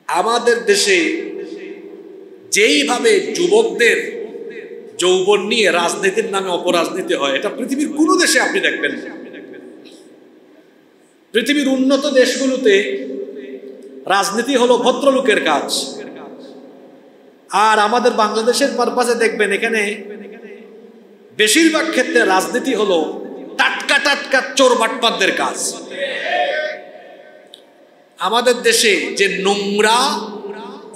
আমাদের দেশে যেইভাবে যুবকদের যৌবন নিয়ে রাজনীতির নামে অপরাজনীতি হয়, এটা পৃথিবীর কোনো দেশে আপনি দেখবেন না। পৃথিবীর উন্নত দেশগুলোতে রাজনীতি হলো ভদ্রলোকের কাজ, আর আমাদের বাংলাদেশের পারপাসে দেখবেন এখানে বেশিরভাগ ক্ষেত্রে রাজনীতি হলো টাটকা টাটকা চোর বাটপারদের কাজ। আমাদের দেশে যে নোংরা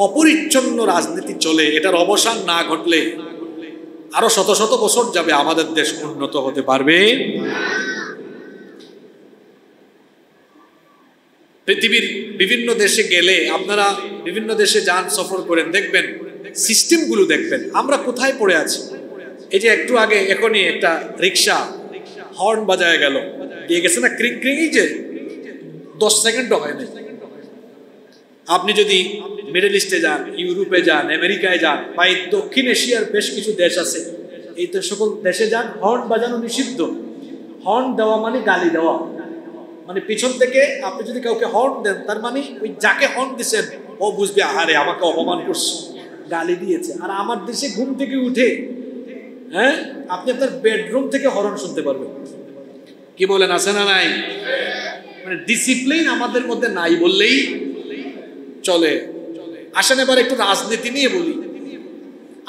অপরিচ্ছন্ন রাজনীতি চলে, এটার অবসান না ঘটলে আরো শত শত বছর যাবে আমাদের দেশ উন্নত হতে পারবে। পৃথিবীর বিভিন্ন দেশে গেলে, আপনারা বিভিন্ন দেশে যান, সফর করেন, দেখবেন সিস্টেমগুলো দেখবেন আমরা কোথায় পড়ে আছি। এই যে একটু আগে এখনই একটা রিক্সা হর্ন বাজায় গেল, দিয়ে গেছে না ক্রিক ক্রিক, এই যে 10 সেকেন্ডও হয় না। আপনি যদি মিডল ইস্টে যান, ইউরোপে যান, আমেরিকায় যান, বা এই দক্ষিণ এশিয়ার বেশ কিছু দেশ আছে, এই তো সকল দেশে যান, হর্ন বাজানো নিষিদ্ধ। হর্ন দেওয়া মানে গালি দেওয়া, মানে পিছন থেকে আপনি যদি কাউকে হর্ন দেন, তার মানে ওই যাকে হর্ন দিচ্ছেন ও বুঝবে আরে আমাকে অপমান করছে, গালি দিয়েছে। আর আমার দেশে ঘুম থেকে উঠে আপনি আপনার বেডরুম থেকে হর্ন শুনতে পারবেন। কি বলেন, আছে না নাই? মানে ডিসিপ্লিন আমাদের মধ্যে নাই বললেই চলে। আসেন এবার একটু রাজনীতি নিয়ে বলি।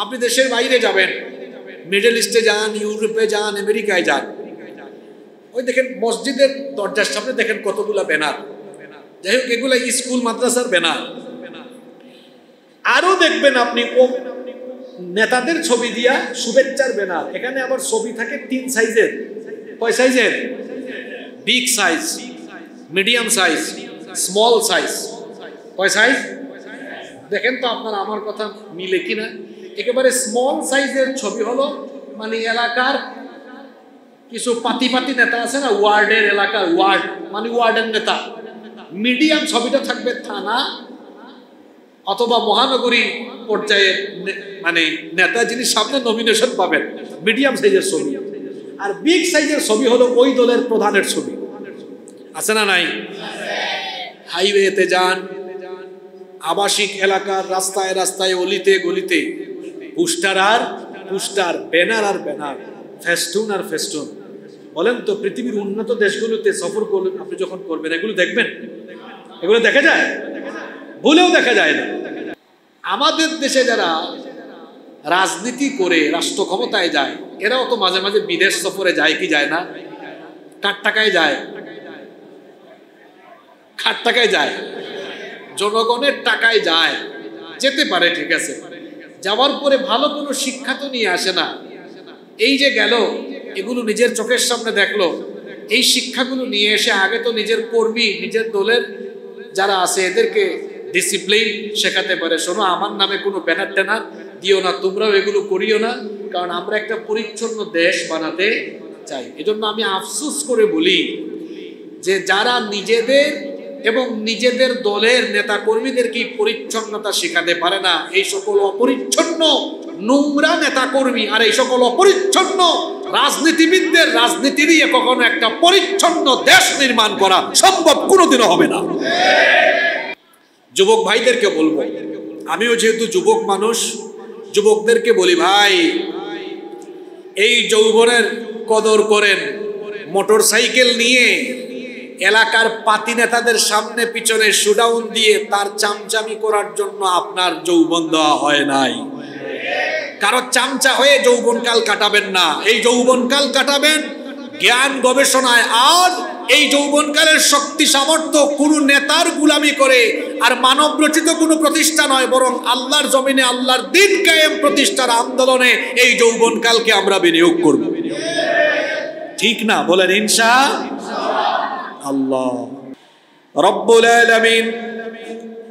আপনি দেশের বাইরে যাবেন, মিডল ইস্টে যান, ইউরোপে যান, আমেরিকায় যান, ওই দেখেন মসজিদের দরজার সামনে দেখেন কতগুলা ব্যানার। যাই হোক, এগুলা স্কুল মাদ্রাসার ব্যানার। আরো দেখবেন আপনি নেতাদের ছবি দিয়া শুভেচ্ছার ব্যানার। এখানে আবার ছবি থাকে 3 সাইজের। কয় সাইজের? Big size, medium size, small size. কয় সাইজ? দেখেন তো আপনার আমার কথা মিলে কিনা। একেবারে স্মল সাইজের ছবি হলো মানে এলাকার কিছু পাতি পাতি নেতা আছে না, ওয়ার্ডের এলাকার ওয়ার্ড মানে ওয়ার্ডের নেতা। মিডিয়াম ছবিটা থাকবে থানা অথবা মহানগরী পর্যায়ে মানে নেতা যিনি সামনে নমিনেশন পাবেন, মিডিয়াম সাইজের ছবি। আর বিগ সাইজের ছবি হলো ওই দলের প্রধানের ছবি। আছে না নাই? হাইওয়েতে যান, আবাসিক এলাকার রাস্তায় রাস্তায়, অলিতে গলিতে পোস্টার আর পোস্টার, ব্যানার আর ব্যানার, ফেস্টুন আর ফেস্টুন। বলেন তো পৃথিবীর উন্নত দেশগুলোতে সফর করলেন আপনি যখন করবেন, এগুলো দেখবেন? এগুলো দেখা যায়? ভুলেও দেখা যায় না। আমাদের দেশে যারা রাজনীতি করে রাষ্ট্র ক্ষমতায় যায়, এরাও তো মাঝে মাঝে বিদেশ সফরে যায় কি যায় না? কার টাকায় যায়? কার টাকায় যায়? জনগণের টাকায় যায়। যেতে পারে, ঠিক আছে, যাওয়ার পরে ভালো কোনো শিক্ষা তো নিয়ে আসে না। এই যে গেল, এগুলো নিজের চোখের সামনে দেখলো, এই শিক্ষাগুলো নিয়ে এসে আগে তো নিজের কর্মী, নিজের দলের যারা আছে এদেরকে ডিসিপ্লিন শেখাতে পারে। শোনো, আমার নামে কোনো ব্যানার ট্যানার দিও না, তোমরাও এগুলো করিও না, কারণ আমরা একটা পরিচ্ছন্ন দেশ বানাতে চাই। এজন্য আমি আফসোস করে বলি যে যারা নিজেদের এবং নিজেদের দলের নেতা কর্মীদেরকে পরিচ্ছন্নতা শেখাতে পারে না, এই সকল অপরিচ্ছন্ন নোংরা নেতা কর্মী আর এই সকল অপরিচ্ছন্ন রাজনীতিবিদদের রাজনীতি দিয়ে কখনো একটা পরিচ্ছন্ন দেশ নির্মাণ করা সম্ভব কোনোদিনও হবে না। যুবক ভাইদেরকে বলবো, আমিও যেহেতু যুবক মানুষ, যুবকদেরকে বলি, ভাই এই যৌবনের কদর করেন। মোটর সাইকেল নিয়ে এলাকার পাতি নেতাদের সামনে পিছনে শুডাউন দিয়ে তার চামচামি করার জন্য আপনার যৌবন দেওয়া হয় নাই। কারো চামচা হয়ে যৌবনকাল কাটাবেন না। এই যৌবনকাল কাটাবেন জ্ঞান গবেষণায়। আর এই যৌবনকালের শক্তি সামর্থ্য কোন নেতার গুলামি করে আর মানব রচিত কোনো প্রতিষ্ঠা নয়, বরং আল্লাহর জমিনে আল্লাহর দ্বীন কায়েম প্রতিষ্ঠার আন্দোলনে এই যৌবনকালকে আমরা বিনিয়োগ করব। ঠিক না? বলেন ইনশাআল্লাহ। রব্বুল আলামিন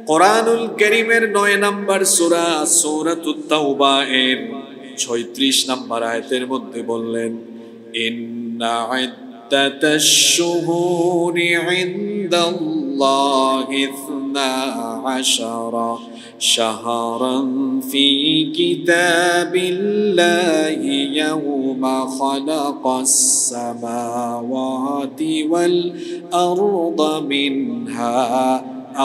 কোরআনুল কারীমের 9 নম্বর সূরা সূরাতুত তাওবা এর 36 নম্বর আয়াতের মধ্যে বললেন, ইন্না ইদ্দাতাশ শুহুরি ইনদাল্লাহি 12 শাহরান ফি কিতাবিল্লাহি ইয়াওমা খালাকাস সামাওয়াতি ওয়াল আরদা মিনহা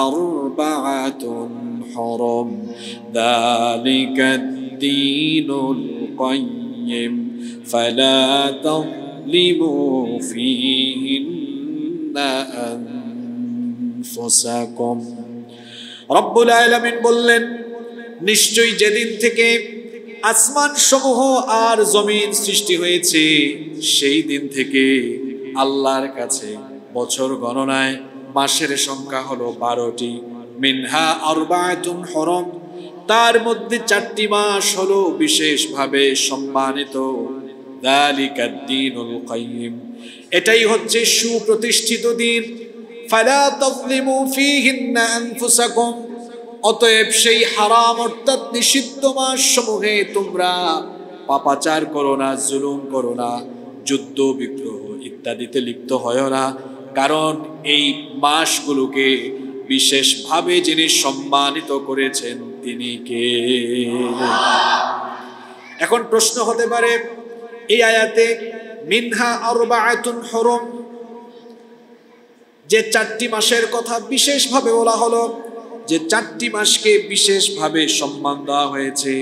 আরবাআতুন হুরুম যালিকাদ-দীনুল কাইয়্যিম ফালা তাযলিমু ফীহিন্না আনফুসাকুম। রব্বুল আলামিন বললেন, নিশ্চয়ই যেদিন থেকে আসমান সমূহ আর জমিন সৃষ্টি হয়েছে সেই দিন থেকে আল্লাহর কাছে বছর গণনায় মাসের সংখ্যা হলো 12টি। মিনহা আরবাআতুন হুরুম, তার মধ্যে 4টি মাস হলো বিশেষভাবে সম্মানিত। যালিকাদ-দীনুল কাইয়্যিম, এটাই হচ্ছে সুপ্রতিষ্ঠিত দিন। ফালা তাযলিমু ফীহিন্না আনফুসাকুম, অতএব সেই হারাম অর্থাৎ নিষিদ্ধ মাস সমূহে তোমরা পাপাচার করো না, জুলুম করো না, যুদ্ধ বিগ্রহ ইত্যাদিতে লিপ্ত হয় না, কারণ এই মাসগুলোকে বিশেষভাবে যিনি সম্মানিত করেছেন তিনি কে? এখন প্রশ্ন হতে পারে, এই আয়াতে মিনহা আরবাআতুন হুরুম, যে 4টি মাসের কথা বিশেষভাবে বলা হলো, যে 4টি মাসকে বিশেষভাবে সম্মান দেওয়া হয়েছে,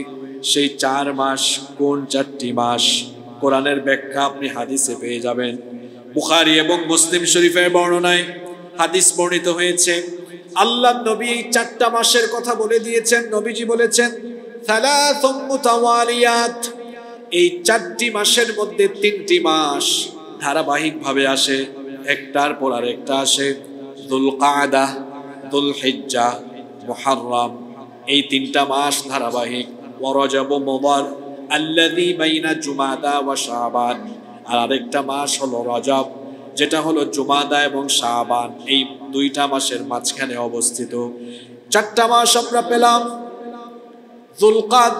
সেই 4 মাস কোন 4টি মাস? কোরআনের ব্যাখ্যা আপনি হাদিসে পেয়ে যাবেন। বুখারী এবং মুসলিম শরীফের বর্ণনায় হাদিস বর্ণিত হয়েছে, আল্লাহ নবী এই 4টা মাসের কথা বলে দিয়েছেন। নবীজি বলেছেন, সালাসুম মুতাওয়ালিয়াত, এই 4টি মাসের মধ্যে 3টি মাস ধারাবাহিকভাবে আসে, একটার পর আরেকটা আসে। যুলকাদা, যুলহিজ্জা, মুহররম, এই 3টা মাস ধারাবাহিক। ওয়া রজব মুদার আল্লাযী বাইনা জুমাদা ওয়া শাবান, আর আরেকটা মাস হলো রজব, যেটা হলো জুমাদা এবং শাবান, এই 2টা মাসের মাঝখানে অবস্থিত। 4টা মাস আমরা পেলাম, যুলকাদ,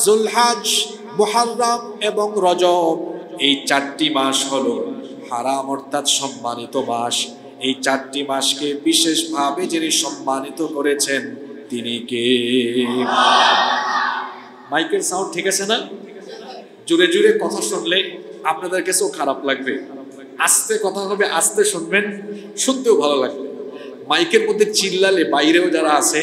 যুলহজ, মুহররম এবং রজব। এই 4টি মাস হলো হারাম অর্থাৎ সম্মানিত মাস। এই 4টি মাসকে বিশেষভাবে যিনি সম্মানিত করেছেন তিনি কে? মাইকের সাউন্ড ঠিক আছে না? জোরে জোরে কথা শুনলে আপনাদের কাছেও খারাপ লাগবে, আস্তে কথা হবে, আস্তে শুনবেন, শুনতেও ভালো লাগবে। মাইকের মধ্যে চিল্লালে বাইরেও যারা আছে,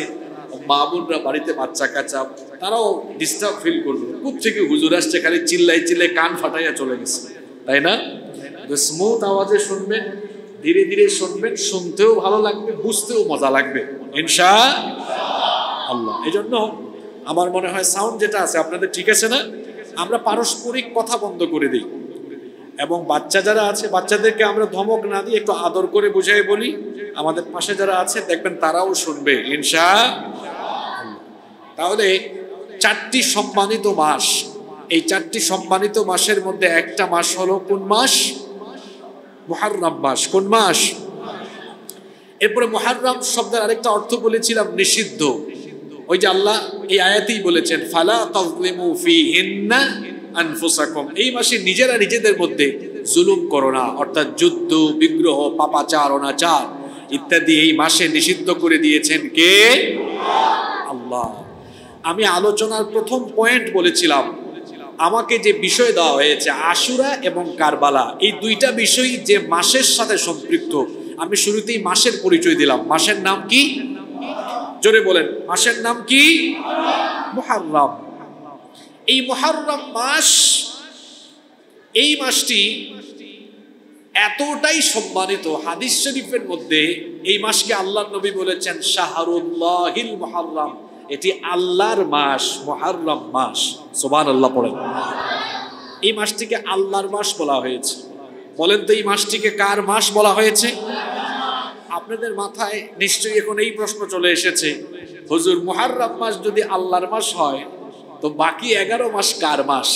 মা বোনরা বাড়িতে বাচ্চা কাচ্চা, তারাও ডিস্টার্ব ফিল করবে। কোত্থেকে হুজুর আসছে, খালি চিল্লাই চিল্লাই কান ফাটাইয়া চলে গেছে, তাই না? স্মুথ আওয়াজে শুনবেন, ধীরে ধীরে শুনবেন, শুনতেও ভালো লাগবে, বুঝতেও মজা লাগবে ইনশাআল্লাহ। এই জন্য আমার মনে হয় সাউন্ড যেটা আছে আপনাদের ঠিক আছে না? আমরা পারস্পরিক কথা বন্ধ করে দিই, এবং বাচ্চা যারা আছে বাচ্চাদেরকে আমরা ধমক না দিয়ে একটু আদর করে বুঝাই বলি। আমাদের পাশে যারা আছে দেখবেন তারাও শুনবে ইনশাআল্লাহ। তাহলে 4টি সম্মানিত মাস, এই 4টি সম্মানিত মাসের মধ্যে একটা মাস হলো কোন মাস? মুহররম মাস। কোন মাস? এরপরে মুহররম শব্দের আরেকটা অর্থ বলেছিলাম নিষিদ্ধ। ওই যে আল্লাহ এই আয়াতেই বলেছেন, ফালা তাযলিমু ফীহিন্না আনফুসাকুম, এই মাসে নিজেরা নিজেদের মধ্যে জুলুম করো না, অর্থাৎ যুদ্ধ বিগ্রহ পাপাচার অনাচার ইত্যাদি এই মাসে নিষিদ্ধ করে দিয়েছেন কে? আল্লাহ। আমি আলোচনার প্রথম পয়েন্ট বলেছিলাম, আমাকে যে বিষয় দেওয়া হয়েছে আশুরা এবং কারবালা, এই 2টা বিষয় যে মাসের সাথে সম্পৃক্ত। আমি শুরুতেই মাসের পরিচয় দিলাম। মাসের নাম কি? জোরে বলেন, মাসের নাম কি? মুহররম। এই মুহররম মাস, এই মাসটি এতটাই সম্মানিত, হাদিস শরীফের মধ্যে এই মাসকে আল্লাহর নবী বলেছেন শাহরুল্লাহিল মুহররম, এটি আল্লাহর মাস, মুহররম মাস। সুবহানাল্লাহ পড়েন। এই মাসটিকে আল্লাহর মাস বলা হয়েছে। বলেন তো এই মাসটিকে কার মাস বলা হয়েছে? আপনাদের মাথায় নিশ্চয়ই এখন এই প্রশ্ন চলে এসেছে, হুজুর মুহররম মাস যদি আল্লাহর মাস হয় তো বাকি 11 মাস কার মাস?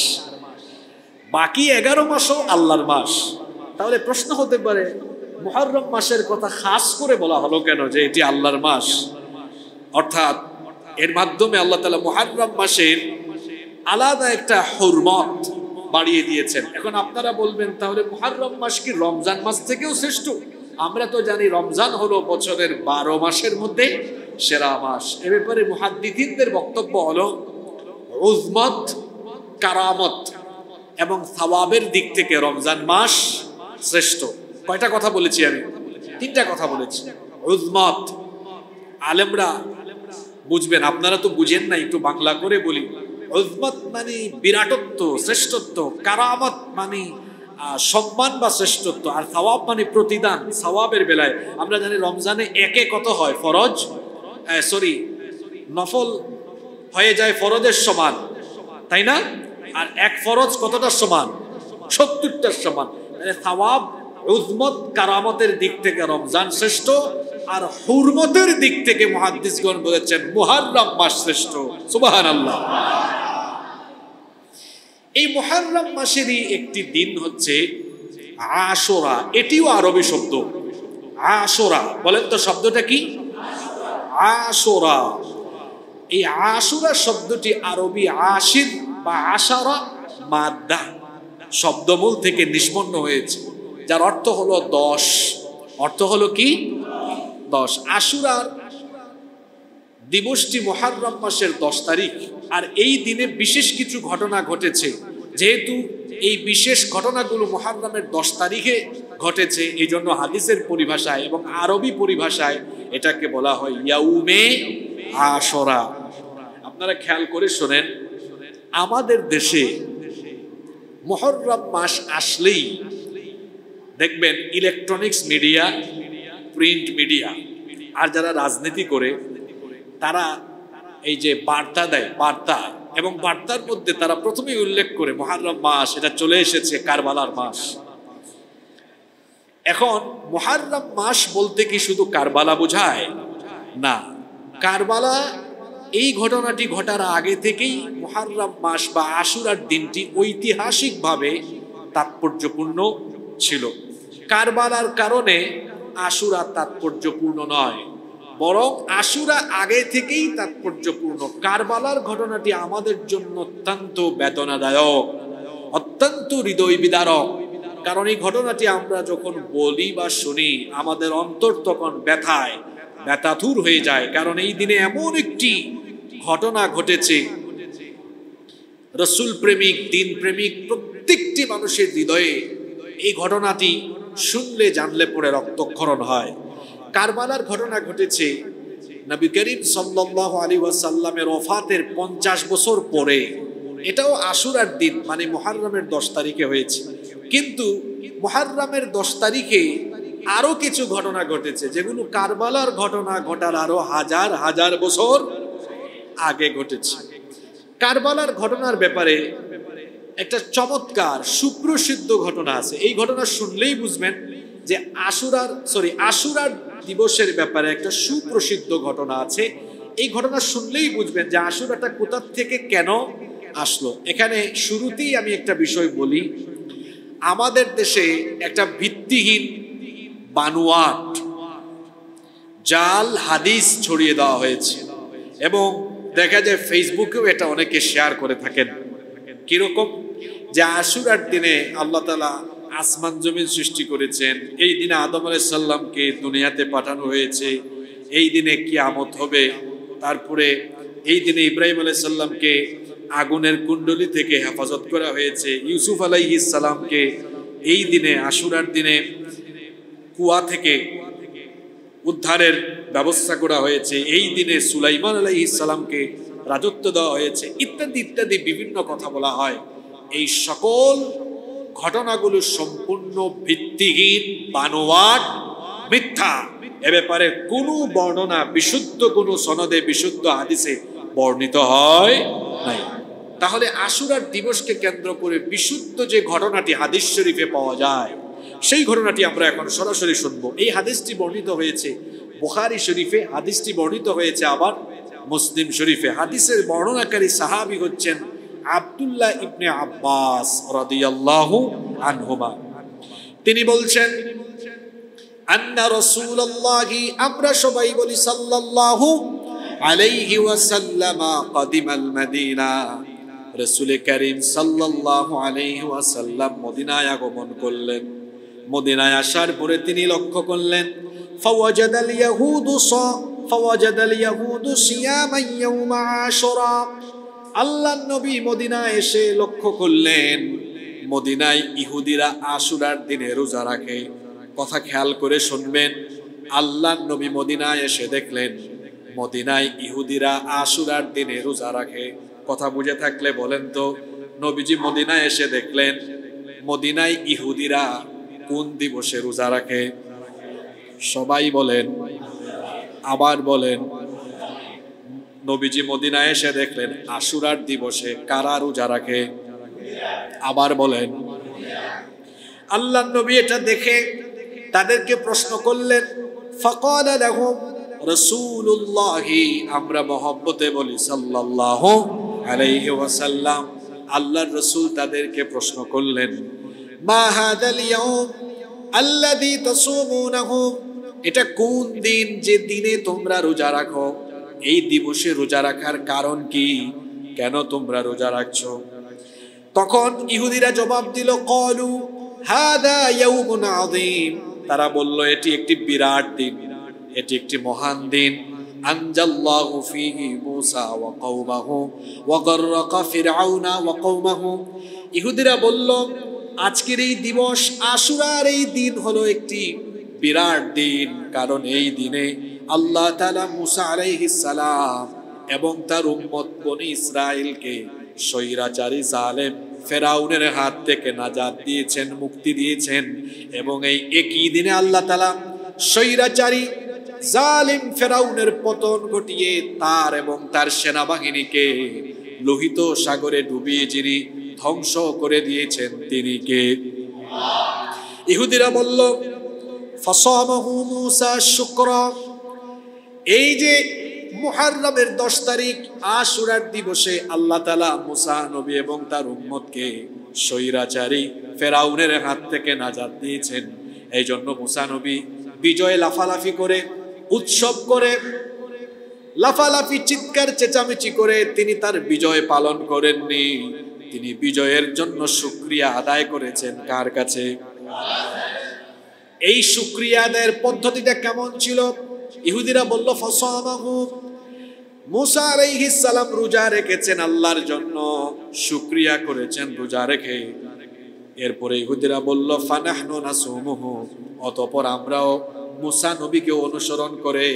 বাকি 11 মাসও আল্লাহর মাস। তাহলে প্রশ্ন হতে পারে, মুহররম মাসের কথা খাস করে বলা হলো কেন যে এটি আল্লাহর মাস? অর্থাৎ এর মাধ্যমে আল্লাহ তাআলা মুহররম মাসের আলাদা একটা হুরমত বাড়িয়ে দিয়েছেন। এখন আপনারা বলবেন, তাহলে মুহররম মাস কি রমজান মাস থেকেও শ্রেষ্ঠ? আমরা তো জানি রমজান হলো বছরের 12 মাসের মধ্যে সেরা মাস। এ ব্যাপারে মুহাদ্দিসিনদের বক্তব্য হলো উজমত, কারামত এবং সওয়াবের দিক থেকে রমজান মাস শ্রেষ্ঠ। কয়টা কথা বলেছি আমি? 3টা কথা বলেছি। উজমত, আলেমরা বুঝবেন, আপনারা তো বুঝেন না, একটু বাংলা করে বলি। উজমত মানে বিরাটত্ব, শ্রেষ্ঠত্ব। কারামত মানে সম্মান বা শ্রেষ্ঠত্ব। আর সওয়াব মানে প্রতিদান। সওয়াবের বেলায় আমরা জানি রমজানে একে কত হয়, ফরজ নফল হয়ে যায় ফরজের সমান, তাই না? আর এক ফরজ কতটার সমান? 70টার সমান। সওয়াব, উজমত, কারামতের দিক থেকে রমজান শ্রেষ্ঠ, আর হুরমতের দিক থেকে মুহাদ্দিসগণ বলেছেন মুহররম মাস শ্রেষ্ঠ। সুবহানাল্লাহ। এই মুহররম মাসেরই একটি দিন হচ্ছে আশুরা। এটিও আরবি শব্দ। আশুরা, বলেন তো শব্দটা কি? আশুরা। এই আশুরা শব্দটি আরবি আশির বা আশারা মাদ্দা শব্দমূল থেকে নিষ্পন্ন হয়েছে, যার অর্থ হলো 10। অর্থ হলো কি? 10। আশুরার দিবসটি মুহররম মাসের 10 তারিখ। আর এই দিনে বিশেষ কিছু ঘটনা ঘটেছে। যেহেতু এই বিশেষ ঘটনাগুলো মুহররমের 10 তারিখে ঘটেছে, এই জন্য হাদিসের পরিভাষায় এবং আরবি পরিভাষায় এটাকে বলা হয় ইয়াউমে আশুরা। আপনারা খেয়াল করে শোনেন, আমাদের দেশে মুহররম মাস আসলেই দেখবেন ইলেকট্রনিক্স মিডিয়া, প্রিন্ট মিডিয়া আর যারা রাজনীতি করে তারা এই যে বার্তা দেয়, বার্তা, এবং বার্তার মধ্যে তারা প্রথমেই উল্লেখ করে মুহররম মাস, এটা চলে এসেছে কারবালার মাস। এখন মুহররম মাস বলতে কি শুধু কারবালা বোঝায়? না, কারবালা এই ঘটনাটি ঘটার আগে থেকেই মুহররম মাস বা আশুরার দিনটি ঐতিহাসিকভাবে তাৎপর্যপূর্ণ ছিল। কারবালার কারণে আশুরা তাৎপর্যপূর্ণ নয়, বরং আশুরা আগে থেকেই তাৎপর্যপূর্ণ। কারবালার ঘটনাটি আমাদের জন্য অত্যন্ত বেদনাদায়ক, অত্যন্ত হৃদয় বিদারক। কারণ এই ঘটনাটি আমরা যখন বলি বা শুনি, আমাদের অন্তর তখন ব্যথাতুর হয়ে যায়। কারণ এই দিনে এমন একটি ঘটনা ঘটেছে, রাসূল প্রেমিক, দিন প্রেমিক প্রত্যেকটি মানুষের হৃদয়ে এই ঘটনাটি শুনলে জানলে পরে রক্তক্ষরণ হয়। কারবালার ঘটনা ঘটেছে নবী করিম সাল্লাল্লাহু আলাইহি ওয়াসাল্লামের ওফাতের 50 বছর পরে। এটাও আশুরার দিন, মানে মুহররমের 10 তারিখে হয়েছে। কিন্তু মুহররমের 10 তারিখে আরো কিছু ঘটনা ঘটেছে, যেগুলো কারবালার ঘটনা ঘটার আরো হাজার হাজার বছর আগে ঘটেছে। কারবালার ঘটনার ব্যাপারে একটা চমৎকার সুপ্রসিদ্ধ ঘটনা আছে। এই ঘটনা শুনলেই বুঝবেন যে আশুরার দিবসের ব্যাপারে একটা সুপ্রসিদ্ধ ঘটনা আছে। এই ঘটনা শুনলেই বুঝবেন যে আশুরাটা কোথা থেকে কেন আসলো। এখানে শুরুতেই আমি একটা বিষয় বলি। আমাদের দেশে একটা ভিত্তিহীন বানোয়াট জাল হাদিস ছড়িয়ে দেওয়া হয়েছে, এবং দেখা যায় ফেসবুকেও এটা অনেকে শেয়ার করে থাকেন। কিরকম? যে আশুরার দিনে আল্লাহ তাআলা আসমান জমিন সৃষ্টি করেছেন, এই দিনে আদম আলাইহিস সালামকে দুনিয়াতে পাঠানো হয়েছে, এই দিনে কিয়ামত হবে, তারপরে এই দিনে ইব্রাহিম আলাইহিস সালামকে আগুনের কুণ্ডলী থেকে হেফাজত করা হয়েছে, ইউসুফ আলাইহিস সালামকে এই দিনে আশুরার দিনে কুয়া থেকে উদ্ধারের ব্যবস্থা করা হয়েছে, এই দিনে সুলাইমান আলাইহিস সালামকে রাজত্ব দেওয়া হয়েছে, ইত্যাদি ইত্যাদি বিভিন্ন কথা বলা হয়। এই সকল ঘটনাগুলো সম্পূর্ণ ভিত্তিহীন, বানোয়াট, মিথ্যা। এ ব্যাপারে কোনো বর্ণনা বিশুদ্ধ কোনো সনদে, বিশুদ্ধ হাদিসে বর্ণিত হয় নাই। তাহলে আশুরার দিবসকে কেন্দ্র করে বিশুদ্ধ যে ঘটনাটি হাদিস শরীফে পাওয়া যায়, সেই ঘটনাটি আমরা এখন সরাসরি শুনবো। এই হাদিসটি বর্ণিত হয়েছে বুখারী শরীফে, হাদিসটি বর্ণিত হয়েছে আবার মুসলিম শরীফে। হাদিসের বর্ণনাকারী সাহাবী হচ্ছেন আব্দুল্লাহ ইবনে আব্বাস রাদিয়াল্লাহু আনহুমা। তিনি বলছেন, আন্না রাসূলুল্লাহি, আমরা সবাই বলি সাল্লাল্লাহু আলাইহি ওয়াসাল্লাম, কাদিমাল মদিনা, রাসূল করিম সাল্লাল্লাহু আলাইহি ওয়াসাল্লাম মদিনায় আগমন করলেন। মদিনায় আসার পরে তিনি লক্ষ্য করলেন, ফাওয়াজাদাল ইয়াহুদু সিয়ামান ইয়াউমা আশুরা। আল্লাহর নবী মদিনায় এসে লক্ষ্য করলেন মদিনায় ইহুদিরা আশুরার দিনে রোজা রাখে। কথা খেয়াল করে শুনবেন, আল্লাহর নবী মদিনায় এসে দেখলেন মদিনায় ইহুদিরা আশুরার দিনে রোজা রাখে। কথা বুঝে থাকলে বলেন তো, নবীজি মদিনায় এসে দেখলেন মদিনায় ইহুদিরা কোন দিবসে রোজা রাখে? সবাই বলেন, আবার বলেন। নবীজি মদিনায় এসে দেখলেন আশুরার দিবসে কারা রোজা রাখে? আবার বলেন। আল্লাহর নবী এটা দেখে তাদেরকে প্রশ্ন করলেন, ফাকালা লাহুম রাসূলুল্লাহি, আমরা মহব্বতে বলি সাল্লাল্লাহু আলাইহি ওয়াসাল্লাম। আল্লাহর রাসূল তাদেরকে প্রশ্ন করলেন, মা হাদাল ইয়াউম আল্লাযী তাসুমুনাহু, এটা কোন দিন যে দিনে তোমরা রোজা রাখো? এই দিবসে রোজা রাখার কারণ কি? কেন তোমরা রোজা রাখছো? তখন ইহুদিরা জবাব দিল, ক্বালু হাদা ইয়াউমুন আযীম, তারা বলল এটি একটি বিরাট দিন, এটি একটি মহান দিন। আনজাল্লাহু ফীহি মূসা ওয়া কওমাহু ওয়া গাররাকা ফিরআউনা ওয়া কওমাহু। ইহুদিরা বলল আজকের এই দিবস আশুরার এই দিন হলো একটি বিরাট দিন, কারণ এই দিনে আল্লাহ তাআলা মূসা আলাইহিস সালাম এবং তার উম্মত বনি ইসরাইলকে স্বৈরাচারী জালেম ফেরাউনের হাত থেকে নাজাত দিয়েছেন, মুক্তি দিয়েছেন। এবং এই একই দিনে আল্লাহ তাআলা স্বৈরাচারী জালিম ফেরাউনের পতন ঘটিয়ে তার এবং তার সেনাবাহিনীকে লোহিত সাগরে ডুবিয়ে যিনি ধ্বংস করে দিয়েছেন তিনি কে? ইহুদিরা বলল ফাসামাহু মূসা শুকরা, এই যে মুহররমের 10 তারিখ আশুরার দিবসে আল্লাহ তাআলা মূসা নবী এবং তার উম্মতকে স্বৈরাচারী ফেরাউনের হাত থেকে নাজাত দিয়েছেন, এই জন্য মূসা নবী বিজয় লাফালাফি করে, উৎসব করে, লাফালাফি চিৎকার চেঁচামেচি করে তিনি তার বিজয় পালন করেননি। তিনি বিজয়ের জন্য শুকরিয়া আদায় করেছেন কার কাছে? এই শুকরিয়া আদায়ের পদ্ধতিটা কেমন ছিল? ইহুদিরা বলল ফাসামাহু, মূসা আলাইহিস সালাম রোজা রেখেছেন আল্লাহর জন্য, শুকরিয়া করেছেন রোজা রেখে। এরপরে ইহুদিরা বলল ফানাহনু নাসুমুহু, অতঃপর আমরাও মূসা নবীকে অনুসরণ করে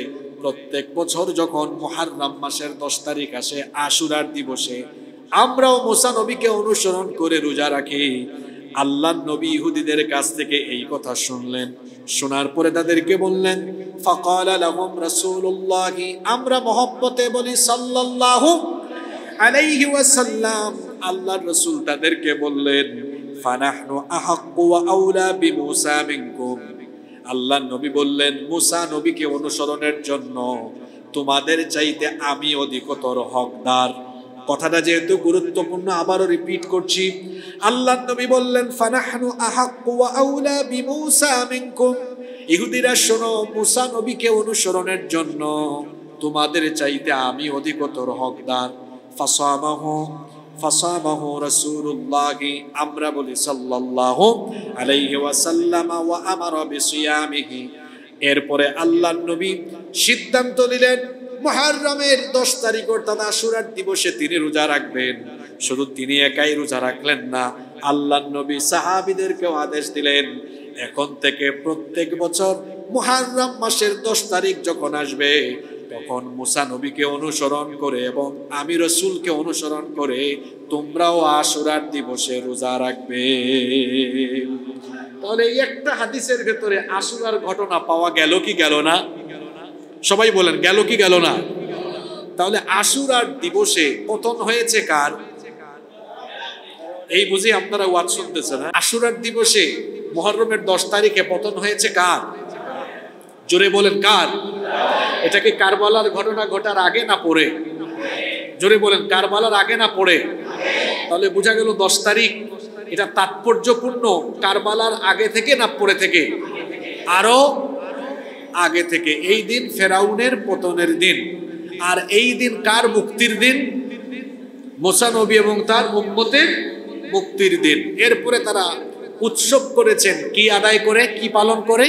প্রত্যেক বছর যখন মুহররম মাসের 10 তারিখ আসে আশুরার দিবসে আমরাও মূসা নবীকে অনুসরণ করে রোজা রাখি। আল্লাহর নবী ইহুদিদের কাছ থেকে এই কথা শুনলেন, শোনার পরে তাদেরকে বললেন, ফাকালা লাহুম রাসূলুল্লাহি, আমরা মহব্বতে বলি সাল্লাল্লাহু আলাইহি ওয়াসাল্লাম। আল্লাহর রাসূল তাদেরকে বললেন, ফানাহনু আহাক্কু ওয়া আউলা বিমূসা মিনকুম, আল্লাহর নবী বললেন মূসা নবীকে অনুসরণের জন্য তোমাদের চাইতে আমি অধিকতর হকদার। কথাটা যেহেতু গুরুত্বপূর্ণ আবারও রিপিট করছি। আল্লাহর নবী বললেন ফানাহনু আহাক্কু ওয়া আউলা বিমূসা মিনকুম, ইহুদিরা শোনো, মূসা নবীকে অনুসরণের জন্য তোমাদের চাইতে আমি অধিকতর হকদার। ফাসামাহু রাসূলুল্লাহি, আমরা বলি সাল্লাল্লাহু আলাইহি ওয়াসাল্লাম, ওয়া আমারা বিসিয়ামিহি। এরপরে আল্লাহর নবী সিদ্ধান্ত নিলেন মুহররমের 10 তারিখ অর্থাৎ আশুরার দিবসে তিনি রোজা রাখবেন। শুধু তিনি একাই রোজা রাখলেন না, আল্লাহর নবী সাহাবীদেরকেও আদেশ দিলেন এখন থেকে প্রত্যেক বছর মুহররম মাসের 10 তারিখ যখন আসবে তখন মূসা নবীকে অনুসরণ করে এবং আমি রাসূলকে অনুসরণ করে তোমরাও আশুরার দিবসে রোজা রাখবে। তাহলে এই একটা হাদিসের ভেতরে আশুরার ঘটনা পাওয়া গেল কি গেল না? সবাই বলেন গেল কি গেল না? তাহলে আশুরার দিবসে পতন হয়েছে কার? এই বুঝি আপনারা ওয়াজ শুনতেছেন। আশুরার দিবসে মুহররমের 10 তারিখে পতন হয়েছে কার? জোরে বলেন কার? এটা কি কারবালার ঘটনা ঘটার আগে না পরে? জোরে বলেন কারবালার আগে না পরে? তাহলে বোঝা গেল 10 তারিখ এটা তাৎপর্যপূর্ণ কারবালার আগে থেকে না পরে থেকে? আরো আগে থেকে। এই দিন ফেরাউনের পতনের দিন, আর এই দিন কার মুক্তির দিন? মূসা নবী এবং তার উম্মতের মুক্তির দিন। এরপরে তারা উৎসব করেছেন কি আদায় করে, কি পালন করে?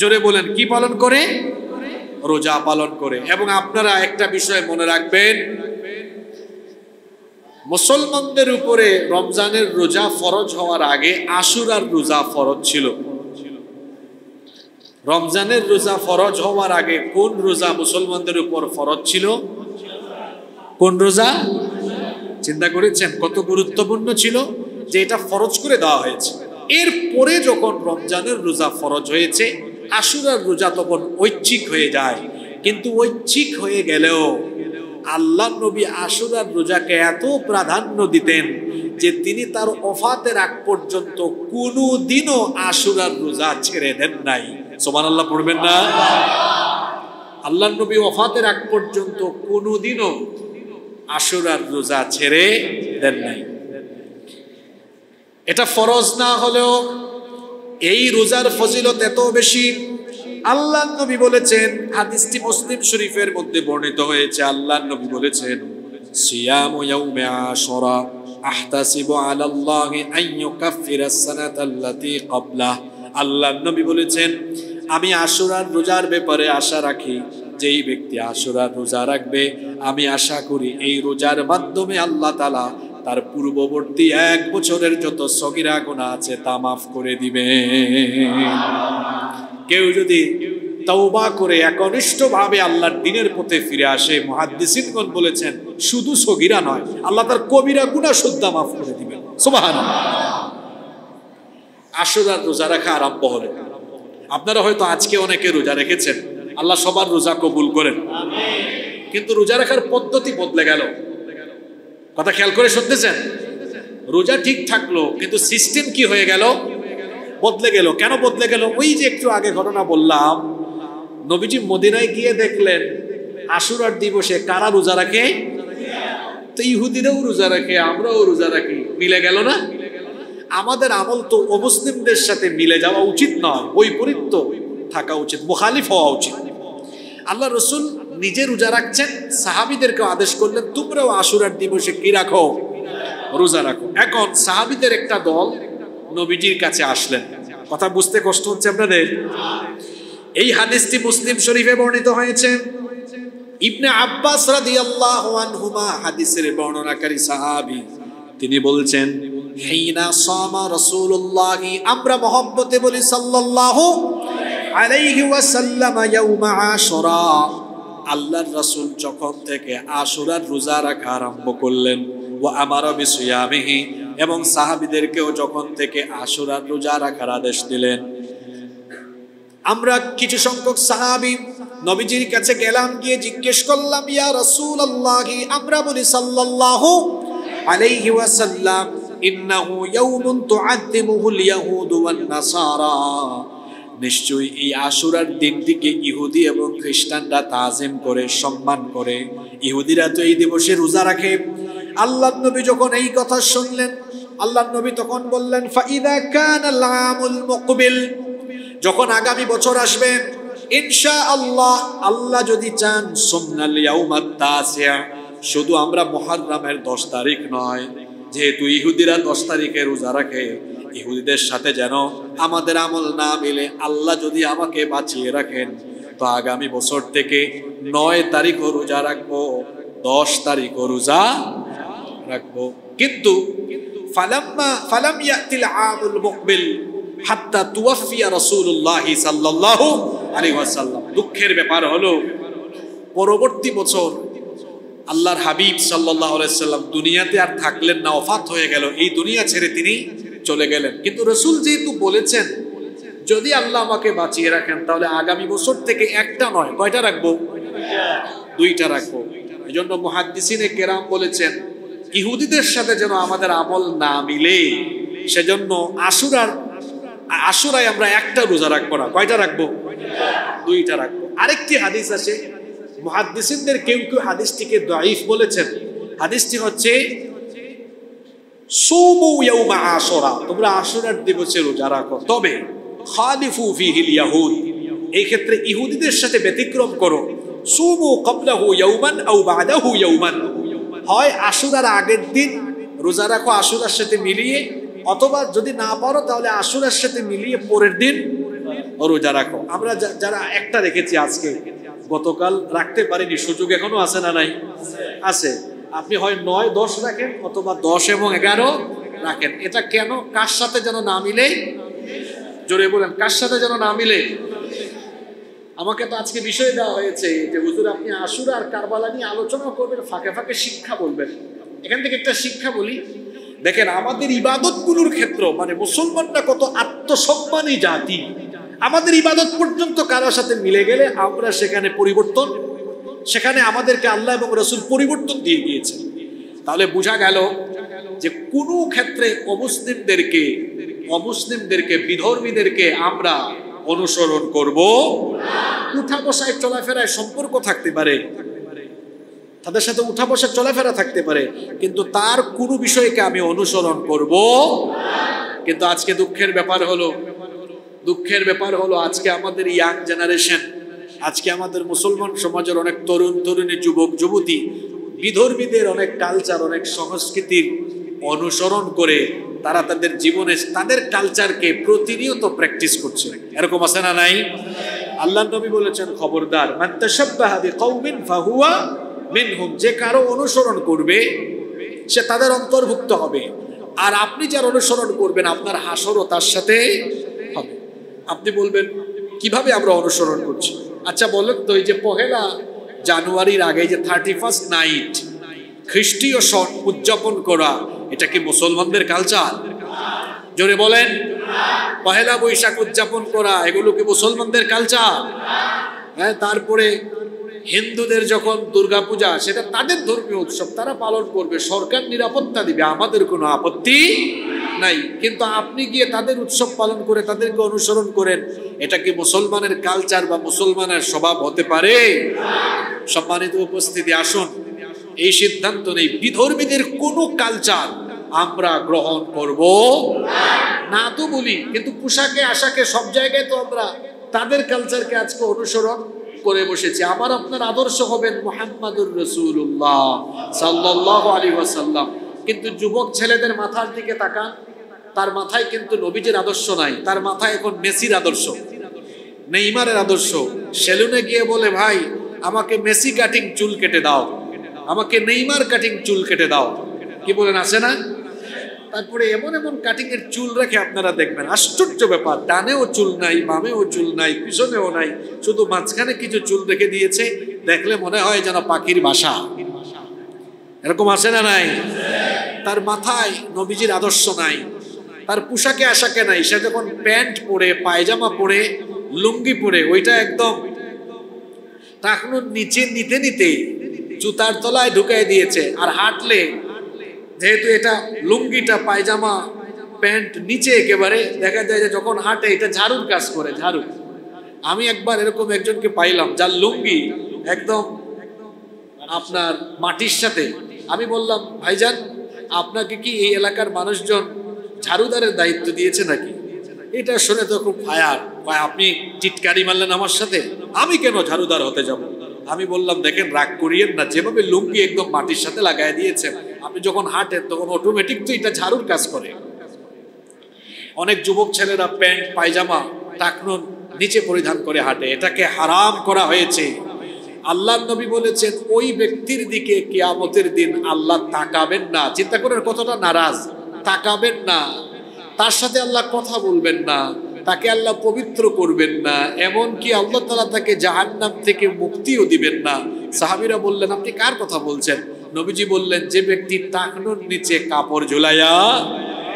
জোরে বলেন কি পালন করে? রোজা পালন করে। এবং আপনারা একটা বিষয় মনে রাখবেন, মুসলমানদের উপরে রমজানের রোজা ফরজ হওয়ার আগে আশুরার রোজা ফরজ ছিল। রমজানের রোজা ফরজ হওয়ার আগে কোন রোজা মুসলমানদের উপর ফরজ ছিল? কোন রোজা? চিন্তা করেছেন কত গুরুত্বপূর্ণ ছিল যে এটা ফরজ করে দেওয়া হয়েছে। এরপরে যখন রমজানের রোজা ফরজ হয়েছে, আশুরার রোজা তখন ঐচ্ছিক হয়ে যায়। কিন্তু ঐচ্ছিক হয়ে গেলেও আল্লাহ নবী আশুরার রোজাকে এত প্রাধান্য দিতেন যে তিনি তার ওফাতের আগ পর্যন্ত কোনোদিনও আশুরার রোজা ছেড়ে দেন নাই। সুবহানাল্লাহ পড়বেন না? আল্লাহ নবী ওফাতের আগ পর্যন্ত কোনোদিনও আশুরার রোজা ছেড়ে দেন নাই। এটা ফরজ না হলেও এই রোজার ফজিলত এত বেশি। আল্লাহ নবী বলেছেন, হাদিসটি মুসলিম শরীফের মধ্যে বর্ণিত হয়েছে, আল্লাহ নবী বলেছেন, সিয়ামু ইয়াউমি আশুরা আহতাসিবু আলাল্লাহি আন ইউকাফিরাস সানাতাল্লাতী ক্বাবলাহ। আল্লাহ নবী বলেছেন, আমি আশুরার রোজার ব্যাপারে আশা রাখি, যেই ব্যক্তি আশুরার রোজা রাখবে আমি আশা করি এই রোজার মাধ্যমে আল্লাহ তাআলা তার পূর্ববর্তী 1 বছরের যত সগীরা গুনাহ আছে তা মাফ করে দিবেন। কেউ যদি তওবা করে একনিষ্ঠভাবে আল্লাহর দ্বীনের পথে ফিরে আসে, মুহাদ্দিসিনগণ বলেছেন শুধু সগীরা নয়, আল্লাহ তার কবিরা গুনাহ সুদ্ধা মাফ করে দিবেন। সুবহানাল্লাহ। আশুরার রোজা রাখা আরম্ভ হলো। আপনারা হয়তো আজকে অনেকে রোজা রেখেছেন, আল্লাহ সবার রোজা কবুল করেন। কিন্তু রোজা রাখার পদ্ধতি বদলে গেল। কথা খেয়াল করে শুনতেছেন? রোজা ঠিক থাকলো কিন্তু সিস্টেম কি হয়ে গেল? বদলে গেল। কেন বদলে গেল? ওই যে একটু আগে ঘটনা বললাম, নবীজি মদিনায় গিয়ে দেখলেন আশুরার দিবসে কারা রোজা রাখে? তো ইহুদিরাও রোজা রাখে, আমরাও রোজা রাখি। মিলে গেল না? আমাদের আমল তো অমুসলিমদের সাথে মিলে যাওয়া উচিত নয়, বৈপরীত্য থাকা উচিত, মুখালিফ হওয়া উচিত। আল্লাহ রসুল নিজে রোজা রাখছেন, সাহাবীদেরকে আদেশ করলেন তোমরাও আশুরার দিবসে কি রাখো? রোজা রাখো। এখন সাহাবীদের একটা দল নবীজির কাছে আসলেন। কথা বুঝতে কষ্ট হচ্ছে আপনাদের? এই হাদিসটি মুসলিম শরীফে বর্ণিত হয়েছে। ইবনে আব্বাস রাদিয়াল্লাহু আনহুমা হাদিসের বর্ণনাকারী সাহাবী, তিনি বলছেন, হিনা সামা রাসূলুল্লাহ, আমরা মহব্বতে বলি সাল্লাল্লাহু আলাইহি ওয়াসাল্লাম, ইয়াউমা আশুরা, আল্লাহর রাসূল যখন থেকে আশুরার রোজা রাখা আরম্ভ করলেন, ওয়া আমারা বিসিয়ামিহি, এবং সাহাবীদেরকেও যখন থেকে আশুরার রোজা রাখার আদেশ দিলেন। আমরা কিছু সংখ্যক সাহাবী নবীজির কাছে গেলাম, গিয়ে জিজ্ঞেস করলাম, ইয়া রাসূলুল্লাহ, আমরা বলি সাল্লাল্লাহু আলাইহি ওয়াসাল্লাম, ইন্নাহু ইয়াউমুন তুআদ্দিমুহুল ইয়াহুদু ওয়ান নাসারা, নিশ্চয়ই এই আশুরার দিনটিকে ইহুদি এবং খ্রিস্টানরা তাজিম করে, সম্মান করে। ইহুদিরা তো এই দিবসে রোজা রাখে। আল্লাহর নবী যখন এই কথা শুনলেন, আল্লাহর নবী তখন বললেন, ফাইদা কানাল আমুল মুকবিল, যখন আগামী বছর আসবে ইনশাআল্লাহ, আল্লাহ যদি চান, সুন্নাল ইয়াউমাত তাসিয়া, শুধু আমরা মুহররমের 10 তারিখ নয়, যেহেতু ইহুদিরা 10 তারিখে রোজা রাখে, ইহুদিদের সাথে যেন আমাদের আমল না মিলে, আল্লাহ যদি আমাকে বাঁচিয়ে রাখেন তো আগামী বছর থেকে 9 তারিখও রোজা রাখবো, 10 তারিখও রোজা রাখবো। কিন্তু ফালাম ইয়াতিল আমুল মুকবিল হাত্তা তুওয়াফিয়া রাসূলুল্লাহ সাল্লাল্লাহু আলাইহি ওয়াসাল্লাম। দুঃখের ব্যাপার হলো পরবর্তী বছর আল্লাহর হাবিব সাল্লাল্লাহু আলাইহি ওয়াসাল্লাম দুনিয়াতে আর থাকলেন না, ওফাত হয়ে গেল, এই দুনিয়া ছেড়ে তিনি চলে গেলেন। কিন্তু রাসূল যেহেতু বলেছেন যদি আল্লাহ আমাকে বাঁচিয়ে রাখেন তাহলে আগামী বছর থেকে একটা নয়, কয়টা রাখবো? 2টা রাখবো। এজন্য মুহাদ্দিসিনে কেরাম বলেছেন, ইহুদিদের সাথে যেন আমাদের আমল না মিলে, সেজন্য আশুরায় আমরা একটা রোজা রাখবো না, কয়টা রাখবো? 2টা রাখবো। আরেকটি হাদিস আছে, মুহাদ্দিসিনদের কেউ কেউ হাদিসটিকে দাঈফ বলেছেন। হাদিসটি হচ্ছে, সুমু ইয়াউমা আশুরা, তোমরা আশুরার দিবসে রোজা রাখো, তবে খালিফু ফিহিল ইয়াহুদ, এই ক্ষেত্রে ইহুদিদের সাথে ব্যতিক্রম করো। সুমু ক্বাবলাহু ইয়াউমান আও বাদাহু ইয়াউমান, হয় আশুরার আগের দিন রোজা রাখো আশুরার সাথে মিলিয়ে, অথবা যদি না পারো তাহলে আশুরার সাথে মিলিয়ে পরের দিন রোজা রাখো। আমরা যারা একটা রেখেছি আজকে, গতকাল রাখতে পারিনি, সুযোগ এখনো আছে না নাই? আছে। আপনি হয় 9-10 রাখেন অথবা 10 এবং 11 রাখেন। এটা কেন? কার সাথে যেন না মিলে, জোরে বলেন, কার সাথে যেন না মিলে? আমাকে তো আজকে বিষয় দেওয়া হয়েছে যে হুজুর আপনি আশুরা আর কারবালা নিয়ে আলোচনা করবেন, ফাঁকে ফাঁকে শিক্ষা বলবেন। এখান থেকে একটা শিক্ষা বলি, দেখেন আমাদের ইবাদতগুলোর ক্ষেত্র, মানে মুসলমানরা কত আত্মসম্মানী জাতি, আমাদের ইবাদত পর্যন্ত কারোর সাথে মিলে গেলে আমরা সেখানে পরিবর্তন, সেখানে আমাদেরকে আল্লাহ এবং রাসূল পরিবর্তন দিয়ে দিয়েছে। তাহলে বোঝা গেল যে কোনো ক্ষেত্রে অমুসলিমদেরকে বিধর্মীদেরকে আমরা অনুসরণ করব। উঠা বসায় চলাফেরায় সম্পর্ক থাকতে পারে, তাদের সাথে উঠা বসা চলাফেরা থাকতে পারে, কিন্তু তার কোনো বিষয়কে আমি অনুসরণ করব। কিন্তু আজকে দুঃখের ব্যাপার হলো আজকে আমাদের ইয়াং জেনারেশন, আজকে আমাদের মুসলমান সমাজের অনেক তরুণ তরুণী, যুবক যুবতী বিধর্মীদের অনেক কালচার, অনেক সংস্কৃতির অনুসরণ করে তারা তাদের জীবনে তাদের কালচারকে প্রতিনিয়ত প্র্যাকটিস করছে। এরকম আছে না নাই? আল্লাহর নবী বলেছেন, খবরদার, মান তাশাব্বাহা বিকাউমিন ফাহুয়া মিনহুম, যে কারো অনুসরণ করবে সে তাদের অন্তর্ভুক্ত হবে। আর আপনি যার অনুসরণ করবেন আপনার হাসরও তার সাথে হবে। আপনি বলবেন কিভাবে আমরা অনুসরণ করছি? আচ্ছা বলেন তো, এই যে 1 জানুয়ারির আগে যে 31st নাইট খ্রিস্টীয় সন উদযাপন করা, এটা কি মুসলমানদের কালচার? জোরে বলেন। 1 বৈশাখ উদযাপন করা, এগুলো কি মুসলমানদের কালচার? হ্যাঁ। তারপরে হিন্দুদের যখন দুর্গাপূজা, সেটা তাদের ধর্মীয় উৎসব, তারা পালন করবে, সরকার নিরাপত্তা দিবে, আমাদের কোনো আপত্তি নাই। কিন্তু আপনি গিয়ে তাদের উৎসব পালন করে তাদেরকে অনুসরণ করেন, এটা কি মুসলমানের কালচার বা মুসলমানের স্বভাব হতে পারে? সম্মানিত উপস্থিতি, আসুন এই সিদ্ধান্ত নেই, বিধর্মীদের কোনো কালচার আমরা গ্রহণ করব না। তো বলি, কিন্তু পোশাকে আশাকে সব জায়গায় তো আমরা তাদের কালচারকে আজকে অনুসরণ করে বসেছি। আমার আপনার আদর্শ হবেন মুহাম্মাদুর রাসূলুল্লাহ সাল্লাল্লাহু আলাইহি ওয়াসাল্লাম। কিন্তু যুবক ছেলেদের মাথার দিকে তাকান, তার মাথায় কিন্তু নবীজির আদর্শ নাই, তার মাথায় এখন মেসির আদর্শ, নেইমারের আদর্শ। সেলুনে গিয়ে বলে, ভাই আমাকে মেসি কাটিং চুল কেটে দাও, আমাকে নেইমার কাটিং চুল কেটে দাও। কি বলেন, আছে না? তারপরে এমন এমন কাটিং এর চুল রেখে আপনারা দেখবেন আশ্চর্য ব্যাপার, ডানেও চুল নাই, বামেও চুল নাই, পিছনেও নাই, শুধু মাঝখানে কিছু চুল রেখে দিয়েছে, দেখলে মনে হয় যেন পাখির বাসা। এরকম আছে না নাই? তার মাথায় নবীজির আদর্শ নাই, তার পোশাকে আশাকে নাই। সে যখন প্যান্ট পরে, পায়জামা পরে, লুঙ্গি পরে, ওইটা একদম টাকনুর নিচে নিতে নিতে জুতার তলায় ঢুকাই দিয়েছে। আর হাঁটলে, যেহেতু এটা লুঙ্গিটা, পায়জামা, প্যান্ট নিচে একেবারে, দেখা যায় যে যখন হাঁটে এটা ঝাড়ুর কাজ করে, ঝাড়ু। আমি একবার এরকম একজনকে পাইলাম যার লুঙ্গি একদম আপনার মাটির সাথে। আমি বললাম, ভাইজান আপনাকে কি এই এলাকার মানুষজন ঝাড়ুদারের দায়িত্ব দিয়েছে নাকি? এটা শুনে তো খুব ফায়ার, আপনি টিটকারি মারলেন আমার সাথে, আমি কেন ঝাড়ুদার হতে যাব? আমি বললাম, দেখেন রাগ করিয়েন না, যেভাবে লুঙ্গি একদম মাটির সাথে লাগাই দিয়েছেন, আপনি যখন হাঁটেন তখন অটোমেটিক তো এটা ঝাড়ুর কাজ করে। অনেক যুবক ছেলেরা প্যান্ট, পায়জামা, টাকনুন নিচে পরিধান করে হাঁটে, এটাকে হারাম করা হয়েছে। আল্লাহর নবী বলেছেন, ওই ব্যক্তির দিকে কিয়ামতের দিন আল্লাহ তাকাবেন না। চিন্তা করেন কতটা নারাজ, তাকাবেন না, তার সাথে আল্লাহ কথা বলবেন না, তাকে আল্লাহ পবিত্র করবেন না, এমনকি আল্লাহ তাআলা তাকে জাহান্নাম থেকে মুক্তিও দিবেন না। সাহাবীরা বললেন, আপনি কার কথা বলছেন? নবীজি বললেন, যে ব্যক্তি টাকনুর নিচে কাপড় ঝুলাইয়া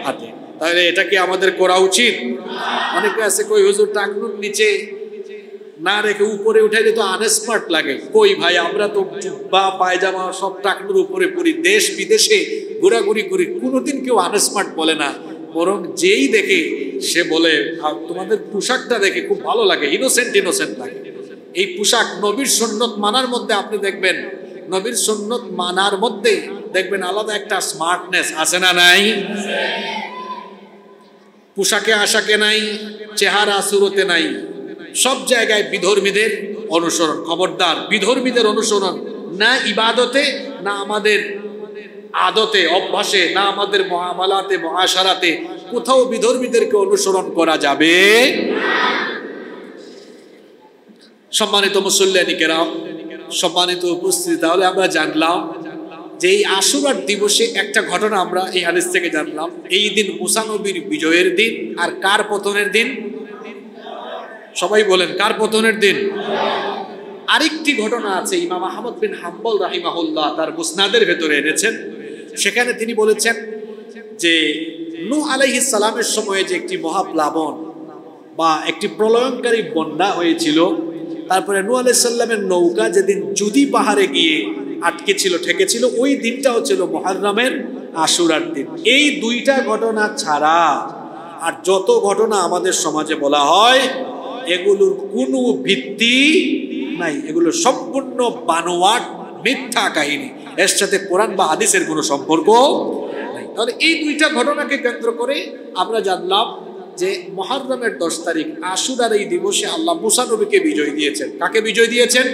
হাঁটে। তাহলে এটা কি আমাদের করা উচিত? অনেকে আছে কই, হুজুর টাকনুর নিচে না রেখে উপরে উঠাইলে তো আনস্মার্ট লাগে। কই ভাই, আমরা তো জুব্বা পায়জামা সব টাকনুর উপরে পরি, দেশ বিদেশে ঘোরাঘুরি করি, কোনোদিন কেউ আনস্মার্ট বলে না। বরং যেই দেখে সে বলে, তোমাদের পোশাকটা দেখে খুব ভালো লাগে, ইনোসেন্ট লাগে। এই পোশাক নবীর সুন্নত মানার মধ্যে আপনি দেখবেন, নবীর সুন্নত মানার মধ্যে দেখবেন আলাদা একটা স্মার্টনেস আছে না নাই? পোশাকে আশাকে নাই, চেহারা সুরতে নাই, সব জায়গায় বিধর্মীদের অনুসরণ। খবরদার, বিধর্মীদের অনুসরণ না ইবাদতে, না আমাদের আদতে, অভ্যাসে, না আমাদের মুআমালাতে, মুআশারাতে, কোথাও বিধর্মীদেরকে অনুসরণ করা যাবে। সম্মানিত মুসল্লিয়ানি কেরাম, সম্মানিত উপস্থিতি, তাহলে আমরা জানলাম যে এই আশুরার দিবসে একটা ঘটনা আমরা এই হাদিস থেকে জানলাম। এই দিন মুসা নবীর বিজয়ের দিন। আর কার পতনের দিন? সবাই বলেন কার পতনের দিন? আরেকটি ঘটনা আছে, ইমাম আহমদ বিন হাম্বল রাহিমাহুল্লাহ তার মুসনাদের ভেতরে এনেছেন। সেখানে তিনি বলেছেন যে নূহ আলাইহিস সালামের সময়ে যে একটি মহাপ্লাবন বা একটি প্রলয়ঙ্কারী বন্যা হয়েছিল, তারপরে নূহ আলাইহিস সালামের নৌকা যেদিন জুদি পাহাড়ে গিয়ে আটকে ছিল, ঠেকেছিল, ওই দিনটাও ছিল মুহররমের আশুরার দিন। এই দুইটা ঘটনা ছাড়া আর যত ঘটনা আমাদের সমাজে বলা হয় এগুলোর কোনো ভিত্তি নাই, এগুলো সম্পূর্ণ বানোয়াট মিথ্যা কাহিনী, এর সাথে কোরআন বা হাদিসের কোনো সম্পর্ক নাই। তাহলে এই দুইটা ঘটনাকে কেন্দ্র করে আমরা জানলাম যে মুহররমের 10 তারিখ আশুরার এই দিবসে আল্লাহ মুসা নবীকে বিজয় দিয়েছেন। কাকে বিজয় দিয়েছেন?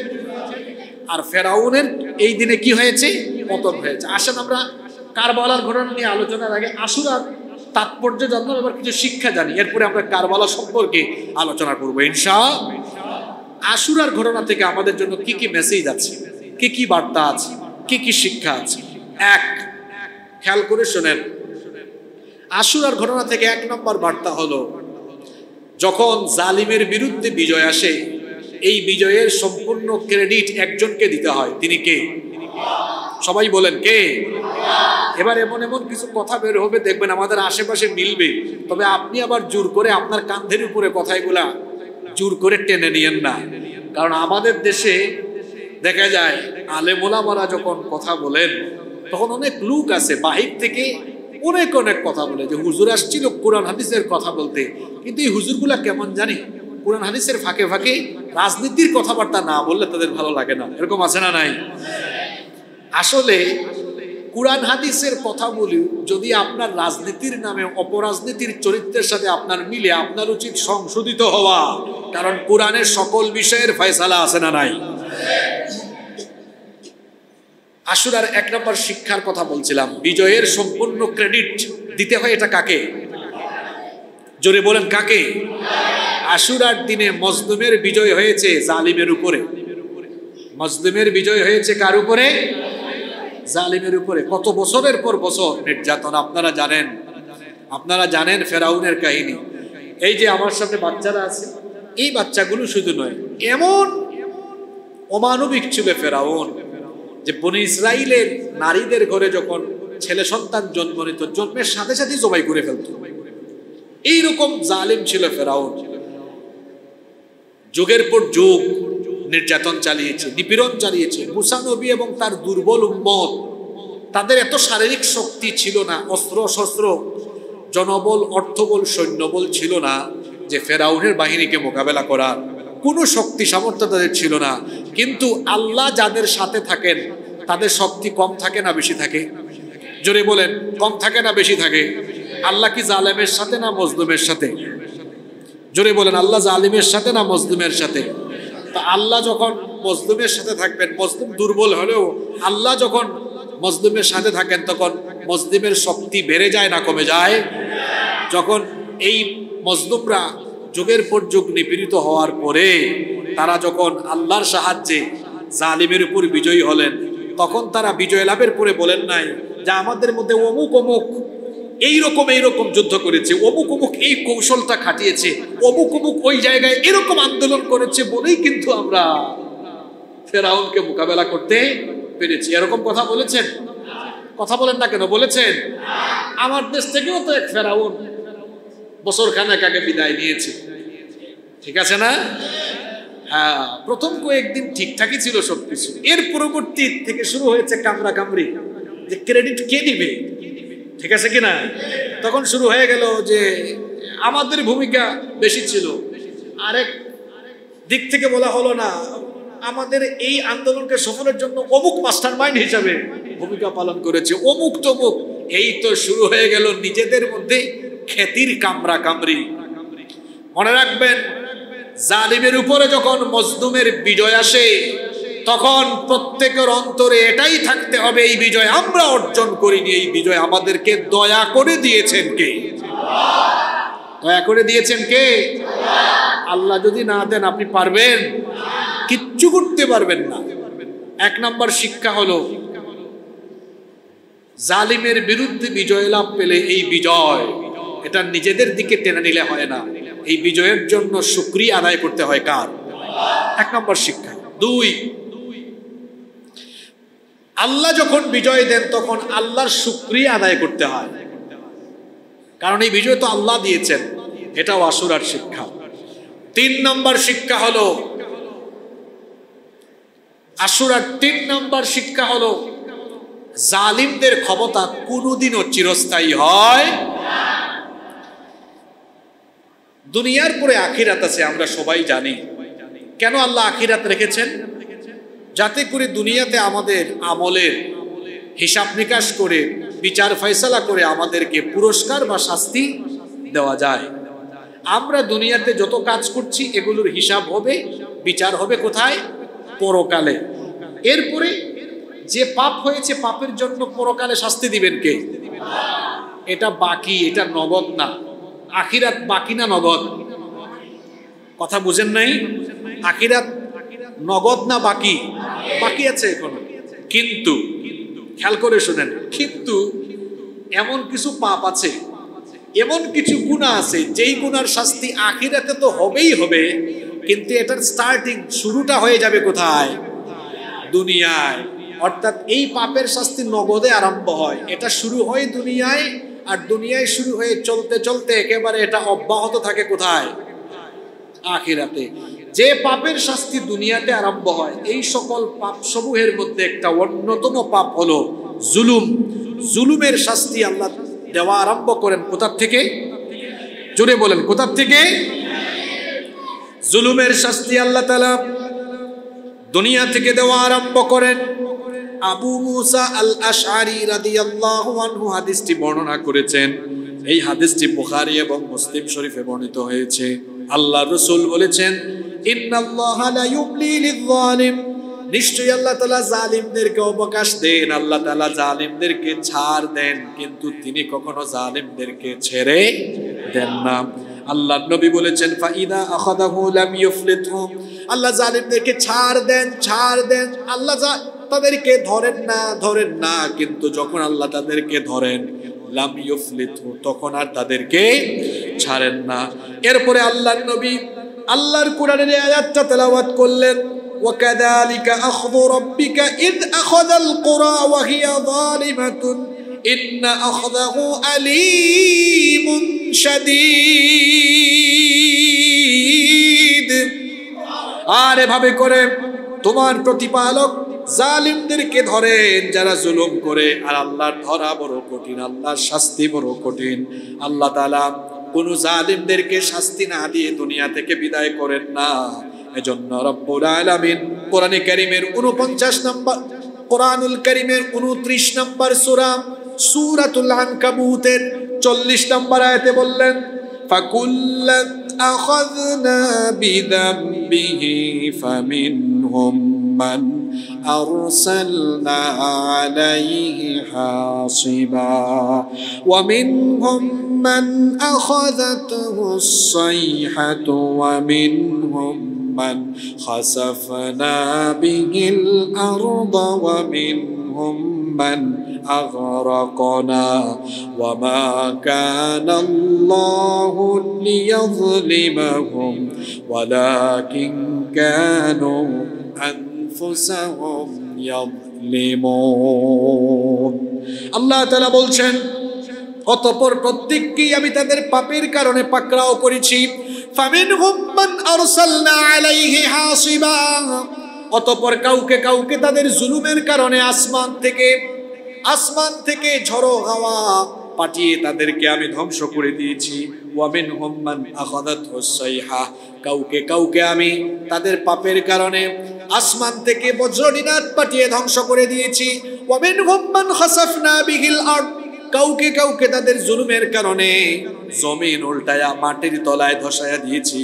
আর ফেরাউনের এই দিনে কি হয়েছে? পতন হয়েছে। আসেন আমরা কারবালার ঘটনা নিয়ে আলোচনার আগে আশুরার তাৎপর্য জানলাম, এবার কিছু শিক্ষা জানি, এরপরে আমরা কারবালা সম্পর্কে আলোচনা করবো ইনশাআল্লাহ। আশুরার ঘটনা থেকে আমাদের জন্য কি কি মেসেজ আছে, কি কি বার্তা আছে, কি কি শিক্ষা আছে? এক, খেয়াল করে শোনেন, আশুরার ঘটনা থেকে 1 নম্বর বার্তা হলো, যখন জালিমের বিরুদ্ধে বিজয় আসে এই বিজয়ের সম্পূর্ণ ক্রেডিট একজনকে দিতে হয়। তিনি কে? সবাই বলেন কে? এবার এমন এমন কিছু কথা বের হবে দেখবেন আমাদের আশেপাশে মিলবে, তবে আপনি আবার জোর করে আপনার কাঁধের উপরে কথাগুলা জোর করে টেনে নিয়েন না। কারণ আমাদের দেশে দেখা যায় আলেম ওলামারা যখন কথা বলেন তখন অনেক লোক আছে বাহির থেকে অনেক অনেক কথা বলে, যে হুজুর আসছিল কোরআন হাদিসের কথা বলতে, কিন্তু এই হুজুরগুলা কেমন জানি কোরআন হাদিসের ফাঁকে ফাঁকে রাজনীতির কথাবার্তা না বললে তাদের ভালো লাগে না। এরকম আছে না নাই? আসলে কোরআন হাদিসের কথা বলি যদি আপনার রাজনীতির নামে অপরাজনীতির চরিত্রের সাথে আপনার মিলে, আপনার উচিত সংশোধিত হওয়া, কারণ কোরআনের সকল বিষয়ের ফয়সালা আছে না নাই? আশুরার 1 নম্বর শিক্ষার কথা বলছিলাম, বিজয়ের সম্পূর্ণ ক্রেডিট দিতে হয়। এটা কাকে? জোরে বলেন কাকে? আশুরার দিনে মজলুমের বিজয় হয়েছে জালিমের উপরে। মজলুমের বিজয় হয়েছে কার উপরে? জালিমের উপরে। কত বছরের পর বছর নির্যাতন আপনারা জানেন ফেরাউনের কাহিনী। এই যে আমার সামনে বাচ্চারা আছে, এই বাচ্চাগুলো শুধু নয়, এমন অমানবিক ছিল ফেরাউন যে বনি ইসরাইলের নারীদের ঘরে যখন ছেলে সন্তান জন্ম নিত, জন্মের সাথে সাথে জবাই করে ফেলত। এইরকম জালিম ছিল ফেরাউন। যুগের পর যুগ নির্যাতন চালিয়েছে, নিপীড়ন চালিয়েছে। মুসা নবী এবং তার দুর্বল উম্মত, তাদের এত শারীরিক শক্তি ছিল না, অস্ত্র শস্ত্র, জনবল, অর্থবল, সৈন্যবল ছিল না যে ফেরাউনের বাহিনীকে মোকাবেলা করার কোনো শক্তি সামর্থ্য তাদের ছিল না। কিন্তু আল্লাহ যাদের সাথে থাকেন তাদের শক্তি কম থাকে না বেশি থাকে? জোরে বলেন, কম থাকে না বেশি থাকে? আল্লাহ কি জালেমের সাথে না মজলুমের সাথে? জোরে বলেন, আল্লাহ জালিমের সাথে না মজলুমের সাথে? তা আল্লাহ যখন মজলুমের সাথে থাকবেন, মজলুম দুর্বল হলেও আল্লাহ যখন মজলুমের সাথে থাকেন তখন মজলুমের শক্তি বেড়ে যায় না কমে যায়? যখন এই মজলুমরা যুগের পর যুগ নিপীড়িত হওয়ার পরে তারা যখন আল্লাহর সাহায্যে জালিমের উপর বিজয়ী হলেন, তখন তারা বিজয় লাভের পরে বলেন নাই যে আমাদের মধ্যে অমুক অমুক এইরকম যুদ্ধ করেছে, অমুক অমুক এই কৌশলটা খাটিয়েছে, অমুক অমুক ওই জায়গায় এরকম আন্দোলন করেছে বলেই কিন্তু আমরা ফেরাউনকে মোকাবেলা করতে পেরেছি। এরকম কথা বলেছেন? কথা বলেন না কেন? বলেছেন? আমার দেশ থেকেও তো এক ফেরাউন বছর খানেক আগে বিদায় নিয়েছে, ঠিক আছে না? হ্যাঁ, প্রথম কয়েকদিন ঠিকঠাকই ছিল সবকিছু, এর পরবর্তী থেকে শুরু হয়েছে কামড়া কামড়ি, যে ক্রেডিট কে দিবে, ঠিক আছে কিনা? তখন শুরু হয়ে গেল যে আমাদের ভূমিকা বেশি ছিল। আরেক দিক থেকে বলা হলো না, আমাদের এই আন্দোলনকে সফলের জন্য অমুক মাস্টার মাইন্ড হিসাবে ভূমিকা পালন করেছে অমুক তমুক। এই তো শুরু হয়ে গেল নিজেদের মধ্যে খ্যাতির কামড়া কামড়ি। মনে রাখবেন, জালিমের উপরে যখন মজলুমের বিজয় আসে তখন প্রত্যেকের অন্তরে এটাই থাকতে হবে, এই বিজয় আমরা অর্জন করিনি, এই বিজয় আমাদেরকে দয়া করে দিয়েছেন কে? দয়া করে দিয়েছেন কে? আল্লাহ যদি না দেন আপনি পারবেন? কিচ্ছু করতে পারবেন না। 1 নম্বর শিক্ষা হলো, জালিমের বিরুদ্ধে বিজয় লাভ পেলে এই বিজয় এটা নিজেদের দিকে টেনে নিলে হয় না, এই বিজয়ের জন্য শুকরিয়া আদায় করতে হয় কার? এক নম্বর শিক্ষা। দুই, আল্লাহ যখন বিজয় দেন তখন আল্লাহর শুকরিয়া আদায় করতে হয়, কারণ এই বিজয় তো আল্লাহ দিয়েছেন। এটাও আশুরার শিক্ষা। তিন নম্বর শিক্ষা হলো আশুরার তিন নম্বর শিক্ষা হলো জালিমদের ক্ষমতা কোনোদিনও চিরস্থায়ী হয়। দুনিয়ার পরে আখিরাত আছে, আমরা সবাই জানি। কেন আল্লাহ আখিরাত রেখেছেন? যাতে করে দুনিয়াতে আমাদের আমলের হিসাব নিকাশ করে বিচার ফয়সালা করে আমাদেরকে পুরস্কার বা শাস্তি দেওয়া যায়। আমরা দুনিয়াতে যত কাজ করছি এগুলোর হিসাব হবে, বিচার হবে কোথায়? পরকালে। এরপরে যে পাপ হয়েছে পাপের জন্য পরকালে শাস্তি দিবেন কে? এটা বাকি, এটা নগদ না। আখিরাত বাকি না নগদ? কথা বুঝেন নাই? আখিরাত নগদ না বাকি? বাকি আছে এখনো। কিন্তু খেয়াল করে শুনেন, কিন্তু এমন কিছু পাপ আছে, এমন কিছু গুনাহ আছে যেই গুনার শাস্তি আখিরাতে তো হবেই হবে, কিন্তু এটার স্টার্টিং শুরুটা হয়ে যাবে কোথায়? দুনিয়ায়। অর্থাৎ এই পাপের শাস্তি নগদে আরম্ভ হয়, এটা শুরু হয় দুনিয়ায়, আর দুনিয়ায় শুরু হয়ে চলতে চলতে একেবারে এটা অব্যাহত থাকে কোথায়? আখিরাতে। যে পাপের শাস্তি দুনিয়াতে আরম্ভ হয়, এই সকল পাপ সমূহের মধ্যে একটা অন্যতম পাপ হলো জুলুম। জুলুমের শাস্তি আল্লাহ দেওয়া আরম্ভ করেন কোথা থেকে? জোরে বলেন, কোথা থেকে? জুলুমের শাস্তি আল্লাহ তাআলা দুনিয়া থেকে দেওয়া আরম্ভ করেন। আবু মুসা আল আশআরী রাদিয়াল্লাহু আনহু হাদিসটি বর্ণনা করেছেন। এই হাদিসটি বুখারী এবং মুসলিম শরীফে বর্ণিত হয়েছে। আল্লাহর রাসূল বলেছেন, ইন্নাল্লাহা লা ইউমলি লিয-যালিম, নিশ্চয়ই আল্লাহ তাআলা জালিমদেরকে অবকাশ দেন, আল্লাহ তাআলা জালিমদেরকে ছাড় দেন, কিন্তু তিনি কখনো জালিমদেরকে ছেড়ে দেন না। আল্লাহর নবী বলেছেন, ফাইদা আখাযাহু লাম ইউফলিতহু, আল্লাহ জালিমদেরকে ছাড় দেন, ছাড় দেন, আল্লাহ তাদেরকে ধরেন না, কিন্তু যখন আল্লাহ তাদেরকে ধরেন লাম ইউফলিতহু, তখন আর তাদেরকে ছাড়েন না। এরপরে আল্লাহর নবী আল্লাহর কোরআনের আয়াতটা তেলাওয়াত করলেন, ওয়াকাযালিকা আখযু রাব্বিকা ইয আখাযাল কুরা ওয়া হিয়া যালিমাতুন ইন্না আখযাহু আলীমুন শাদীদ। আর এভাবে করে তোমার প্রতিপালক জালিমদেরকে ধরেন যারা জুলুম করে, আর আল্লাহর ধরা বড় কঠিন, আল্লাহর শাস্তি বড় কঠিন। আল্লাহ তাআলা কোন জালিমদেরকে শাস্তি না দিয়ে দুনিয়া থেকে বিদায় করেন না। এজন্য রব্বুল আলামিন কোরআনে কারীমের 49 নম্বর, কোরআনুল কারীমের 29 নম্বর সূরা সূরাতুল আনকাবুতের 40 নম্বর আয়াতে বললেন, ফাকুল্লান আখাযনা বিযামবিহি ফামিনহুম মান আরসালনা আলাইহি হাসিবা ওয়া মিনহুম মান আখাযাতহুস সাইহাতু ওয়া মিনহুম মান খাসাফনা বিহিল আরদা ওয়া মিনহুম মান আগরাকনা ওয়া মা কানা আল্লাহু লিয়াযলিমাহুম ওয়ালাকিন কানু আনফুসাহুম ইয়াযলিমুন। আল্লাহ তাআলা বলছেন, অতঃপর প্রত্যেককেই আমি তাদের পাপের কারণে পাকড়াও করেছি। ফামিনহুম মান আরসালনা আলাইহি হাসিবা, অতঃপর কাউকে কাউকে তাদের জুলুমের কারণে আসমান থেকে ঝড়ো হাওয়া পাঠিয়ে তাদেরকে আমি ধ্বংস করে দিয়েছি। ওয়া মিনহুম মান আখাযাতহুস সাইহা, কাউকে কাউকে আমি তাদের পাপের কারণে আসমান থেকে বজ্রনিনাদ পাঠিয়ে ধ্বংস করে দিয়েছি। ওয়া মিনহুম মান খাসাফনা বিহিল আরদ, কাউকে কাউকে তাদের জুলুমের কারণে জমিন উল্টায়া মাটির তলায় ধসায়া দিয়েছি।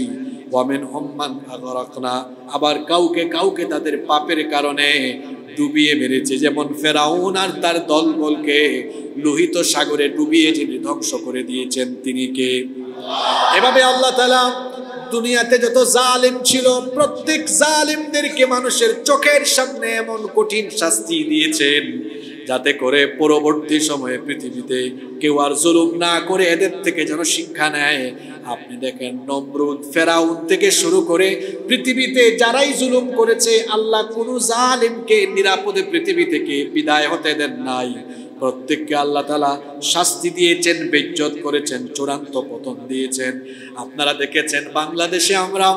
ওয়া মিনহুম মান আগরাকনা, আবার কাউকে কাউকে তাদের পাপের কারণে ডুবিয়ে মেরেছে, যেমন ফেরাউন আর তার দলবলকে লোহিত সাগরে ডুবিয়ে যিনি ধ্বংস করে দিয়েছেন তিনি কে? এভাবে আল্লাহ তাআলা দুনিয়াতে যত জালিম ছিল প্রত্যেক জালিমদেরকে মানুষের চোখের সামনে এমন কঠিন শাস্তি দিয়েছেন, যাতে করে পরবর্তী সময়ে পৃথিবীতে কেউ আর জুলুম না করে এদের থেকে যেন শিক্ষা নেয়। আপনি দেখেন নমরুদ, ফেরাউন থেকে শুরু করে পৃথিবীতে যারাই জুলুম করেছে, আল্লাহ কোনো জালিমকে নিরাপদে পৃথিবী থেকে বিদায় হতে দেন নাই। প্রত্যেককে আল্লাহ তাআলা শাস্তি দিয়েছেন, বেইজ্জত করেছেন, চূড়ান্ত পতন দিয়েছেন। আপনারা দেখেছেন বাংলাদেশে আমরা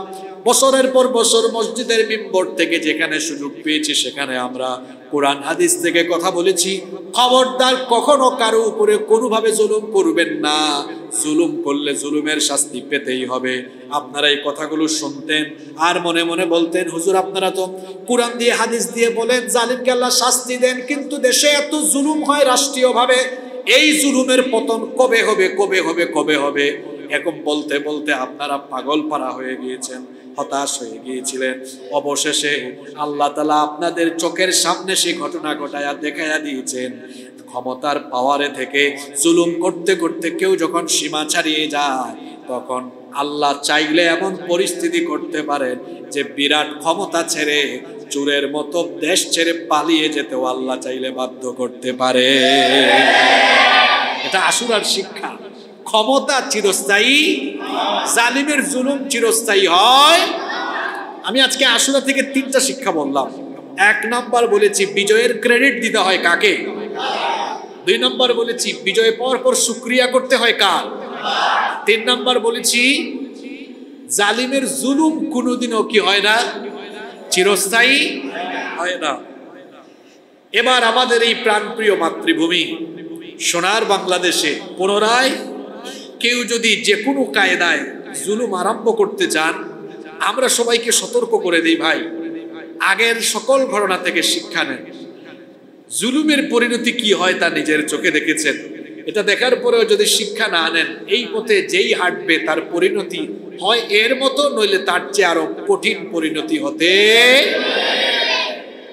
বছরের পর বছর মসজিদের মিম্বর থেকে যেখানে সুযোগ পেয়েছি সেখানে আমরা কোরআন হাদিস থেকে কথা বলেছি। খবরদার কখনো কারো উপরে কোনোভাবে জুলুম করবেন না, জুলুম করলে জুলুমের শাস্তি পেতেই হবে। আপনারা এই কথাগুলো শুনতেন আর মনে মনে বলতেন, হুজুর আপনারা তো কোরআন দিয়ে হাদিস দিয়ে বলেন জালিমকে আল্লাহ শাস্তি দেন, কিন্তু দেশে এত জুলুম হয় রাষ্ট্রীয়ভাবে, এই জুলুমের পতন কবে হবে, কবে হবে, কবে হবে? এখন বলতে বলতে আপনারা পাগল পারা হয়ে গিয়েছেন, হতাশ হয়ে গিয়েছিলেন। অবশেষে আল্লাহ তাআলা আপনাদের চোখের সামনে সেই ঘটনা ঘটায়া দেখাইয়া দিয়েছেন। ক্ষমতার পাওয়ারে থেকে জুলুম করতে করতে কেউ যখন সীমা ছাড়িয়ে যায়, তখন আল্লাহ চাইলে এমন পরিস্থিতি করতে পারেন যে বিরাট ক্ষমতা ছেড়ে চোরের মতো দেশ ছেড়ে পালিয়ে যেতেও আল্লাহ চাইলে বাধ্য করতে পারে। এটা আশুরার শিক্ষা। ক্ষমতা চিরস্থায়ী, জালিমের জুলুম চিরস্থায়ী হয়। আমি আজকে আশুরা থেকে 3টা শিক্ষা বললাম। 1 নাম্বার বলেছি বিজয়ের ক্রেডিট দিতে হয় কাকে, 2 নাম্বার বলেছি বিজয় পাওয়ার পর শুকরিয়া করতে হয় কার, 3 নাম্বার বলেছি জালিমের জুলুম কোনোদিনও কি হয় না, চিরস্থায়ী হয় না। এবার আমাদের এই প্রাণপ্রিয় মাতৃভূমি সোনার বাংলাদেশে পুনরায় কেউ যদি যে কোনো কায়দায় জুলুম আরম্ভ করতে চান, আমরা সবাইকে সতর্ক করে দিই, ভাই আগের সকল ঘটনা থেকে শিক্ষা নেন। জুলুমের পরিণতি কি হয় তা নিজের চোখে দেখেছেন। এটা দেখার পরেও যদি শিক্ষা না নেন, এই পথে যেই হাঁটবে তার পরিণতি হয় এর মতো, নইলে তার চেয়ে আরো কঠিন পরিণতি হতে।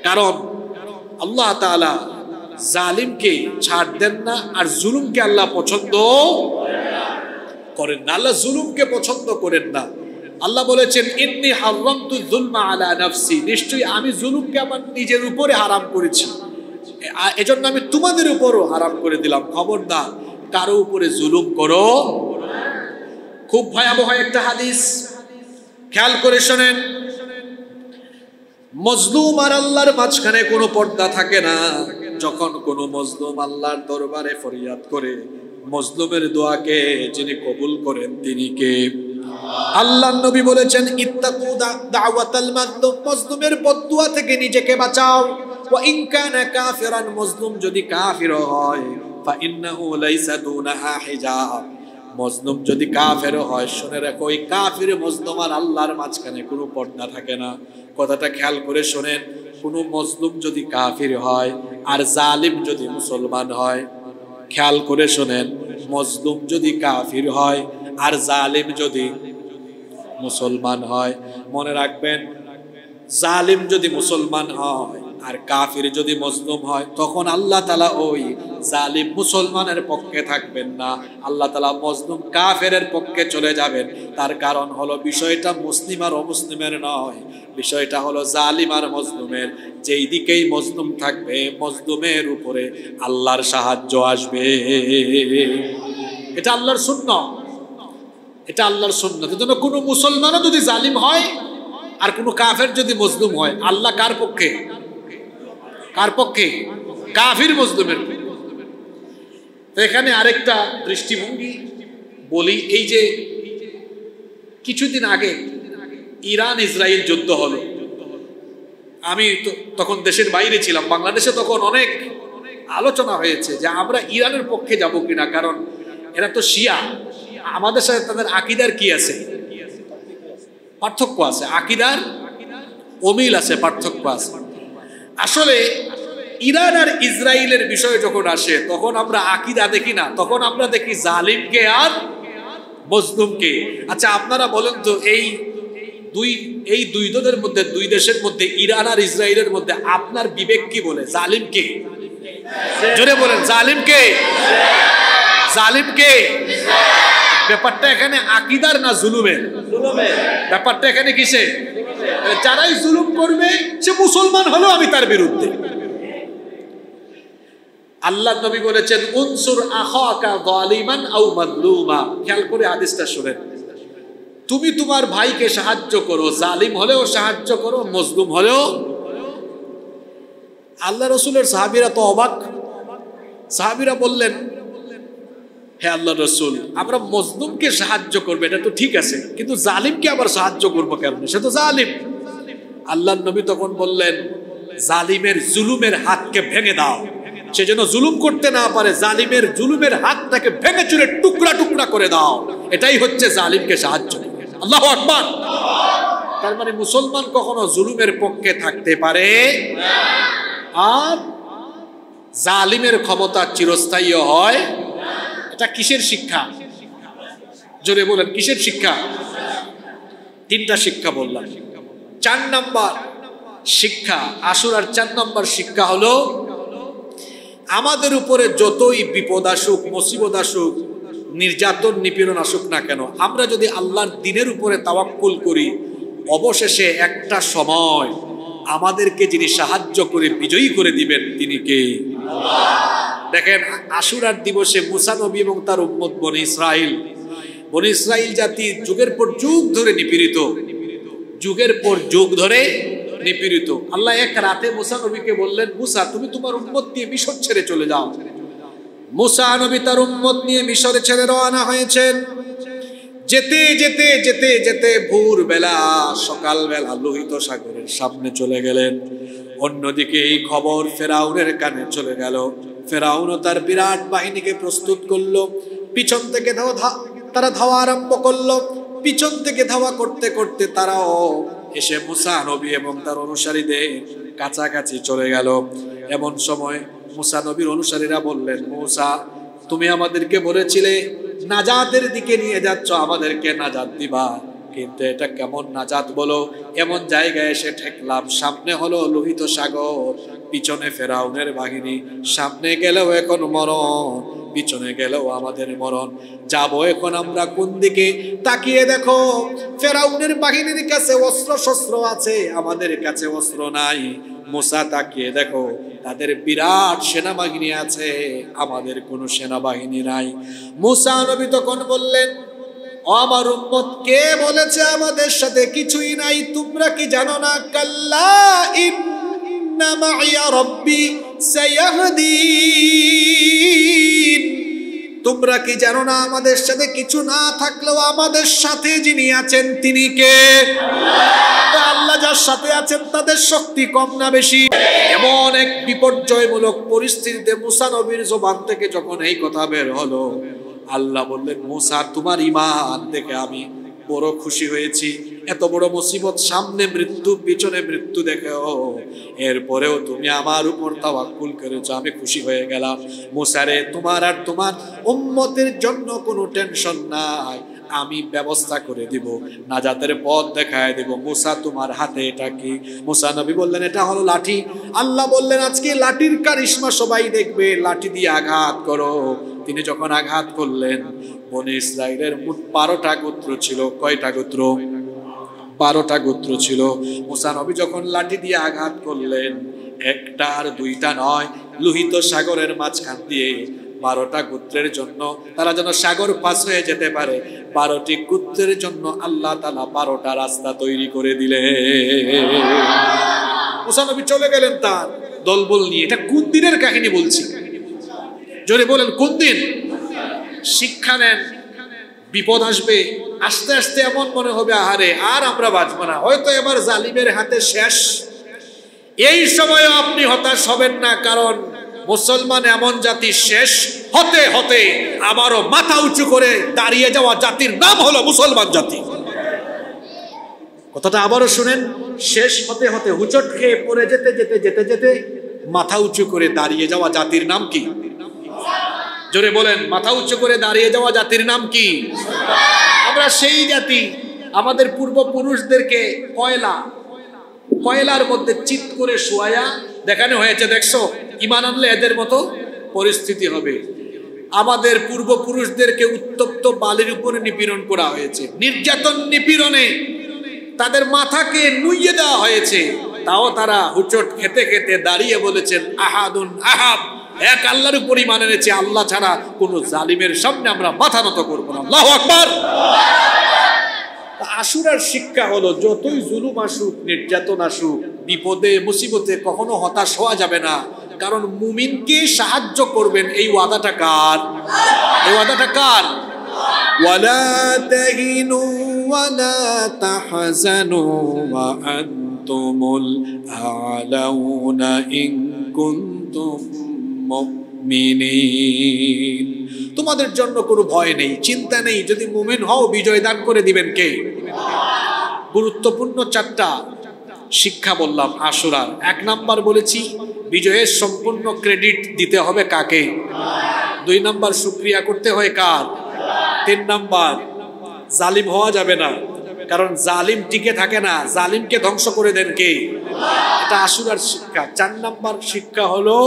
কারণ আল্লাহ তাআলা জালিমকে ছাড় দেন না, আর জুলুমকে আল্লাহ পছন্দ করেন না। আল্লাহ জুলুমকে পছন্দ করেন না। আল্লাহ বলেছেন ইন্নী হারামতু যুলমা আলা নাফসি, নিশ্চয়ই আমি জুলুমকে আমার নিজের উপরে হারাম করেছি, এজন্য আমি তোমাদের উপরও হারাম করে দিলাম। খবরদার কারো উপরে জুলুম করো। খুব ভয়াবহ একটা হাদিস, খেয়াল করে শোনেন। মজলুম আর আল্লাহর মাঝখানে কোনো পর্দা থাকে না। যখন কোনো মজলুম আল্লাহর দরবারে ফরিয়াদ করে, মজলুমের দোয়াকে যিনি কবুল করেন তিনি কে? আল্লাহর নবী বলেছেন ইত্তাকু দাওয়াতাল মাজলুম, মজলুমের বদদুয়া থেকে নিজেকে বাঁচাও। ওয়া ইন কানা কাফিরান, মজলুম যদি কাফির হয়, ফা ইন্নাহু লাইসা দুনাহা হিজাব, মজলুম যদি কাফের হয়, শুনে রাখো ওই কাফির মজলুম আর আল্লাহর মাঝখানে কোনো পর্দা থাকে না। কথাটা খেয়াল করে শোনেন। কোনো মজলুম যদি কাফির হয় আর জালিম যদি মুসলমান হয়, খেয়াল করে শোনেন, মজলুম যদি কাফির হয় আর জালিম যদি মুসলমান হয়, মনে রাখবেন জালিম যদি মুসলমান হয় আর কাফির যদি মজলুম হয়, তখন আল্লাহ তাআলা ওই জালিম মুসলমানের পক্ষে থাকবেন না, আল্লাহ তাআলা মজলুম কাফেরের পক্ষে চলে যাবেন। তার কারণ হলো বিষয়টা মুসলিম আর অমুসলিমের নয়, বিষয়টা হলো জালিম আর মজলুমের। যেই দিকেই মজলুম থাকবে, মজলুমের উপরে আল্লাহর সাহায্য আসবে। এটা আল্লাহর সুন্নাত, এটা আল্লাহর সুন্নাত। এজন্য কোনো মুসলমানও যদি জালিম হয় আর কোনো কাফের যদি মজলুম হয়, আল্লাহ কার পক্ষে? কার পক্ষে? কাফির মজলুমের। তো এখানে আরেকটা দৃষ্টিভঙ্গি বলি। এই যে কিছুদিন আগে ইরান ইসরায়েল যুদ্ধ হলো, আমি তখন দেশের বাইরে ছিলাম, বাংলাদেশে তখন অনেক আলোচনা হয়েছে যে আমরা ইরানের পক্ষে যাব কিনা, কারণ এরা তো শিয়া, আমাদের সাথে তাদের আকীদার কি আছে, পার্থক্য আছে, আকীদার অমিল আছে, পার্থক্য আছে। আসলে ইরান আর ইসরায়েলের বিষয় যখন আসে, তখন আমরা আকীদা দেখি না, তখন আমরা দেখি জালিমকে আর মজলুমকে। আচ্ছা আপনারা বলেন তো, এই দুই দলের মধ্যে, দুই দেশের মধ্যে, ইরান আর ইসরায়েলের মধ্যে আপনার বিবেক কি বলে? জালিমকে? জোরে বলেন, জালিমকে? জালিমকে? ব্যাপারটা এখানে আকীদার না জুলুমের? ব্যাপারটা এখানে কিসে? যারাই জুলুম করবে সে মুসলমান হলেও আমি তার বিরুদ্ধে। আল্লাহ নবী বলেছেন উনসুর আখাকা যালিমান আও মাজলুমা। খেয়াল করে হাদিসটা শুনেন, তুমি তোমার ভাইকে সাহায্য করো, জালিম হলেও সাহায্য করো, মজলুম হলেও। আল্লাহ রসুলের সাহাবীরা তো অবাক। সাহাবীরা বললেন, হে আল্লাহ রসুল, আমরা মজলুমকে সাহায্য করবো এটা তো ঠিক আছে, কিন্তু জালিমকে আবার সাহায্য করবো কেন? সে তো জালিম। আল্লাহ নবী তখন বললেন, জালিমের জুলুমের হাতকে ভেঙে দাও, সে যেন জুলুম করতে না পারে। জালিমের জুলুমের হাতটাকে ভেঙে চুরে টুকরা টুকরা করে দাও, এটাই হচ্ছে জালিমকে সাহায্য। আল্লাহু আকবার। তার মানে মুসলমান কখনো জুলুমের পক্ষে থাকতে পারে না, আর জালিমের ক্ষমতা চিরস্থায়ী হয়। এটা কিসের শিক্ষা? জোরে বলেন, কিসের শিক্ষা? তিনটা শিক্ষা বললাম। 4 নাম্বার শিক্ষা, আশুরার 4 নাম্বার শিক্ষা হলো, আমাদের উপরে যতই বিপদ আসুক, মুসিবত আসুক, নির্যাতন নিপীড়ন আসুক না কেন, আমরা যদি আল্লাহর দ্বীনের উপরে তাওয়াক্কুল করি, অবশেষে একটা সময় আমাদেরকে যিনি সাহায্য করে বিজয়ী করে দিবেন তিনি কে? দেখেন, আশুরার দিবসে মুসা নবী এবং তার উম্মত বনি ইসরাইল জাতি যুগের পর যুগ ধরে নিপীড়িত, যুগের পর যুগ ধরে নিপীড়িত। আল্লাহ এক রাতে মুসা নবীকে বললেন, মুসা তুমি তোমার উম্মত নিয়ে মিশর ছেড়ে চলে যাও। মুসা নবী তার উম্মত নিয়ে মিশরে ছেড়ে রওনা হয়েছেন। যেতে যেতে যেতে যেতে ভোরবেলা, সকালবেলা লোহিত সাগরের সামনে চলে গেলেন। অন্যদিকে এই খবর ফেরাউনের কানে চলে গেল। ফেরাউনও তার বিরাট বাহিনীকে প্রস্তুত করলো। পিছন থেকে তারা ধাওয়া আরম্ভ করলো। পিছন থেকে ধাওয়া করতে করতে তারাও এসে মুসা নবী এবং তার অনুসারীদের কাছাকাছি চলে গেল। এমন সময় মুসা নবীর অনুসারীরা বললেন, মুসা তুমি আমাদেরকে বলেছিলে নাজাতের দিকে নিয়ে যাচ্ছ, আমাদেরকে নাজাত দিবা, কিন্তু এটা কেমন নাজাত বলো? এমন জায়গায় এসে ঠেকলাম, সামনে হলো লোহিত সাগর, পিছনে ফেরাউনের বাহিনী, সামনে গেলেও এখন মরণ, পিছনে গেলেও আমাদের মরণ, যাবো এখন আমরা কোন দিকে? তাকিয়ে দেখো ফেরাউনের বাহিনীর কাছে অস্ত্র শস্ত্র আছে, আমাদের কাছে অস্ত্র নাই। মুসা তাকিয়ে দেখো তাদের বিরাট সেনাবাহিনী আছে, আমাদের কোনো সেনাবাহিনী নাই। মুসা নবী তখন বললেন, আমার উম্মত, কে বলেছে আমাদের সাথে কিছুই নাই? তোমরা কি জানো না? কাল্লা ইন্না মাইয়া রাব্বি সায়াহদিন। তোমরা কি জানো না আমাদের সাথে কিছু না থাকলেও আমাদের সাথে যিনি আছেন তিনি কে? আল্লাহ যার সাথে আছেন তাদের শক্তি কম না বেশি? এমন এক বিপর্যয়মূলক পরিস্থিতিতে মুসা নবীর জবান থেকে যখন এই কথা বের হলো, আল্লাহ বললেন, মুসা তোমার ঈমান দেখে আমি বড় খুশি হয়েছি। এত বড় মুসিবত, সামনে মৃত্যু, পিছনে মৃত্যু দেখেও এরপরেও তুমি আমার উপর তাওয়াক্কুল করেছো, আমি খুশি হয়ে গেলাম। মুসা রে, তোমার আর তোমার উম্মতের জন্য কোনো টেনশন নাই, আমি ব্যবস্থা করে দিব, নাজাতের পথ দেখায় দেব। মুসা তোমার হাতে এটা কি? মুসা নবী বললেন, এটা হলো লাঠি। আল্লাহ বললেন, আজকে লাঠির কারিশমা সবাই দেখবে, লাঠি দিয়ে আঘাত করো। তিনি যখন আঘাত করলেন, বনি ইসরাইলের মোট 12টা গোত্র ছিল। কয়টা গোত্র? 12টা গোত্র ছিল। মুসা নবী যখন লাঠি দিয়ে আঘাত করলেন, একটা আর দুইটা নয়, লোহিত সাগরের মাঝখান দিয়ে 12টা গোত্রের জন্য, তারা যেন সাগর পাস হয়ে যেতে পারে, 12টি গোত্রের জন্য আল্লাহ তাআলা 12টা রাস্তা তৈরি করে দিলেন। মুসা নবী চলে গেলেন তার দলবল নিয়ে। এটা কোন দিনের কাহিনী বলছি? জোরে বলেন, কোন দিন? শিক্ষা নেন, বিপদ আসবে, আস্তে আস্তে এমন মনে হবে আহারে আর আমরা বাঁচবো না, হয়তো এবার জালিমের হাতে শেষ। এই সময় আপনি হতাশ হবেন না, কারণ মুসলমান এমন জাতি, শেষ হতে হতে আবারও মাথা উঁচু করে দাঁড়িয়ে যাওয়া জাতির নাম হলো মুসলমান জাতি। কথাটা আবারও শুনেন, শেষ হতে হতে হুচট খেয়ে পড়ে যেতে যেতে যেতে যেতে মাথা উঁচু করে দাঁড়িয়ে যাওয়া জাতির নাম কি? জোরে বলেন, মাথা উঁচু করে দাঁড়িয়ে যাওয়া জাতির নাম কি? আমরা সেই জাতি। আমাদের পূর্বপুরুষদেরকে কয়লার মধ্যে চিৎ করে শোয়া দেখানো হয়েছে, দেখছো? ঈমান আনলে এদের মতো পরিস্থিতি হবে। আমাদের পূর্বপুরুষদেরকে উত্তপ্ত বালির উপরে নিপীড়ন করা হয়েছে, নির্যাতন নিপীড়নে তাদের মাথাকে নুইয়ে দেওয়া হয়েছে, তাও তারা হুচট খেতে খেতে দাঁড়িয়ে বলেছেন, আহাদুন আহাব এক আল্লাহর উপর ঈমান এনেছি, আল্লাহ ছাড়া কোনো জালিমের সামনে আমরা মাথা নত করব না। আল্লাহু আকবার। আশুরার শিক্ষা হলো, যতই জুলুম আসুক, নির্যাতন আসুক, বিপদে মুসিবতে কখনো হতাশ হওয়া যাবে না, কারণ মুমিনকে সাহায্য করবেন এই ওয়াদাটা কার? এই ওয়াদাটা কার? ওয়ালা তাহিনু ওয়ালা তাহজানু ওয়া আনতুমুল আ'লাউনা ইন কুনতুম মুমিনিন। তোমাদের জন্য কোনো ভয় নেই, চিন্তা নেই, যদি মুমিন হও বিজয় দান করে দিবেন কে? গুরুত্বপূর্ণ 4টা শিক্ষা বললাম আশুরার। 1 নাম্বার বলেছি, বিজয়ের সম্পূর্ণ ক্রেডিট দিতে হবে কাকে? 2 নাম্বার, শুকরিয়া করতে হয় কার? 3 নাম্বার, জালিম হওয়া যাবে না, কারণ জালিম টিকে থাকে না, জালিমকে ধ্বংস করে দেন কে? এটা আশুরার শিক্ষা। 4 নাম্বার শিক্ষা হলো,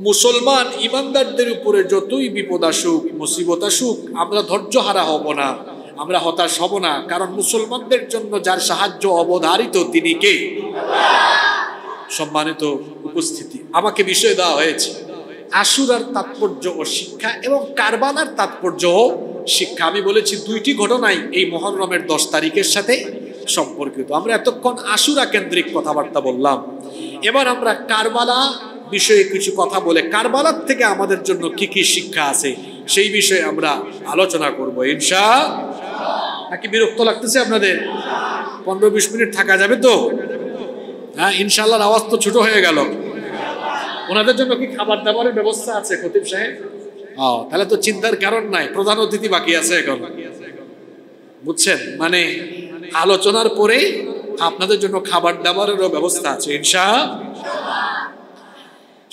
মুসলমান ইমানদারদের উপরে যতই বিপদ আসুক, মুসিবত আসুক, আমরা ধৈর্য হারা হব না, আমরা হতাশ হব না, কারণ মুসলমানদের জন্য যার সাহায্য অবধারিত তিনি কে? সম্মানিত উপস্থিতি, আমাকে বিষয় দেওয়া হয়েছে আশুরার তাৎপর্য ও শিক্ষা এবং কারবালার তাৎপর্য ও শিক্ষা। আমি বলেছি 2টি ঘটনাই এই মুহররমের 10 তারিখের সাথে সম্পর্কিত। আমরা এতক্ষণ আশুরা কেন্দ্রিক কথাবার্তা বললাম, এবার আমরা কারবালা বিষয়ে কিছু কথা বলে কারবালার থেকে আমাদের জন্য কি কি শিক্ষা আছে সেই বিষয়ে আমরা আলোচনা করব ইনশাআল্লাহ। নাকি বিরক্ত লাগতেছে আপনাদের? 15-20 মিনিট থাকা যাবে তো? হ্যাঁ, ইনশাআল্লাহর আওয়াজ তো ছোট হয়ে গেল। ওনাদের জন্য কি খাবার দাবারের ব্যবস্থা আছে খতিব সাহেব? তাহলে তো চিন্তার কারণ নাই, প্রধান অতিথি বাকি আছে এখন, বুঝছেন? মানে আলোচনার পরে আপনাদের জন্য খাবার দাবারেরও ব্যবস্থা আছে ইনশাআল্লাহ।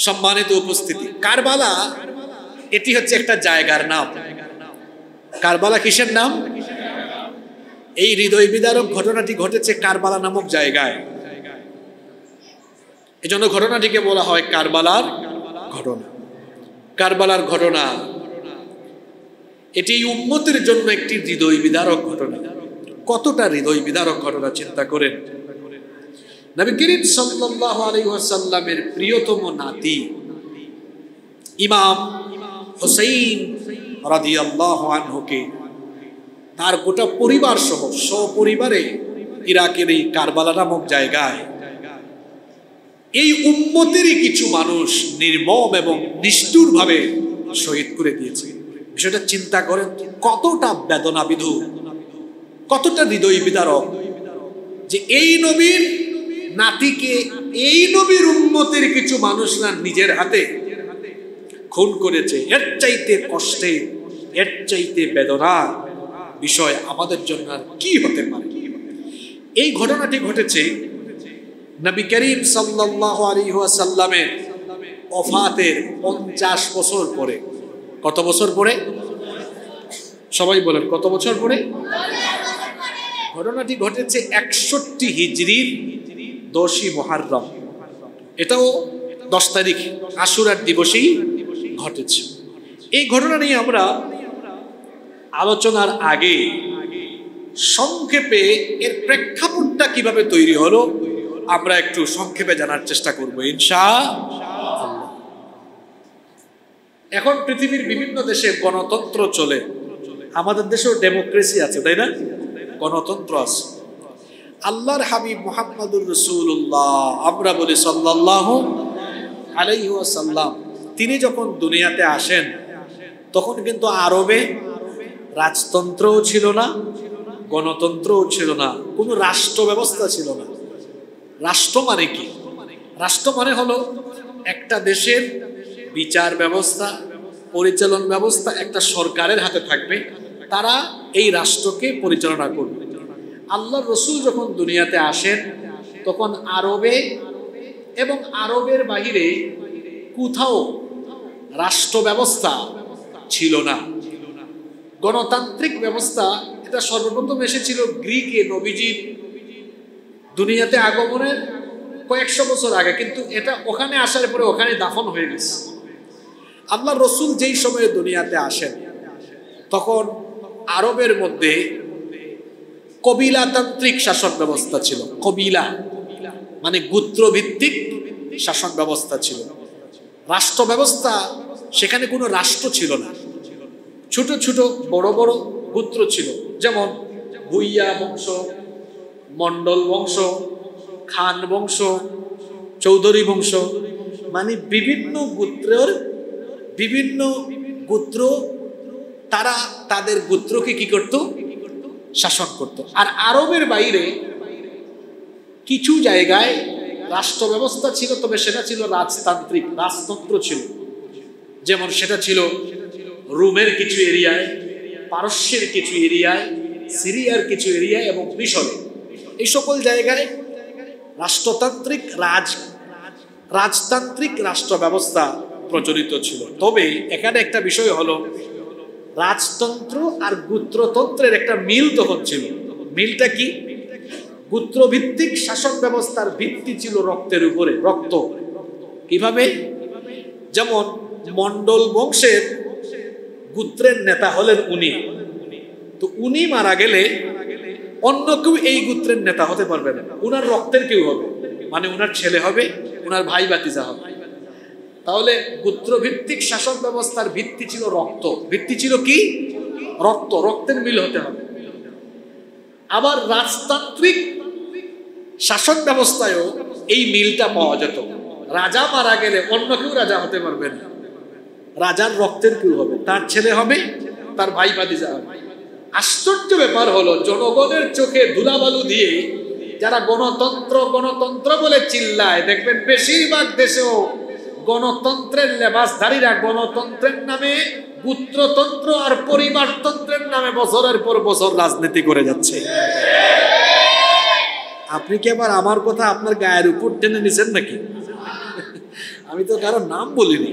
সম্মানিত উপস্থিতি, কারবালা এটি হচ্ছে একটা জায়গার নাম। কারবালা কিসের নাম? এই হৃদয় বিদারক ঘটনাটি ঘটেছে কারবালা নামক জায়গায়, এজন্য ঘটনাটিকে বলা হয় কারবালার ঘটনা। কারবালার ঘটনা এটি উম্মতের জন্য একটি হৃদয় বিদারক ঘটনা। কতটা হৃদয় বিদারক ঘটনা চিন্তা করেন। নবী করিম সাল্লাল্লাহু আলাইহি ওয়াসাল্লামের প্রিয়তম নাতি ইমাম হুসাইন রাদিয়াল্লাহু আনহুকে তার গোটা পরিবার সহ সপরিবারে ইরাকের এই কারবালা নামক জায়গায় এই উম্মতেরই কিছু মানুষ নির্মম এবং নিষ্ঠুরভাবে শহীদ করে দিয়েছে। বিষয়টা চিন্তা করেন, কতটা বেদনা বিধু, কতটা হৃদয় বিদারক যে এই নবীর নাতিকে এই নবীর উম্মতের কিছু মানুষরা নিজের হাতে খুন করেছে। এর চাইতে কষ্টে, এর চাইতে বেদনা বিষয় আমাদের জন্য আর কি হতে পারে? এই ঘটনাটি ঘটেছে নবী করিম সাল্লাল্লাহু আলাইহি ওয়াসাল্লামের ওফাতের 50 বছর পরে। কত বছর পরে? সবাই বলেন, কত বছর পরে? ঘটনাটি ঘটেছে 61 হিজরির 10ই মুহররম। এটাও 10 তারিখ আশুরার দিবসেই ঘটেছে। এই ঘটনা নিয়ে আমরা আলোচনার আগে সংক্ষেপে এর প্রেক্ষাপটটা কিভাবে তৈরি হলো আমরা একটু সংক্ষেপে জানার চেষ্টা করব ইনশাআল্লাহ। এখন পৃথিবীর বিভিন্ন দেশে গণতন্ত্র চলে, আমাদের দেশেও ডেমোক্রেসি আছে, তাই না? গণতন্ত্র আছে। আল্লাহর হাবিব মুহাম্মদুর রাসূলুল্লাহ, আমরা বলি সাল্লাল্লাহু আলাইহি ওয়াসাল্লাম, তিনি যখন দুনিয়াতে আসেন তখন কিন্তু আরবে রাজতন্ত্রও ছিল না, গণতন্ত্রও ছিল না, কোনো রাষ্ট্র ব্যবস্থা ছিল না। রাষ্ট্র মানে কি? রাষ্ট্র মানে হলো একটা দেশের বিচার ব্যবস্থা, পরিচালন ব্যবস্থা একটা সরকারের হাতে থাকবে, তারা এই রাষ্ট্রকে পরিচালনা করবে। আল্লাহর রাসূল যখন দুনিয়াতে আসেন তখন আরবে এবং আরবের বাহিরে কোথাও রাষ্ট্র ব্যবস্থা ছিল না। গণতান্ত্রিক ব্যবস্থা এটা সর্বপ্রথম এসেছিল গ্রিকে নবীজির দুনিয়াতে আগমনের কয়েকশো বছর আগে, কিন্তু এটা ওখানে আসার পরে ওখানে দাফন হয়ে গেছে। আল্লাহ রসুল যেই সময়ে দুনিয়াতে আসেন তখন আরবের মধ্যে কবিলাতান্ত্রিক শাসন ব্যবস্থা ছিল। কবিলা মানে গোত্রভিত্তিক শাসন ব্যবস্থা ছিল। রাষ্ট্র ব্যবস্থা, সেখানে কোনো রাষ্ট্র ছিল না, ছোট ছোট বড় বড় গোত্র ছিল, যেমন ভুইয়া বংশ, মন্ডল বংশ, খান বংশ, চৌধুরী বংশ, মানে বিভিন্ন গোত্র তারা তাদের গোত্রকে কি করত? শাসন করত। আর আরবের বাইরে কিছু জায়গায় রাষ্ট্র ব্যবস্থা ছিল, তবে সেটা ছিল রাজতান্ত্রিক, রাজতন্ত্র ছিল। যেমন সেটা ছিল রোমের কিছু এরিয়ায়, পারস্যের কিছু এরিয়ায়, সিরিয়ার কিছু এরিয়ায় এবং মিশরে। এই সকল জায়গায় রাষ্ট্রতান্ত্রিক রাজতান্ত্রিক রাষ্ট্র ব্যবস্থা প্রচলিত ছিল। তবে এখানে একটা বিষয় হলো, রাজতন্ত্র আর গোত্রতন্ত্রের একটা মিল তখন ছিল। মিলটা কি? গোত্রভিত্তিক শাসন ব্যবস্থার ভিত্তি ছিল রক্তের উপরে, রক্ত। কিভাবে? যেমন মন্ডল বংশের গোত্রের নেতা হলেন উনি, তো উনি মারা গেলে অন্য কেউ এই গোত্রের নেতা হতে পারবে না, উনার রক্তের কেউ হবে, মানে উনার ছেলে হবে, উনার ভাই ভাতিজা হবে। তাহলে গোত্রভিত্তিক শাসন ব্যবস্থার ভিত্তি ছিল রক্ত। ভিত্তি ছিল কি? রক্ত, রক্তের মিল হতে হবে। আবার রাজতান্ত্রিক শাসন ব্যবস্থায়ও এই মিলটা পাওয়া যেত। রাজা মারা গেলে অন্য কেউ রাজা হতে পারবে না, রাজার রক্তের কেউ হবে, তার ছেলে হবে, তার ভাই ভাতিজা হবে। আশ্চর্য ব্যাপার হলো, জনগণের চোখে ধুলাবালু দিয়ে যারা গণতন্ত্র গণতন্ত্র বলে চিল্লায়, দেখবেন বেশিরভাগ দেশেও গণতন্ত্রের লেবাসধারীরা গণতন্ত্রের নামে গোত্রতন্ত্র আর পরিবারতন্ত্রের নামে বছরের পর বছর রাজনীতি করে যাচ্ছে। আপনি কি আবার আমার কথা আপনার গায়ের উপর টেনে নিছেন নাকি? আমি তো কারো নাম বলিনি।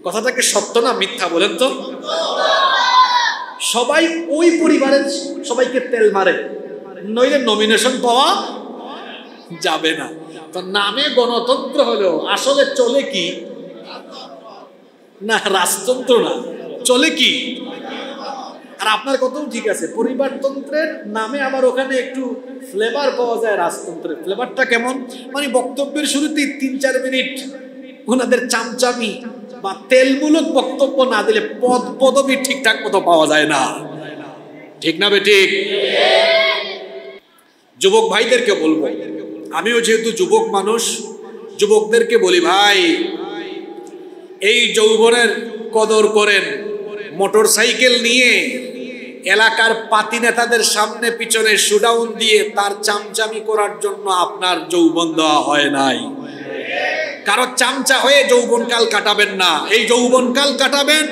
কথাটাকে সত্য না মিথ্যা বলেন তো? সবাই ওই পরিবারের সবাইকে তেল মারে, নইলে নমিনেশন পাওয়া যাবে না। তো নামে গণতন্ত্র হলেও আসলে চলে কি না? রাজতন্ত্র না, চলে কি? আর আপনার কথাও ঠিক আছে, পরিবারতন্ত্রের নামে আবার ওখানে একটু ফ্লেভার পাওয়া যায় রাজতন্ত্রের। ফ্লেভারটা কেমন? মানে বক্তব্যের শুরুতেই ৩-৪ মিনিট ওনাদের চামচামি বা তেলমূলক বক্তব্য না দিলে পদবি ঠিকঠাক মতো পাওয়া যায় না। ঠিক না বেঠিক? যুবক ভাইদেরকে বলবো, আমিও যেহেতু যুবক মানুষ, যুবকদেরকে বলি, ভাই এই যৌবনের কদর করেন। মোটর সাইকেল নিয়ে এলাকার পাতি নেতাদের সামনে পিছনে শুডাউন দিয়ে তার চামচামি করার জন্য আপনার যৌবন দেওয়া হয় নাই। কারো চামচা হয়ে যৌবনকাল কাটাবেন না। এই যৌবনকাল কাটাবেন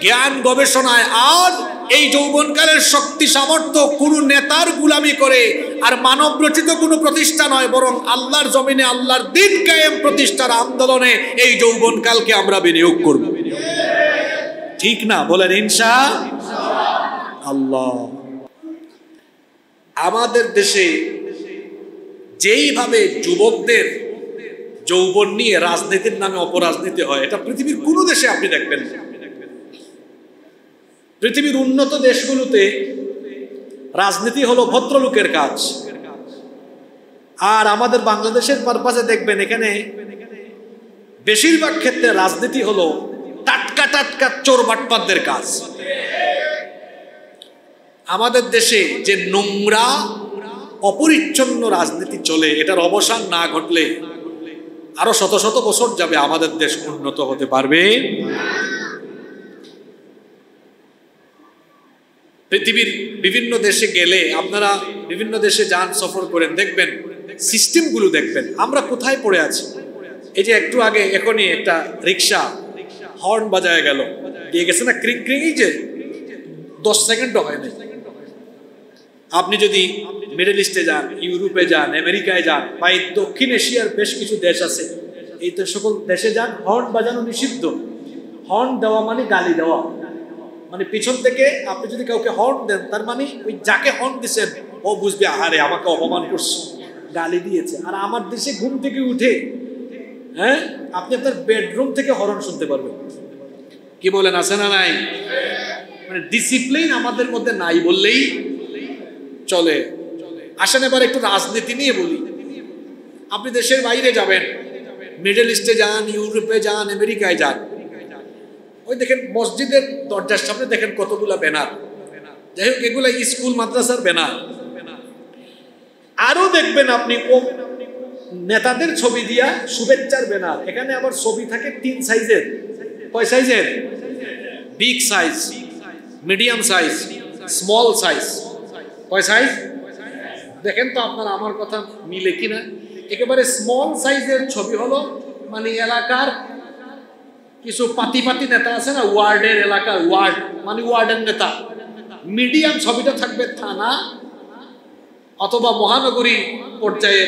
জ্ঞান গবেষণায়। আর এই যৌবনকালের শক্তি সামর্থ্য কোনো নেতার গুলামি করে আর মানব রচিত কোনো প্রতিষ্ঠা নয়, বরং আল্লাহর জমিনে আল্লাহর দ্বীন কায়েম প্রতিষ্ঠার আন্দোলনে এই যৌবনকালকে আমরা বিনিয়োগ করব। ঠিক না? বলেন ইনশাআল্লাহ। আমাদের দেশে যেইভাবে যুবকদের যৌবন নিয়ে রাজনীতির নামে অপরাজনীতি হয়, এটা পৃথিবীর কোনো দেশে আপনি দেখবেন না। পৃথিবীর উন্নত দেশগুলোতে রাজনীতি হলো ভদ্রলোকের কাজ, আর আমাদের বাংলাদেশের পারপাসে দেখবেন এখানে বেশিরভাগ ক্ষেত্রে রাজনীতি হলো টাটকা টাটকা চোর বাটপারদের কাজ। আমাদের দেশে যে নোংরা অপরিচ্ছন্ন রাজনীতি চলে, এটার অবসান না ঘটলে আরো শত শত বছর যাবে আমাদের দেশ উন্নত হতে পারবে। পৃথিবীর বিভিন্ন দেশে গেলে, আপনারা বিভিন্ন দেশে যান, সফর করেন, দেখবেন সিস্টেমগুলো দেখবেন আমরা কোথায় পড়ে আছি। এই যে একটু আগে এখনই একটা রিক্সা হর্ন বাজায় গেল, দিয়ে গেছে না ক্রিং ক্রিং, এই যে 10 সেকেন্ডও হয় না। আপনি যদি মিডল ইস্টে যান, ইউরোপে যান, আমেরিকায় যান, বা এই দক্ষিণ এশিয়ার বেশ কিছু দেশ আছে, এই তো সকল দেশে যান, হর্ন বাজানো নিষিদ্ধ। হর্ন দেওয়া মানে গালি দেওয়া, মানে পিছন থেকে আপনি যদি কাউকে হর্ন দেন, তার মানে ওই যাকে হর্ন দিচ্ছেন ও বুঝবে আহারে আমাকে অপমান করছে, গালি দিয়েছে। আর আমার দেশে ঘুম থেকে উঠে আপনি আপনার বেডরুম থেকে হর্ন শুনতে পারবেন। কি বলেন, আছে না নাই? মানে ডিসিপ্লিন আমাদের মধ্যে নাই বললেই চলে। আসেন এবার একটু রাজনীতি নিয়ে বলি। আপনি দেশের বাইরে যাবেন, মিডল ইস্টে যান, ইউরোপে যান, আমেরিকায় যান, ওই দেখেন মসজিদের দরজার সামনে দেখেন কতগুলা ব্যানার। যাই হোক, এগুলা স্কুল মাদ্রাসার ব্যানার। আরো দেখবেন আপনি নেতাদের ছবি দিয়া শুভেচ্ছার ব্যানার। এখানে আবার ছবি থাকে 3 সাইজের। কয় সাইজের? Big size, medium size, small size. কয় সাইজ? দেখেন তো আপনারা আমার কথা মিলে কিনা। একেবারে স্মল সাইজের ছবি হলো মানে এলাকার কিছু পাতি পাতি নেতা আছে না, ওয়ার্ডের এলাকার ওয়ার্ড মানে ওয়ার্ডের নেতা। মিডিয়াম ছবিটা থাকবে থানা অথবা মহানগরী পর্যায়ে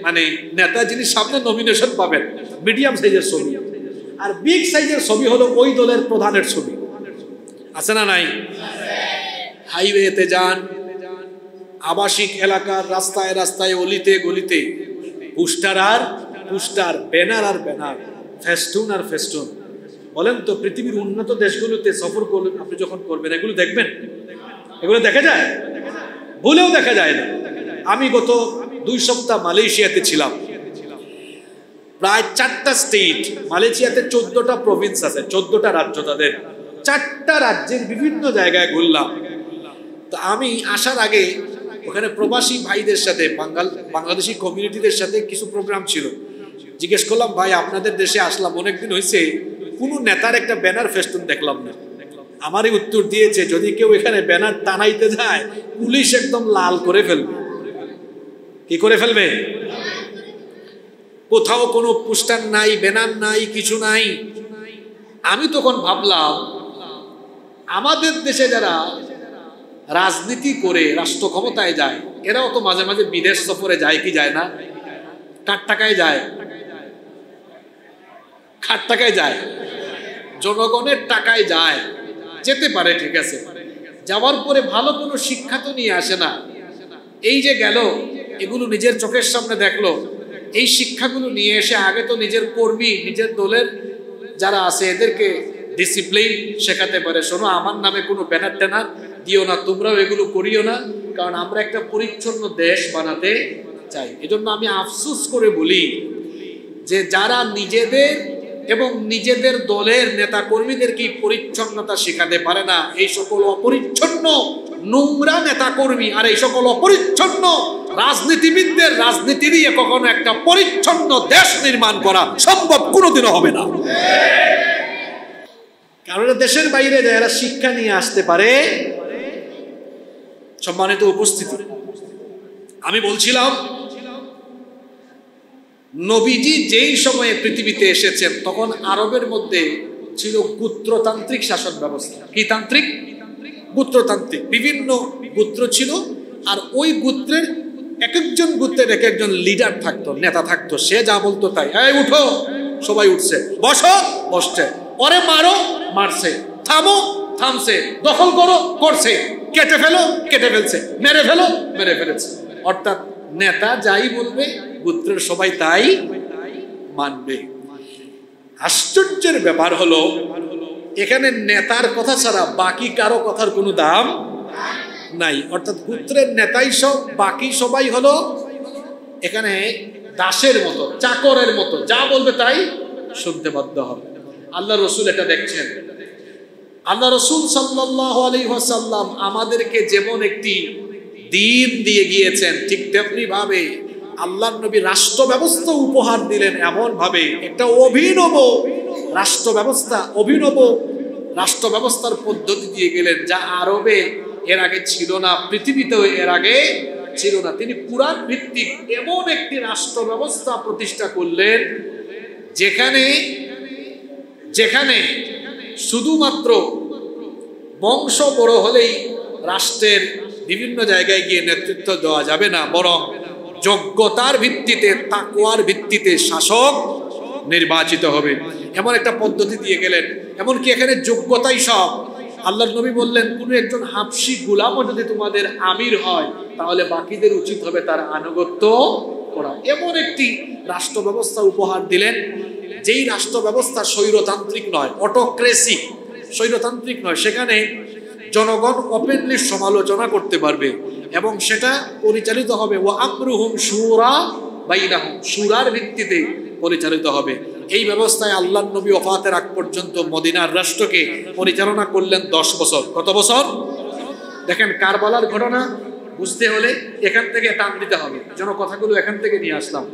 মানে নেতা যিনি সামনে নমিনেশন পাবেন, মিডিয়াম সাইজের ছবি। আর বিগ সাইজের ছবি হলো ওই দলের প্রধানের ছবি। আছে না নাই? হাইওয়েতে যান, আবাসিক এলাকার রাস্তায় রাস্তায়, অলিতে গলিতে পোস্টার আর পোস্টার, ব্যানার আর ব্যানার, ফেস্টুন আর ফেস্টুন। বলেন তো পৃথিবীর উন্নত দেশগুলোতে সফর করলেন আপনি যখন করবেন, এগুলো দেখবেন? এগুলো দেখা যায়? ভুলেও দেখা যায় না। আমি গত 2 সপ্তাহ মালয়েশিয়াতে ছিলাম। প্রায় 4টা স্টেট, মালয়েশিয়াতে 14টা প্রভিন্স আছে, 14টা রাজ্য তাদের। 4টা রাজ্যের বিভিন্ন জায়গায় ঘুরলাম। তো আমি আসার আগে ওখানে প্রবাসী ভাইদের সাথে, বাংলাদেশি কমিউনিটিদের সাথে কিছু প্রোগ্রাম ছিল। জিজ্ঞেস করলাম, ভাই আপনাদের দেশে আসলাম অনেকদিন হয়েছে, কোনো নেতার একটা ব্যানার ফেস্টুন দেখলাম না। আমারই উত্তর দিয়েছে, যদি কেউ এখানে ব্যানার টানাইতে যায় পুলিশ একদম লাল করে ফেলবে। কি করে ফেলবে? কোথাও কোনো পোস্টার নাই, ব্যানার নাই, কিছু নাই। আমি তখন ভাবলাম, আমাদের দেশে যারা রাজনীতি করে রাষ্ট্র ক্ষমতায় যায়, এরাও তো মাঝে মাঝে বিদেশ সফরে যায় কি যায় না? কার টাকায় যায়? কার টাকায় যায়? জনগণের টাকায় যায়। যেতে পারে, ঠিক আছে, যাওয়ার পরে ভালো কোনো শিক্ষা তো নিয়ে আসে না। এই যে গেল, এগুলো নিজের চোখের সামনে দেখলো, এই শিক্ষাগুলো নিয়ে এসে আগে তো নিজের কর্মী, নিজের দলের যারা আছে এদেরকে ডিসিপ্লিন শেখাতে পারে। শোনো, আমার নামে কোনো ব্যানার ট্যানার দিও না, তোমরাও এগুলো করিও না, কারণ আমরা একটা পরিচ্ছন্ন দেশ বানাতে চাই। এজন্য আমি আফসোস করে বলি যে যারা নিজেদের এবং নিজেদের দলের নেতা কর্মীদেরকে পরিচ্ছন্নতা শেখাতে পারে না, এই সকল অপরিচ্ছন্ন নোংরা নেতা কর্মী আর এই সকল অপরিচ্ছন্ন রাজনীতিবিদদের রাজনীতি দিয়ে কখনো একটা পরিচ্ছন্ন দেশ নির্মাণ করা সম্ভব কোনোদিনও হবে না। কারণ দেশের বাইরে যারা শিক্ষা নিয়ে আসতে পারে। সম্মানিত উপস্থিতি, আমি বলছিলাম নবীজি যেই সময়ে পৃথিবীতে এসেছেন তখন আরবের মধ্যে ছিল গোত্রতান্ত্রিক শাসন ব্যবস্থা। কি তান্ত্রিক? গোত্রতান্ত্রিক। বিভিন্ন গোত্র ছিল, আর ওই গোত্রের এক একজন গোত্রের এক একজন লিডার থাকতো, নেতা থাকতো। সে যা বলতো তাই। এই উঠো, সবাই উঠছে। বসো, বসছে। ওরে মারো, মারছে। থামো, থামছে। দখল করো, করছে। কেটে ফেলো, কেটে ফেলছে। মেরে ফেলো, মেরে ফেলেছে। অর্থাৎ নেতা যাই বলবে গোত্রের সবাই তাই মানবে। আশ্চর্যের ব্যাপার হলো এখানে নেতার কথা ছাড়া বাকি কারো কথার কোনো দাম নাই। অর্থাৎ গোত্রের নেতাই সব, বাকি সবাই হলো এখানে দাসের মতো, চাকরের মতো, যা বলবে তাই শুনতে বাধ্য হবে। আল্লাহ রসুল এটা দেখছেন। আল্লাহ রসুল সাল্লাল্লাহু আলাইহি ওয়াসাল্লাম আমাদেরকে যেমন একটি দিন দিয়ে গিয়েছেন, ঠিক তেমনি ভাবে আল্লাহর নবী রাষ্ট্র ব্যবস্থা উপহার দিলেন। এমন ভাবে একটা অভিনব রাষ্ট্র ব্যবস্থা, অভিনব রাষ্ট্র ব্যবস্থার পদ্ধতি দিয়ে গেলেন, যা আরবে এর আগে ছিল না, পৃথিবীতেও এর আগে ছিল না। তিনি কুরআন ভিত্তিক এমন একটি রাষ্ট্র ব্যবস্থা প্রতিষ্ঠা করলেন যেখানে যেখানে শুধুমাত্র বংশ বড় হলেই রাষ্ট্রের বিভিন্ন জায়গায় গিয়ে নেতৃত্ব দেওয়া যাবে না, বরং যোগ্যতার ভিত্তিতে, তাকওয়ার ভিত্তিতে শাসক নির্বাচিত হবে, এমন একটা পদ্ধতি দিয়ে গেলেন। এমনকি এখানে যোগ্যতাই সব। আল্লাহর নবী বললেন, কোনো একজন হাবশী গোলামও যদি তোমাদের আমির হয় তাহলে বাকিদের উচিত হবে তার আনুগত্য করা। এমন একটি রাষ্ট্র ব্যবস্থা উপহার দিলেন, যেই রাষ্ট্র ব্যবস্থা স্বৈরতান্ত্রিক নয়, অটোক্রেসি, স্বৈরতান্ত্রিক নয়। সেখানে জনগণ ওপেনলি সমালোচনা করতে পারবে এবং সেটা পরিচালিত হবে ওয়া আমরুহুম শুরা বাইনাহুম, শুরার ভিত্তিতে, পরিচালিত হবে। এই ব্যবস্থায় আল্লাহর নবী ওফাতের আগ পর্যন্ত মদিনার রাষ্ট্রকে পরিচালনা করলেন 10 বছর। কত বছর? দেখেন কারবালার ঘটনা বুঝতে হলে এখান থেকে টান দিতে হবে, যেন কথাগুলো এখান থেকে নিয়ে আসলাম।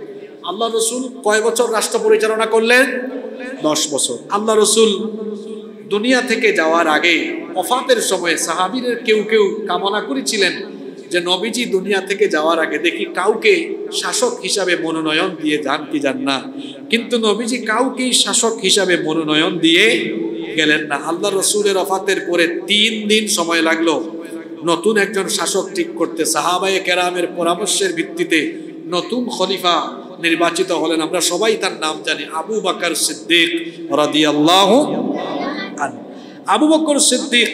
আল্লাহ রসুল কয় বছর রাষ্ট্র পরিচালনা করলেন? 10 বছর। আল্লাহ রসুল দুনিয়া থেকে যাওয়ার আগে ওফাতের সময় সাহাবীদের কেউ কেউ কামনা করেছিলেন যে নবীজি দুনিয়া থেকে যাওয়ার আগে দেখি কাউকে শাসক হিসাবে মনোনয়ন দিয়ে যান কি যান না, কিন্তু নবীজি কাউকেই শাসক হিসাবে মনোনয়ন দিয়ে গেলেন না। আল্লাহ রসুলের ওফাতের পরে 3 দিন সময় লাগলো নতুন একজন শাসক ঠিক করতে। সাহাবায়ে কেরামের পরামর্শের ভিত্তিতে নতুন খলিফা নির্বাচিত হলেন। আমরা সবাই তার নাম জানি, আবু বকর সিদ্দিক রাদিয়াল্লাহু আনহু। আবু বকর সিদ্দিক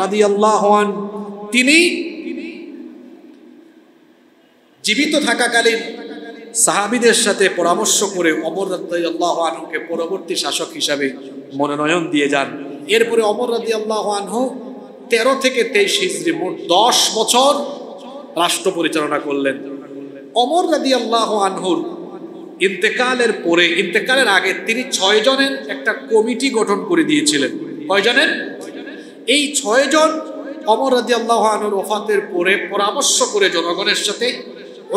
রাদিয়াল্লাহু আনহু তিনি জীবিত থাকাকালীন সাহাবীদের সাথে পরামর্শ করে ওমর রাদিয়াল্লাহু আনহুকে পরবর্তী শাসক হিসাবে মনোনয়ন দিয়ে যান। এরপরে ওমর রাদিয়াল্লাহু আনহু 13 থেকে 23 হিজরি মোট 10 বছর রাষ্ট্র পরিচালনা করলেন। ওমর রাদিয়াল্লাহু আনহুর ইন্তেকালের আগে তিনি 6 জনের একটা কমিটি গঠন করে দিয়েছিলেন। কয় জনের? এই 6 জন ওমর রাদিয়াল্লাহু আনহুর ওফাতের পরে পরামর্শ করে জনগণের সাথে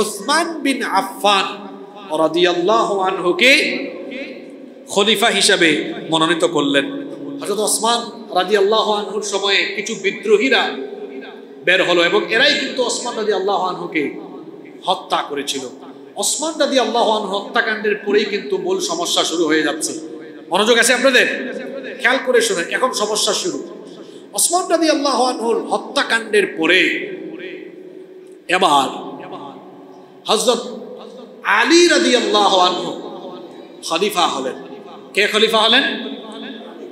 উসমান বিন আফফান রাদিয়াল্লাহু আনহুকে খলিফা হিসাবে মনোনীত করলেন। হযরত ওসমান রাদিয়াল্লাহু আনহুর সময়ে কিছু বিদ্রোহীরা বের হলো এবং এরাই কিন্তু ওসমান রাদিয়াল্লাহু আনহুকে হত্যা করেছিল। ওসমান রাদিয়াল্লাহু আনহু হত্যাকাণ্ডের পরেই কিন্তু মূল সমস্যা শুরু হয়ে যাচ্ছে। মনোযোগ আছে আপনাদের? খেয়াল করে শুনেন, এখন সমস্যা শুরু। ওসমান রাদিয়াল্লাহু আনহুর হত্যাকাণ্ডের পরে এবার হযরত আলী রাদিয়াল্লাহু আনহু খলিফা হলেন। কে খলিফা হলেন?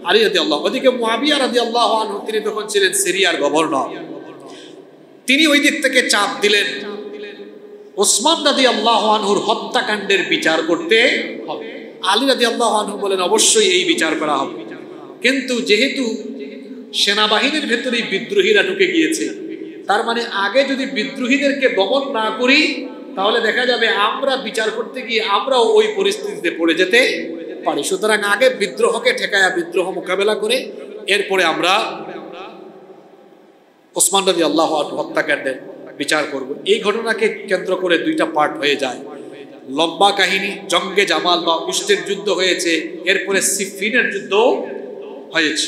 আলী রাদিয়াল্লাহু। ওদিকে মুআবিয়া রাদিয়াল্লাহু আনহু তিনি তখন ছিলেন সিরিয়ার গভর্নর। তিনি ওই দিক থেকে চাপ দিলেন ওসমান রাদিয়াল্লাহু আনহুর হত্যাকাণ্ডের বিচার করতে হবে। আলী রাদিয়াল্লাহু আনহু বলেন অবশ্যই এই বিচার করা হবে, কিন্তু যেহেতু সেনাবাহিনীর ভেতরেই বিদ্রোহীরা ঢুকে গিয়েছে, তার মানে আগে যদি বিদ্রোহীদেরকে দমন না করি তাহলে দেখা যাবে আমরা বিচার করতে গিয়ে আমরাও ওই পরিস্থিতিতে পড়ে যেতে পারি। সুতরাং আগে বিদ্রোহকে ঠেকায়া বিদ্রোহ মোকাবেলা করে এরপরে আমরা ওসমান রাদিয়াল্লাহু আনহু হত্যাকাণ্ডের বিচার করব। এই ঘটনাকে কেন্দ্র করে 2টা পার্ট হয়ে যায়। লম্বা কাহিনী, জঙ্গে জামাল বা উস্তের যুদ্ধ হয়েছে, এরপরে সিফিনের যুদ্ধ হয়েছে।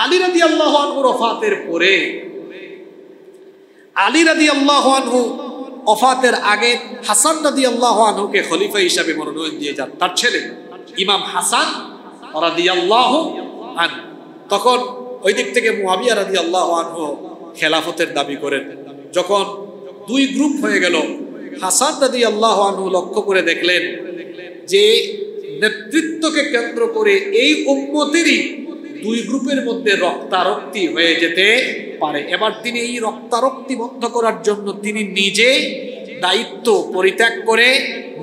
আলী রাদিয়াল্লাহু আনহুর ওফাতের পরে আলী রাদিয়াল্লাহু আনহু ওফাতের আগে হাসান রাদিয়াল্লাহু আনহুকে খলিফা হিসাবে মনোনয়ন দিয়ে যান, তার ছেলে ইমাম হাসান রাদিয়াল্লাহু আনহু। তখন ওই দিক থেকে মুআবিয়া রাদিয়াল্লাহু আনহু খেলাফতের দাবি করেন। যখন 2 গ্রুপ হয়ে গেল, হাসান রাদিয়াল্লাহু আনহু লক্ষ্য করে দেখলেন যে নেতৃত্বকে কেন্দ্র করে এই উম্মতেরই 2 গ্রুপের মধ্যে রক্তারক্তি হয়ে যেতে পারে। এবার তিনি এই রক্তারক্তি বন্ধ করার জন্য তিনি নিজে দায়িত্ব পরিত্যাগ করে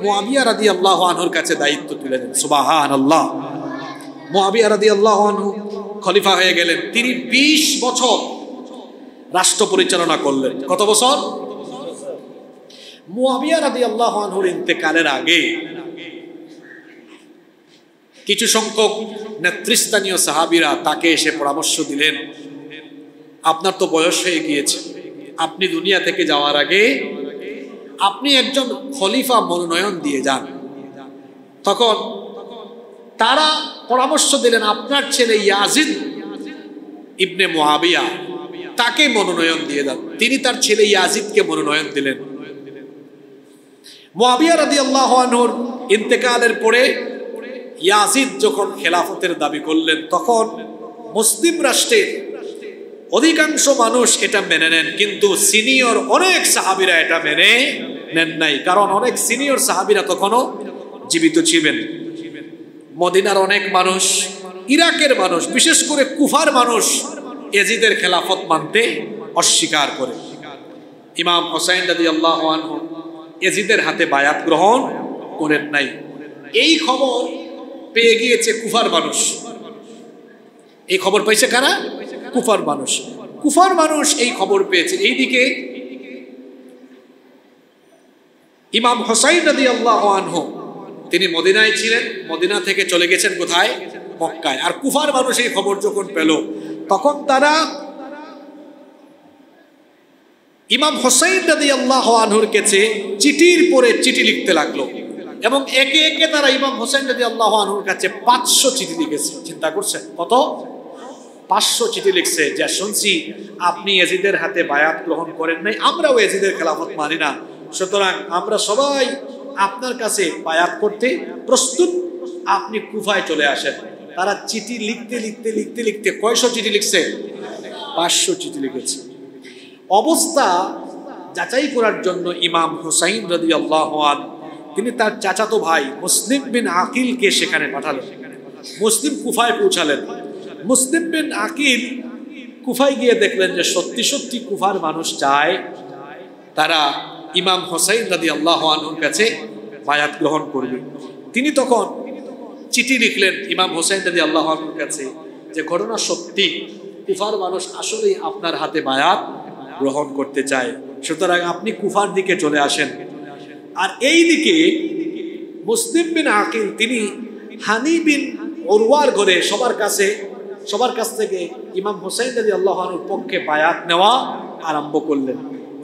মুআবিয়া রাদিয়াল্লাহু আনহুর কাছে দায়িত্ব তুলে দেন। সুবহানাল্লাহ। মুআবিয়া রাদিয়াল্লাহু আনহু খলিফা হয়ে গেলেন। তিনি 20 বছর রাষ্ট্র পরিচালনা করলেন। কত বছর? মুআবিয়া রাদিয়াল্লাহু আনহুর ইন্তেকালের আগে কিছু সংখ্যক নেতৃস্থানীয় সাহাবীরা তাকে এসে পরামর্শ দিলেন, আপনার তো বয়স হয়ে গিয়েছে, আপনি দুনিয়া থেকে যাওয়ার আগে আপনি একজন খলিফা মনোনয়ন দিয়ে যান। তখন তারা পরামর্শ দিলেন আপনার ছেলে ইয়াজিদ ইবনে মুআবিয়া, তাকে মনোনয়ন দিয়ে দেন। তিনি তার ছেলে ইয়াজিদকে মনোনয়ন দিলেন। মুআবিয়া রাদিয়াল্লাহু আনহুর ইন্তেকালের পরে ইয়াজিদ যখন খেলাফতের দাবি করলেন, তখন মুসলিম রাষ্ট্রের অধিকাংশ মানুষ এটা মেনে নেন, কিন্তু সিনিয়র অনেক সাহাবীরা এটা মেনে নেন নাই। কারণ অনেক সিনিয়র সাহাবীরা তখনও জীবিত ছিলেন। মদিনার অনেক মানুষ, ইরাকের মানুষ, বিশেষ করে কুফার মানুষ ইয়াজিদের খেলাফত মানতে অস্বীকার করে। ইমাম হুসাইন রাদিয়াল্লাহু আনহু ইয়াজিদের হাতে বায়াত গ্রহণ করেন নাই। এই খবর পেয়ে গিয়েছে কুফার মানুষ। এই খবর পাইছে কারা? কুফার মানুষ। কুফার মানুষ এই খবর পেয়েছে। এইদিকে ইমাম হুসাইন রাদিয়াল্লাহু আনহু তিনি মদিনায় ছিলেন, মদিনা থেকে চলে গেছেন কোথায়? মক্কায়। আর কুফার মানুষ এই খবর যখন পেল, তখন তারা ইমাম হোসাইন রাদিয়াল্লাহু আনহুর কাছে চিঠির পরে চিঠি লিখতে লাগলো, এবং একে একে তারা ইমাম হোসাইন রাদিয়াল্লাহু আনহুর কাছে 500 চিঠি লিখেছে। চিন্তা করছেন কত? 500 চিঠি লিখছে যে শুনছি আপনি ইয়াজিদের হাতে বায়াত গ্রহণ করেন নাই, আমরাও ইয়াজিদের খেলাফত মানি না, সুতরাং আমরা সবাই আপনার কাছে বায়াত করতে প্রস্তুত, আপনি কুফায় চলে আসেন। তারা চিঠি লিখতে লিখতে লিখতে লিখতে কয়শো চিঠি লিখছে? 500 চিঠি লিখেছে। অবস্থা যাচাই করার জন্য ইমাম হুসাইন রাদিয়াল্লাহু আনহু তিনি তার চাচাতো ভাই মুসলিম বিন আকিলকে সেখানে পাঠালেন। মুসলিম কুফায় পৌঁছালেন। মুসলিম বিন আকিল কুফায় গিয়ে দেখলেন যে সত্যি সত্যি কুফার মানুষ চায় তারা ইমাম হুসাইন রাদিয়াল্লাহু আনহুর কাছে বায়াত গ্রহণ করবে। তিনি তখন চিঠি লিখলেন ইমাম হুসাইন রাদিয়াল্লাহু আনহুর কাছে যে ঘটনা সত্যি, কুফার মানুষ আসলেই আপনার হাতে বায়াত গ্রহণ করতে চায়, সুতরাং আপনি কুফার দিকে চলে আসেন। আর এই দিকে মুসলিম বিন আকিল তিনি হানি বিন উরওয়ার ঘরে সবার কাছ থেকে ইমাম হুসাইন রাদিয়াল্লাহু আনহুর পক্ষে বায়াত নেওয়া আরম্ভ করলেন।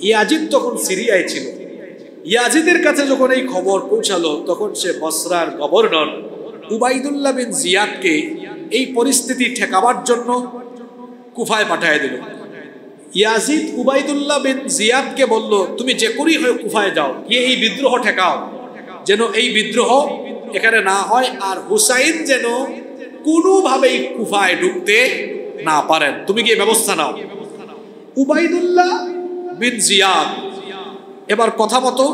ইয়াজিদ তখন সিরিয়ায় ছিল। ইয়াজিদের কাছে যখন এই খবর পৌঁছালো, তখন সে বসরার গভর্নর উবাইদুল্লাহ বিন জিয়াদকে এই পরিস্থিতি ঠেকাবার জন্য কুফায় পাঠিয়ে দিল। ইয়াজিদ উবাইদুল্লাহ বিন জিয়াদকে বলল, তুমি যে করেই হয় কুফায় যাও, গিয়ে এই বিদ্রোহ ঠেকাও, যেন এই বিদ্রোহ এখানে না হয়, আর হুসাইন যেন কোনোভাবেই কুফায় ঢুকতে না পারেন, তুমি গিয়ে ব্যবস্থা নাও। উবাইদুল্লাহ বিন জিয়াদ এবার কথা মতো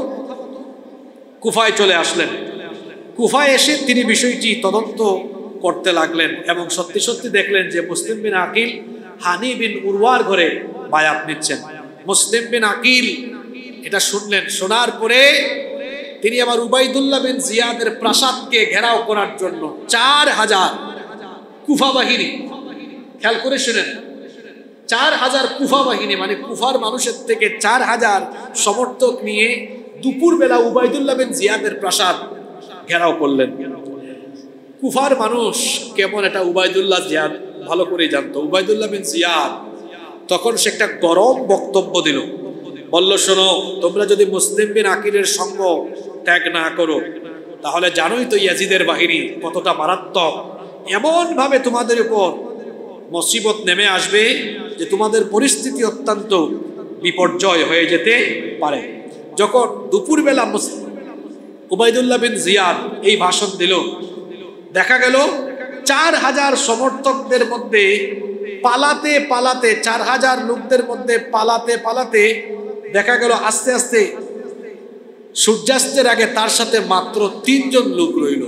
কুফায় চলে আসলেন। কুফায় এসে তিনি বিষয়টি তদন্ত করতে লাগলেন এবং সত্যি সত্যি দেখলেন যে মুসলিম বিন আকিল হানি বিন উরওয়ার ঘরে বায়াত নিচ্ছেন। মুসলিম বিন আকিল এটা শুনলেন, শোনার পরে তিনি আবার উবাইদুল্লাহ বিন জিয়াদের প্রাসাদকে ঘেরাও করার জন্য 4000 কুফা বাহিনী, খেয়াল করে শুনেন, 4000 কুফা বাহিনী, মানে কুফার মানুষের থেকে 4000 সমর্থক নিয়ে দুপুরবেলা উবাইদুল্লাহ বিন জিয়াদের প্রাসাদ ঘেরাও করলেন। কুফার মানুষ কেমন এটা উবাইদুল্লাহ জিয়াদ ভালো করে জানতো। উবাইদুল্লাহ বিন জিয়াদ তখন সে একটা গরম বক্তব্য দিল, বলল, শোনো, তোমরা যদি মুসলিম বিন আকিলের সঙ্গ ত্যাগ না করো, তাহলে জানোই তো ইয়াজিদের বাহিনী কতটা মারাত্মক, এমন ভাবে তোমাদের উপর মুসিবত নেমে আসবে যে তোমাদের পরিস্থিতি অত্যন্ত বিপর্যয় হয়ে যেতে পারে। যখন দুপুরবেলা উবাইদুল্লাহ বিন জিয়াদ এই ভাষণ দিল, দেখা গেল 4000 সমর্থকদের মধ্যে পালাতে পালাতে, 4000 লোকদের মধ্যে পালাতে পালাতে দেখা গেল আস্তে আস্তে সূর্যাস্তের আগে তার সাথে মাত্র 3 জন লোক রইল।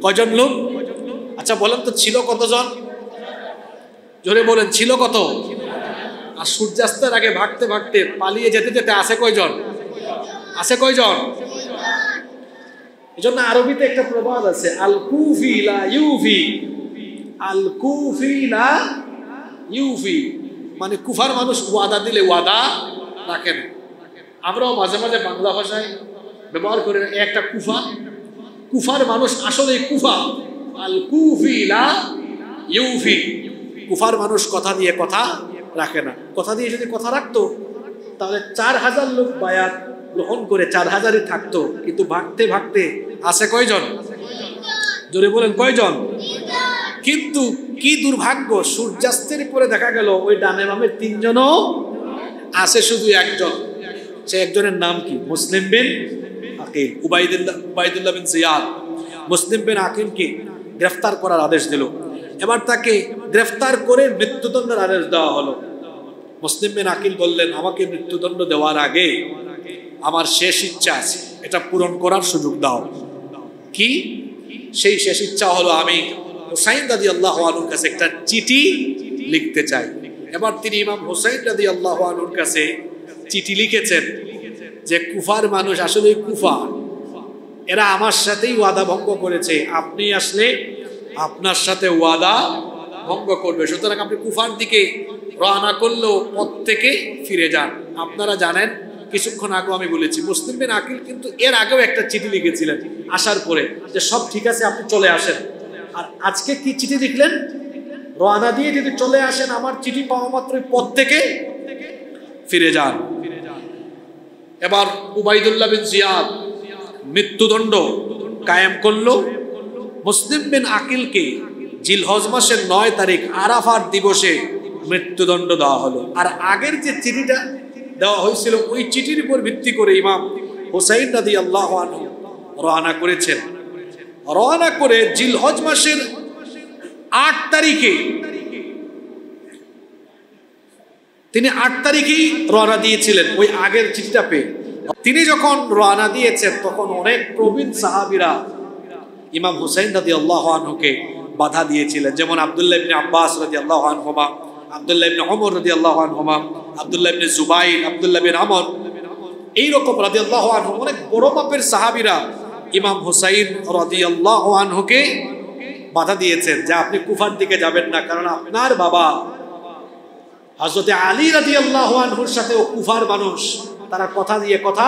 কয়জন লোক? আচ্ছা বলেন তো, ছিল কতজন? জোরে বলেন, ছিল কত? আর সূর্যাস্তের আগে ভাগতে ভাগতে পালিয়ে যেতে যেতে আছে কয়জন? আছে কয়জন? এজন্য আরবিতে একটা প্রবাদ আছে, আল কুফি লা ইউফি, আল কুফি লা ইউফি, মানে কুফার মানুষ ওয়াদা দিলে ওয়াদা রাখেন। আমরাও মাঝে মাঝে বাংলা ভাষায় ব্যবহার করি একটা কুফা, কুফার মানুষ আসলে কুফা, আল কুফি লা ইউফি, কুফার মানুষ কথা দিয়ে কথা রাখে না। কথা দিয়ে যদি কথা রাখতো তাহলে 4000 লোক বায়াত গ্রহণ করে 4000ই থাকতো, কিন্তু ভাগতে ভাগতে আছে কয়জন? জোরে বলেন, কয়জন? কিন্তু কি দুর্ভাগ্য, সূর্যাস্তের পরে দেখা গেল ওই ডানে বামে 3 জনও আছে, শুধু একজন। সে একজনের নাম কি? মুসলিম বিন আকিল। উবাইদুল্লাহ বিন জিয়াদ মুসলিম বিন আকিলকে গ্রেফতার করার আদেশ দিল। এবার তাকে গ্রেফতার করে মৃত্যুদণ্ডের আদেশ দেওয়া হলো। মুসলিম বিন আকিল বললেন, আমাকে মৃত্যুদণ্ড দেওয়ার আগে আমার শেষ ইচ্ছা আছে, এটা পূরণ করার সুযোগ দাও। কি সেই শেষ ইচ্ছা? হলো আমি হুসাইন রাদিয়াল্লাহু আনহুর কাছে একটা চিঠি লিখতে চাই। এবার তিনি ইমাম হুসাইন রাদিয়াল্লাহু আনহুর কাছে চিঠি লিখেছেন যে কুফার মানুষ আসলে কুফা, এরা আমার সাথেই ওয়াদা ভঙ্গ করেছে, আপনি আসলে আপনার সাথে ওয়াদা ভঙ্গ করবে, সুতরাং আপনি কুফার দিকে রওনা করলেও পথ থেকে ফিরে যান। আপনারা জানেন কিছুক্ষণ আগে আমি বলেছি মুসলিম বিন আকিল কিন্তু এর আগেও একটা চিঠি লিখেছিলেন আসার পরে যে সব ঠিক আছে, আপনি চলে আসেন। আর আজকে কি চিঠি লিখলেন? রওনা দিয়ে যদি চলে আসেন, আমার চিঠি পাওয়া মাত্রই পথ থেকে ফিরে যান। এবার উবাইদুল্লাহ বিন জিয়াদ মৃত্যুদণ্ড কায়েম করলো। মুসলিম বিন আকিলকে জিলহজ মাসের 9 তারিখ আরাফার দিবসে মৃত্যুদণ্ড দেওয়া হলো। আর আগের যে চিঠিটা দেওয়া হয়েছিল ওই চিঠির উপর ভিত্তি করে ইমাম হুসাইন রাদিয়াল্লাহু আনহু রওনা করেছেন। রওনা করে জিলহজ মাসের 8 তারিখে তিনি 8 তারিখেই রওনা দিয়েছিলেন ওই আগের চিঠিটা পেয়ে। তিনি যখন রওনা দিয়েছেন তখন অনেক প্রবীণ সাহাবীরা ইমাম হুসাইন রাদিয়াল্লাহু আনহুকে বাধা দিয়েছিলেন, যেমন আব্দুল্লাহ ইবনে আব্বাস রাদিয়াল্লাহু আনহুমা, আব্দুল্লাহ ইবনে ওমর রাদিয়াল্লাহু আনহুমা, আব্দুল্লাহ ইবনে জুবাইর, আব্দুল্লাহ বিন আমর, এইরকম রাদিয়াল্লাহু আনহু অনেক বড় মাপের সাহাবীরা ইমাম হুসাইন রাদিয়াল্লাহু আনহুকে বাধা দিয়েছেন যে আপনি কুফার দিকে যাবেন না, কারণ আপনার বাবা হযরত আলী রাদিয়াল্লাহু আনহুর সাথে ও কুফার মানুষ, তারা কথা দিয়ে কথা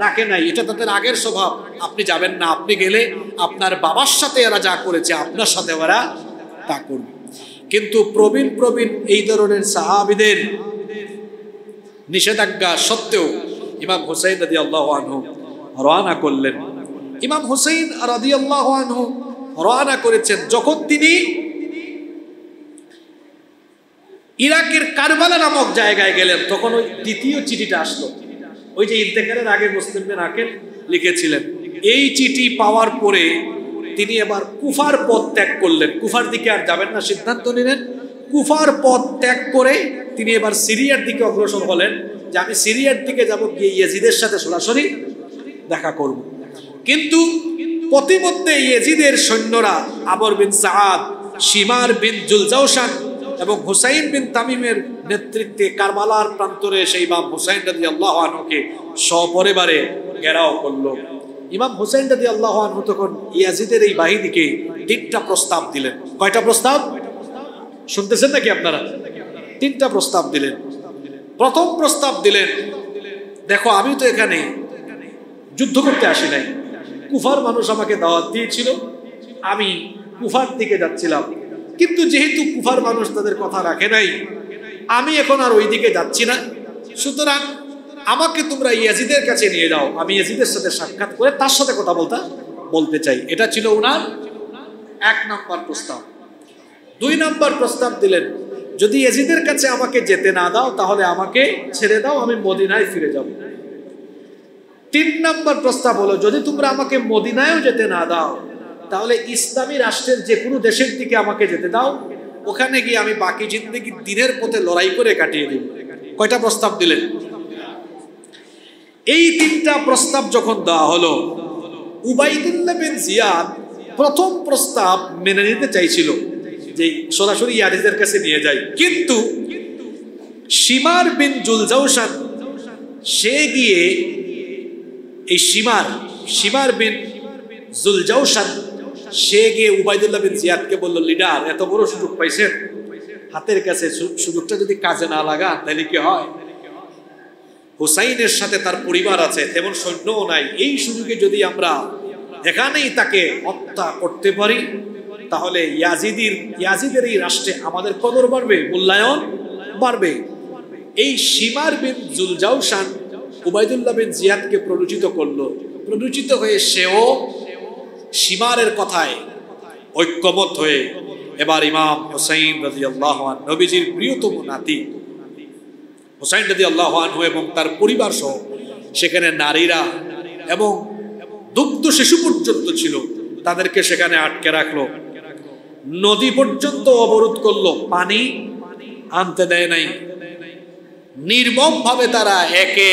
রাখে নাই, এটা তাদের আগের স্বভাব, আপনি যাবেন না, আপনি গেলে আপনার বাবার সাথে এরা যা করেছে আপনার সাথে ওরা তা করবে। কিন্তু প্রবীণ এই ধরনের সাহাবীদের নিষেধাজ্ঞা সত্ত্বেও ইমাম হুসাইন রাদিয়াল্লাহু আনহু রওনা করলেন। ইমাম হুসাইন রাদিয়াল্লাহু আনহু রওনা করেছেন। যখন তিনি ইরাকের কারবালা নামক জায়গায় গেলেন তখন ওই দ্বিতীয় চিঠিটা আসলো, ওই যে ইন্তেকালের আগে মুসলিম বিন আকিল লিখেছিলেন। এই চিঠি পাওয়ার পরে তিনি এবার কুফার পথ ত্যাগ করলেন, কুফার দিকে আর যাবেন না সিদ্ধান্ত নিলেন। কুফার পথ ত্যাগ করে তিনি এবার সিরিয়ার দিকে অগ্রসর হলেন যে আমি সিরিয়ার দিকে যাব, গিয়ে ইয়েজিদের সাথে সরাসরি দেখা করব। কিন্তু প্রতিমধ্যে ইয়েজিদের সৈন্যরা আমর বিন সাআদ, শিমার বিন জুলজাওশান এবং হুসাইন বিন তামিমের নেতৃত্বে কারবালার প্রান্তরে সেই ইমাম হুসাইন রাদিয়াল্লাহু আনহুকে সপরিবারে ঘেরাও করলো। ইমাম হুসাইন রাদিয়াল্লাহু আনহু তখন ইয়াজিদের এই বাহিনীকে 3টা প্রস্তাব দিলেন। কয়টা প্রস্তাব শুনতেছেন নাকি আপনারা? 3টা প্রস্তাব দিলেন। প্রথম প্রস্তাব দিলেন, দেখো আমি তো এখানে যুদ্ধ করতে আসি নাই, কুফার মানুষ আমাকে দাওয়াত দিয়েছিল, আমি কুফার দিকে যাচ্ছিলাম, কিন্তু যেহেতু কুফার মানুষ তাদের কথা রাখে নাই, আমি এখন আর ওই দিকে যাচ্ছি না, সুতরাং আমাকে তোমরা ইয়াজিদের কাছে নিয়ে যাও, আমি ইয়াজিদের সাথে সাক্ষাৎ করে তার সাথে কথা বলতে চাই। এটা ছিল ওনার 1 নম্বর প্রস্তাব। 2 নম্বর প্রস্তাব দিলেন, যদি ইয়াজিদের কাছে আমাকে যেতে না দাও তাহলে আমাকে ছেড়ে দাও, আমি মদিনায় ফিরে যাব। 3 নম্বর প্রস্তাব হলো, যদি তোমরা আমাকে মদিনায়ও যেতে না দাও তাহলে ইসলামী রাষ্ট্রের যে কোনো দেশের দিকে আমাকে যেতে দাও, ওখানে গিয়ে আমি বাকি জিন্দেগি দিনের পথে লড়াই করে কাটিয়ে দেব। কয়টা প্রস্তাব দিলেন? এই 3টা প্রস্তাব যখন দেওয়া হলো, উবাইদুল্লাহ বিন জিয়াদ প্রথম প্রস্তাব মেনে নিতে চাইছিল যে সরাসরি ইয়াজিদের কাছে নিয়ে যাই, কিন্তু শিমার বিন জুলজাওশান সে গিয়ে এই শিমার বিন জুলজাওশান সে গিয়ে উবাইদুল্লাহ বিন জিয়াদকে বলল, লিডার এত বড় সুযোগ পাইছেন হাতের কাছে, সুযোগটা যদি কাজে না লাগান তাহলে কি হয়? হুসাইনের সাথে তার পরিবার আছে, তেমন সৈন্যও নাই, এই সুযোগে যদি আমরা এখানেই তাকে হত্যা করতে পারি তাহলে ইয়াজিদের এই রাষ্ট্রে আমাদের কদর বাড়বে, মূল্যায়ন বাড়বে। এই শিমার বিন জুলজাওশান উবাইদুল্লাহ বিন জিয়াদকে প্ররোচিত করলো। প্ররোচিত হয়ে সেও শিমারের কথায় ঐক্যমত হয়ে এবার ইমাম হুসাইন রাদিয়াল্লাহু আনহু, নবীজির প্রিয়তম নাতি হুসাইন রাদিয়াল্লাহু আনহু এবং তার পরিবার সহ, সেখানে নারীরা এবং দুগ্ধ শিশু পর্যন্ত ছিল, তাদেরকে সেখানে আটকে রাখলো। নদী পর্যন্ত অবরোধ করলো, পানি আনতে দেয় নাই। নির্মম ভাবে তারা একে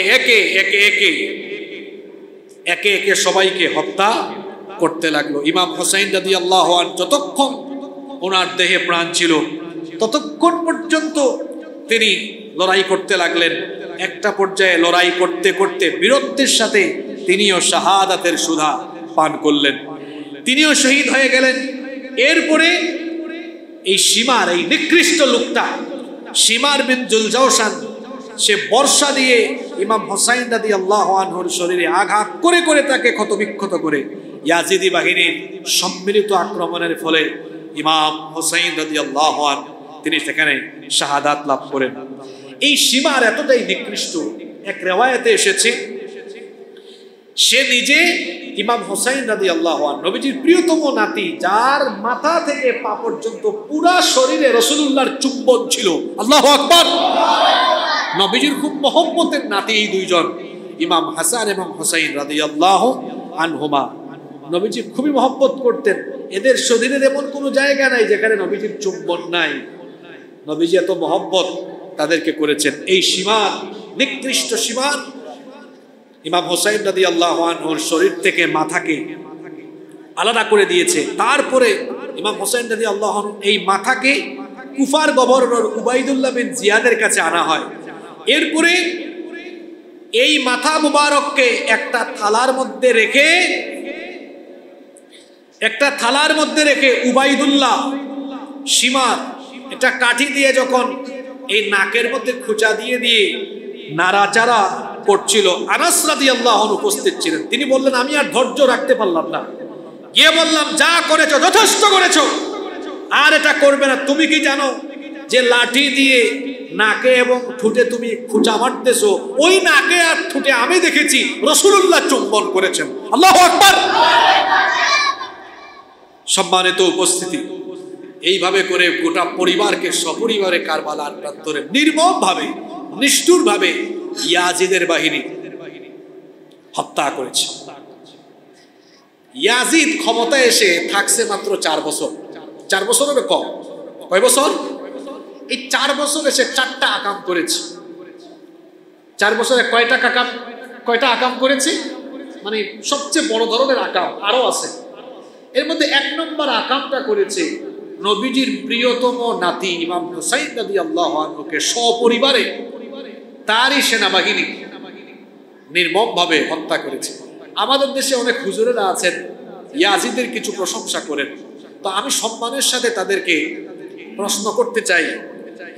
একে সবাইকে হত্যা করতে লাগলো। ইমাম হুসাইন রাদিয়াল্লাহু আনহু যতক্ষণ ওনার দেহে প্রাণ ছিল ততক্ষণ পর্যন্ত তিনি লড়াই করতে লাগলেন। একটা পর্যায়ে লড়াই করতে করতে বীরত্বের সাথে তিনিও শাহাদাতের সুধা পান করলেন, তিনিও শহীদ হয়ে গেলেন। এরপরে এই নিকৃষ্ট লোকটা শিমার বিন জুলজাওশান সে বর্ষা দিয়ে ইমাম হোসাইন রাদিয়াল্লাহু আনহুর শরীরে আঘাত করে করে তাকে ক্ষতবিক্ষত করে ইয়াজিদি বাহিনীর সম্মিলিত আক্রমণের ফলে ইমাম হোসাইন রাদিয়াল্লাহু আনহু তিনি সেখানে শাহাদাত লাভ করেন। এই সীমার এতটাই নিকৃষ্ট, এক রিওয়ায়াতে এসেছে সে নিজে ইমাম হোসাইন রাদিয়াল্লাহু আনহু নবীজির প্রিয়তম নাতি, যার মাথা থেকে পা পর্যন্ত পুরা শরীরে রাসূলুল্লাহর চুম্বন ছিল। আল্লাহু আকবার। নবীজির খুব মহব্বতের নাতি এই দুইজন, ইমাম হাসান এবং হোসাইন রাদিয়াল্লাহু আনহুমা। নবীজি খুবই মহব্বত করতেন। এদের শরীরের এমন কোনো জায়গা নাই যেখানে নবীজির চুম্বন নাই। নবীজি এত মহব্বত তাদেরকে করেছেন। এই সীমার, নিকৃষ্ট সীমার ইমাম হোসাইন রাদিয়াল্লাহু আনহুর শরীর থেকে মাথাকে আলাদা করে দিয়েছে। তারপরে ইমাম হোসাইন রাদিয়াল্লাহু আনহু এই মাথাকে কুফার গভর্নর উবাইদুল্লাহ বিন জিয়াদের কাছে আনা হয়। এরপরে এই মাথা মুবারককে একটা থালার মধ্যে রেখে উবাইদুল্লাহ সীমার একটা কাঠি দিয়ে যখন এই নাকের মধ্যে খোঁচা দিয়ে নাড়াচাড়া করছিল, আনাস রাদিয়াল্লাহু আনহু উপস্থিত ছিলেন। তিনি বললেন, আমি আর ধৈর্য রাখতে পারলাম না, গিয়ে বললাম, যা করেছো যথেষ্ট করেছো, আর এটা করবে না। তুমি কি জানো যে লাঠি দিয়ে নাকে এবং ঠোঁটে তুমি খোঁচা মারতেছো, ওই নাকে আর ঠোঁটে আমি দেখেছি রাসূলুল্লাহ চুম্বন করেছেন। আল্লাহু আকবার। সম্মানিত উপস্থিতি, এইভাবে করে গোটা পরিবারকে সপরিবারে কারবালার প্রান্তরে নির্মমভাবে, নিষ্ঠুরভাবে ইয়াজিদের বাহিনী হত্যা করেছে। ইয়াজিদ ক্ষমতায় এসে থাকছে মাত্র 4 বছর। 4 বছরের কম। কয় বছর? এই 4 বছর এসে 4টা আকাম করেছে। 4 বছরে কয়টা আকাম করেছে? মানে সবচেয়ে বড় ধরনের আকাম আরো আছে। এর মধ্যে 1 নম্বর আকামটা করেছে নবীজির প্রিয়তম নাতি ইমাম হুসাইন রাদিয়াল্লাহু আনহুকে সপরিবারে তারই সেনাবাহিনী নির্মমভাবে হত্যা করেছে। আমাদের দেশে অনেক হুজুরেরা আছেন, ইয়াজিদের কিছু প্রশংসা করেন। তো আমি সম্মানের সাথে তাদেরকে প্রশ্ন করতে চাই,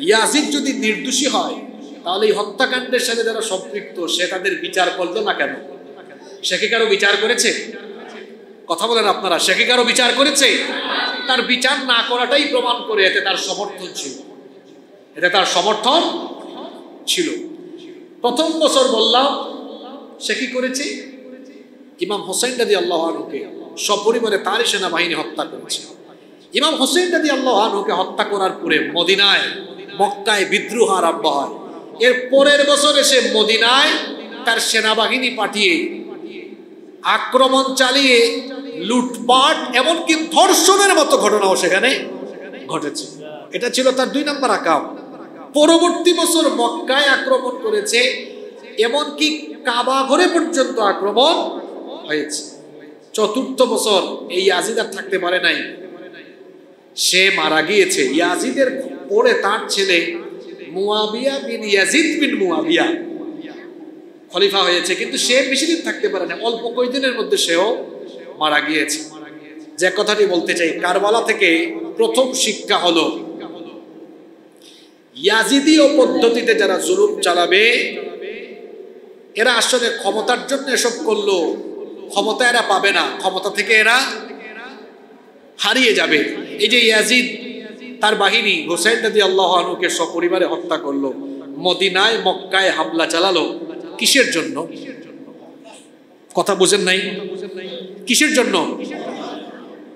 ইয়াজিদ যদি নির্দোষী হয় তাহলে এই হত্যাকাণ্ডের সাথে যারা সম্পৃক্ত সে তাদের বিচার করলো না কেন? সে কি কারো বিচার করেছে? কথা বলেন আপনারা, সে কি কারো বিচার করেছে? তার বিচার না করাটাই প্রমাণ করে এতে তার সমর্থন ছিল। প্রথম বছর বললাম সে কি করেছে? ইমাম হোসেন রাদিয়াল্লাহু আনহুকে সপরিবারে তারই সেনাবাহিনী হত্যা করেছে। ইমাম হোসেন রাদিয়াল্লাহু আনহুকে হত্যা করার পরে মক্কায় বিদ্রোহ আরম্ভ হয়। এর পরের বছর এসে মদিনায় তার সেনাবাহিনী পাঠিয়ে আক্রমণ চালিয়ে লুটপাট এমনকি ধর্ষণের মতো ঘটনাও সেখানে ঘটেছে। এটা ছিল তার 2 নম্বর আকাম। পরবর্তী বছর মক্কায় আক্রমণ করেছে, এমনকি কাবা ঘরে পর্যন্ত আক্রমণ হয়েছে। 4র্থ বছর এই ইয়াজিদ আর থাকতে পারে নাই, সে মারা গিয়েছে। ইয়াজিদের পরে তার ছেলে মুয়াবিয়া বিন ইয়াজিদ বিন মুয়াবিয়া খলিফা হয়েছে, কিন্তু সে বেশি দিন থাকতে পারে না, অল্প কয়েকদিনের মধ্যে সেও মারা গিয়েছে। যে কথাটি বলতে চাই, কারবালা থেকে প্রথম শিক্ষা হলো ইয়াজিদীয় পদ্ধতিতে যারা জুলুম চালাবে এরা আসলে ক্ষমতার জন্য এসব করলো, ক্ষমতা এরা পাবে না, ক্ষমতা থেকে এরা হারিয়ে যাবে। এই যে ইয়াজিদ তার বাহিনী হুসাইন রাদিয়াল্লাহু আনহুকে সপরিবারে হত্যা করলো, মদিনায় মক্কায় হামলা চালালো, কিসের জন্য? কথা বুঝেন নাই? কিসের জন্য?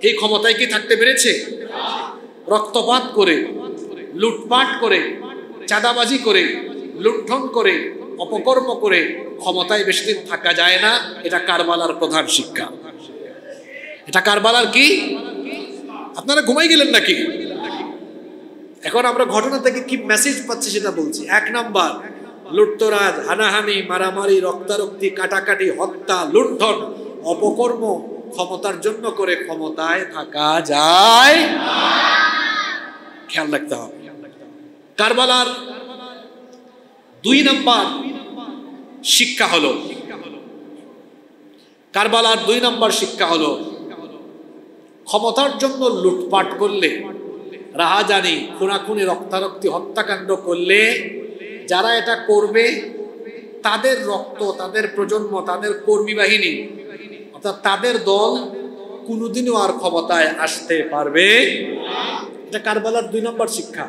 এই ক্ষমতায় কি থাকতে পেরেছে? রক্তপাত করে, লুটপাট করে, চাঁদাবাজি করে, লুণ্ঠন করে, অপকর্ম করে ক্ষমতায় বেশি দিন থাকা যায় না। এটা কারবালার প্রধান শিক্ষা। এটা কারবালার কি? আপনারা ঘুমাই গেলেন নাকি? এখন আমরা ঘটনা থেকে কি মেসেজ পাচ্ছি সেটা বলছি। 1 নাম্বার, লুটতরাজ, হানাহানি, মারামারি, রক্তারক্তি, কাটাকাটি, হত্যা, লুণ্ঠন, অপকর্ম ক্ষমতার জন্য করে ক্ষমতায় থাকা যায়, খেয়াল রাখতে হবে। কারবালার 2 নাম্বার শিক্ষা হলো, কারবালার 2 নাম্বার শিক্ষা হলো ক্ষমতার জন্য লুটপাট করলে, রাহাজানি, খুনাখুনি, রক্তারক্তি, হত্যাকাণ্ড করলে যারা এটা করবে তাদের রক্ত, তাদের প্রজন্ম, তাদের কর্মী বাহিনী অর্থাৎ তাদের দল কোনোদিনও আর ক্ষমতায় আসতে পারবে। এটা কারবালার 2 নম্বর শিক্ষা।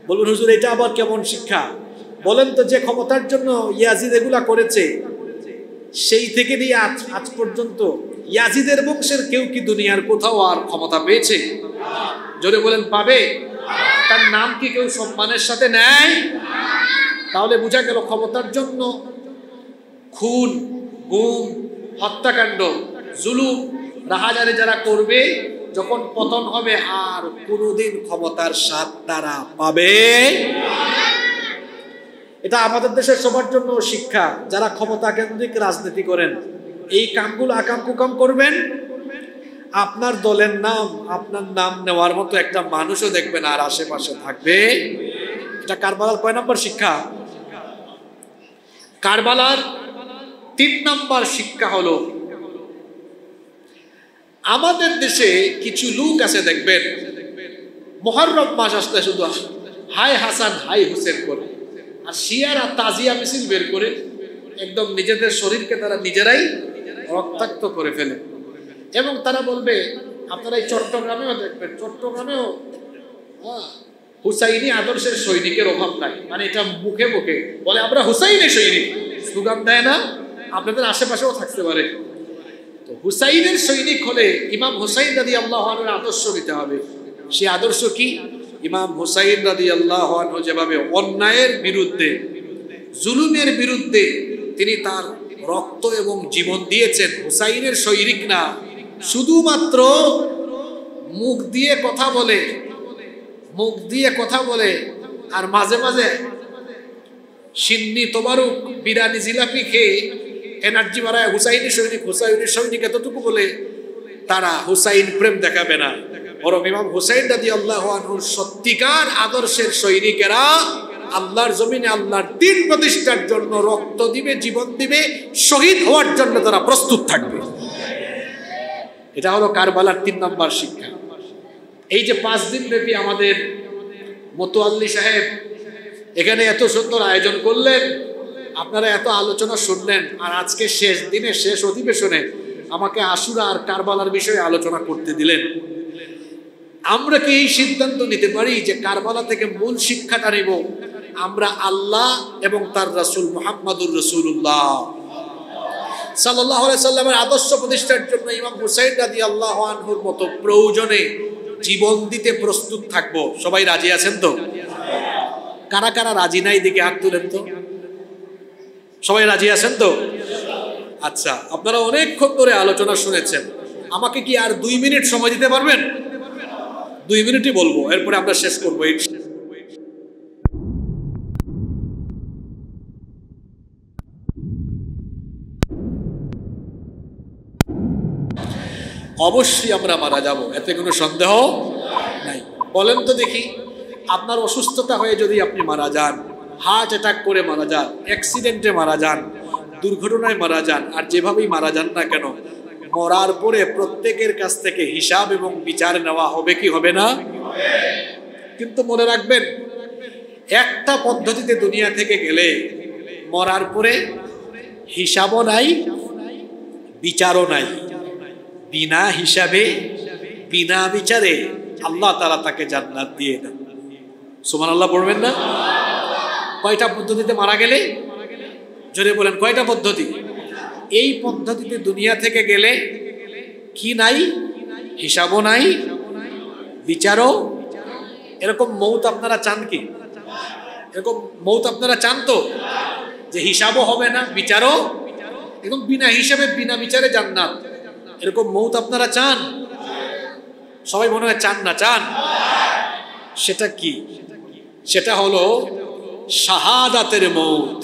বলুন হুজুর এটা আবার কেমন শিক্ষা? বলেন তো, যে ক্ষমতার জন্য ইয়াজিদ এগুলা করেছে সেই থেকে নিয়ে আজ পর্যন্ত ইয়াজিদের বংশের কেউ কি দুনিয়ার কোথাও আর ক্ষমতা পেয়েছে? জোরে বলেন পাবে? তার নাম কি কেউ সম্মানের সাথে নেয়? তাহলে বোঝা গেল ক্ষমতার জন্য খুন, গুম, হত্যাকাণ্ড, জুলুম, রাহাজারি যারা করবে, যখন পতন হবে আর কোনোদিন ক্ষমতার স্বাদ তারা পাবে। এটা আমাদের দেশের সবার জন্য শিক্ষা। যারা ক্ষমতা কেন্দ্রিক রাজনীতি করেন, এই কামগুলো আকাম কুকাম করবেন, আপনার দলের নাম, আপনার নাম নেওয়ার মতো একটা মানুষও দেখবেন আর আশেপাশে থাকবে। এটা কারবালার কয় নম্বর শিক্ষা? কারবালার 3 নম্বর শিক্ষা হলো, আমাদের দেশে কিছু লোক আছে দেখবেন মুহররম মাস আসলে শুধু হাই হাসান হাই হুসেন করে, আর শিয়ারা তাজিয়া মিছিল বের করে একদম নিজেদের শরীরকে তারা নিজেরাই রক্তাক্ত করে ফেলে। এবং তারা বলবে, আপনারা এই চট্টগ্রামেও দেখবেন, চট্টগ্রামেও হুসাইনি আদর্শের সৈনিকের অভাব নাই। মানে এটা মুখে মুখে বলে আমরা হুসাইনি সৈনিক, স্লোগান দেয় না? আপনাদের আশেপাশেও থাকতে পারে। তো হুসাইনের সৈনিক হলে ইমাম হুসাইন রাদিয়াল্লাহু আনহুর আদর্শ নিতে হবে। সেই আদর্শ কি? ইমাম হুসাইন রাদিয়াল্লাহু আনহু যেভাবে অন্যায়ের বিরুদ্ধে, জুলুমের বিরুদ্ধে তিনি তার রক্ত এবং জীবন দিয়েছেন, হুসাইনের সৈনিক না শুধুমাত্র মুখ দিয়ে কথা বলে, মুখ দিয়ে কথা বলে আর মাঝে মাঝে সিন্নি তোবারুক বিরানি জিলাপি খেয়ে এনার্জি বাড়ায় হুসাইনি সৈনিক, হুসাইনের সৈনিক এতটুকু বলে তারা হুসাইন প্রেম দেখাবে না। বরং ইমাম হুসাইন রাদিয়াল্লাহু আনহুর সত্যিকার আদর্শের সৈনিকেরা আল্লাহর জমিনে আল্লাহর দ্বীন প্রতিষ্ঠার জন্য রক্ত দিবে, জীবন দিবে, শহীদ হওয়ার জন্য তারা প্রস্তুত থাকবে। এটা হলো কারবালার 3 নম্বর শিক্ষা। এই যে 5 দিন ব্যাপী আমাদের মতোয়াল্লি সাহেব এখানে এত সুন্দর আয়োজন করলেন, আপনারা এত আলোচনা শুনলেন, আর আজকে শেষ দিনে, শেষ অধিবেশনে আমাকে আশুরা আর কারবালার বিষয়ে আলোচনা করতে দিলেন। আমরা কি এই সিদ্ধান্ত নিতে পারি যে কারবালা থেকে মূল শিক্ষাটা নেব আমরা আল্লাহ এবং তার রাসূল মুহাম্মদুর রাসূলুল্লাহ সাল্লাল্লাহু আলাইহি সাল্লামের আদর্শ প্রতিষ্ঠার জন্য ইমাম হুসাইন রাদিয়াল্লাহু আনহুর মতো প্রয়োজনে জীবন দিতে প্রস্তুত থাকব? সবাই রাজি আছেন তো? কারা কারা রাজি নাই দিকে হাত তুলেন তো। সবাই রাজি আছেন তো? আচ্ছা, আপনারা অনেকক্ষণ ধরে আলোচনা শুনেছেন, আমাকে কি আর 2 মিনিট সময় দিতে পারবেন? 2 মিনিটই বলবো, এরপরে আমরা শেষ করবো। অবশ্যই আমরা মারা যাব, এতে কোনো সন্দেহ নাই। বলেন তো দেখি, আপনার অসুস্থতা হয়ে যদি আপনি মারা যান, হার্ট অ্যাটাক করে মারা যান, অ্যাক্সিডেন্টে মারা যান, দুর্ঘটনায় মারা যান, আর যেভাবেই মারা যান না কেন, মরার পরে প্রত্যেকের কাছ থেকে হিসাব এবং বিচার নেওয়া হবে কি হবে না? কিন্তু মনে রাখবেন, একটা পদ্ধতিতে দুনিয়া থেকে গেলে মরার পরে হিসাবও নাই, বিচারও নাই। বিনা হিসাবে, বিনা বিচারে আল্লাহ তাআলা তাকে জান্নাত দিয়ে দেন। সুবহানাল্লাহ পড়বেন না? কয়টা পদ্ধতিতে মারা গেলে? জোরে বলেন, কয়টা পদ্ধতি? এই পদ্ধতিতে দুনিয়া থেকে গেলে কি নাই? হিসাবও নাই, বিচারও। এরকম মৌত আপনারা চান কি? এরকম মৌত আপনারা চান তো? যে হিসাবও হবে না, বিচারও, এবং বিনা হিসাবে বিনা বিচারে জান্নাত, এরকম মৌত আপনারা চান? সবাই মনে হয় চান না? চান। সেটা কি? সেটা হলো শাহাদাতের মৌত।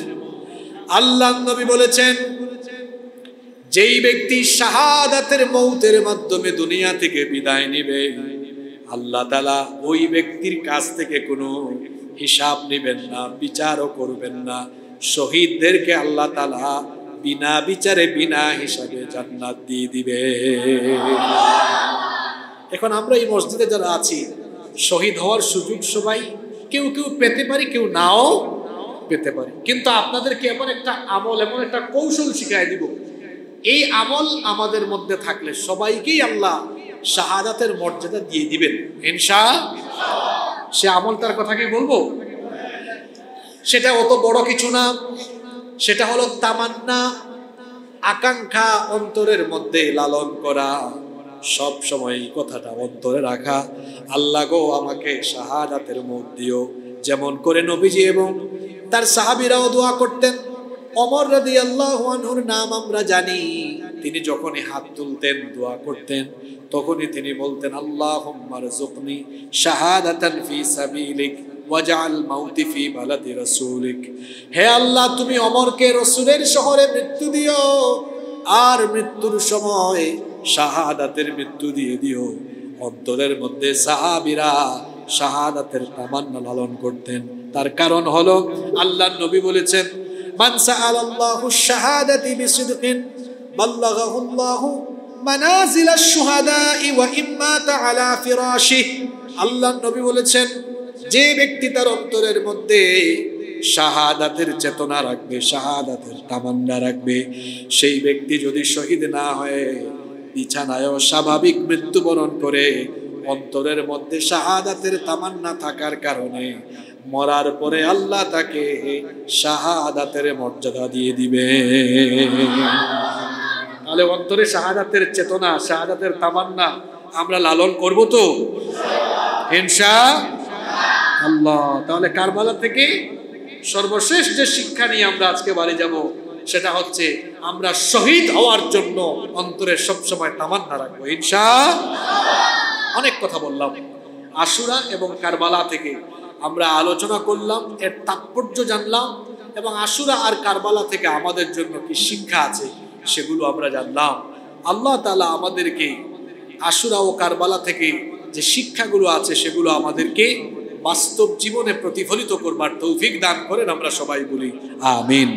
আল্লাহর নবী বলেছেন, যেই ব্যক্তি শাহাদাতের মৌতের মাধ্যমে দুনিয়া থেকে বিদায় নেবে, আল্লাহ তাআলা ওই ব্যক্তির কাছ থেকে কোনো হিসাব নেবেন না, বিচারও করবেন না। শহীদদেরকে আল্লাহ তাআলা বিনা বিচারে, বিনা হিসাবে জান্নাত দিয়ে দিবে। এখন আমরা এই মসজিদে যারা আছি, শহীদ হওয়ার সুযোগ সবাই কেউ কেউ পেতে পারি, কেউ নাও পেতে পারি। কিন্তু আপনাদেরকে এমন একটা আমল, এমন একটা কৌশল শিখাই দিব, এই আমল আমাদের মধ্যে থাকলে সবাইকেই আল্লাহ শাহাদাতের মর্যাদা দিয়ে দিবেন ইনশাআল্লাহ। সে আমলটার কথা কি বলবো? সেটা অত বড় কিছু না, সেটা হলো তামান্না, আকাঙ্ক্ষা অন্তরের মধ্যে লালন করা, সব সময় কথাটা অন্তরে রাখা, আল্লাহ গো আমাকে শাহাদাতের মত দিও। যেমন করে নবীজি এবং তার সাহাবীরাও দোয়া করতেন। ওমর রাদিয়াল্লাহু আনহুর নাম আমরা জানি, তিনি যখনই হাত তুলতেন দোয়া করতেন তখনই তিনি বলতেন আল্লাহুম্মা রযুকনি শাহাদাতান ফি সাবিলিক ওয়াজআল মাউতি ফি বালাদি রাসূলিক। হে আল্লাহ, তুমি ওমরকে রাসূলের শহরে মৃত্যু দিও আর মৃত্যুর সময় শাহাদাতের মৃত্যু দিয়ে দিও। অন্তরের মধ্যে সাহাবীরা শাহাদাতের তামান্না লালন করতেন। তার কারণ হলো আল্লাহর নবী বলেছেন, মান সাআলাল্লাহু শাহাদাতি বিসিদকিন বাল্লাগাহুল্লাহু মানাজিলাশ শুহাদা'i ওয়া ইম্মাতা আলা ফিরাশিহি। আল্লাহর নবী বলেছেন, যে ব্যক্তি তার অন্তরের মধ্যে শাহাদাতের চেতনা রাখবে, শাহাদাতের তামান্না রাখবে, সেই ব্যক্তি যদি শহীদ না হয়, বিছানায়ও স্বাভাবিক মৃত্যুবরণ করে, অন্তরের মধ্যে শাহাদাতের তামান্না থাকার কারণে মরার পরে আল্লাহ তাকে শাহাদাতের মর্যাদা দিয়ে দিবে। তাহলে অন্তরে শাহাদাতের চেতনা, শাহাদাতের তামান্না আমরা লালন করব তো ইনশাআল্লাহ। তাহলে কারবালা থেকে সর্বশেষ যে শিক্ষা নিয়ে আমরা আজকে বাড়ি যাব, সেটা হচ্ছে আমরা শহীদ হওয়ার জন্য অন্তরে সবসময় তামান্না রাখবো ইনশাআল্লাহ। অনেক কথা বললাম, আশুরা এবং কারবালা থেকে আমরা আলোচনা করলাম, এর তাৎপর্য জানলাম, এবং আশুরা আর কারবালা থেকে আমাদের জন্য কি শিক্ষা আছে সেগুলো আমরা জানলাম। আল্লাহ তাআলা আমাদেরকে আশুরা ও কারবালা থেকে যে শিক্ষাগুলো আছে সেগুলো আমাদেরকে বাস্তব জীবনে প্রতিফলিত করবার তৌফিক দান করেন, আমরা সবাই বলি আমিন।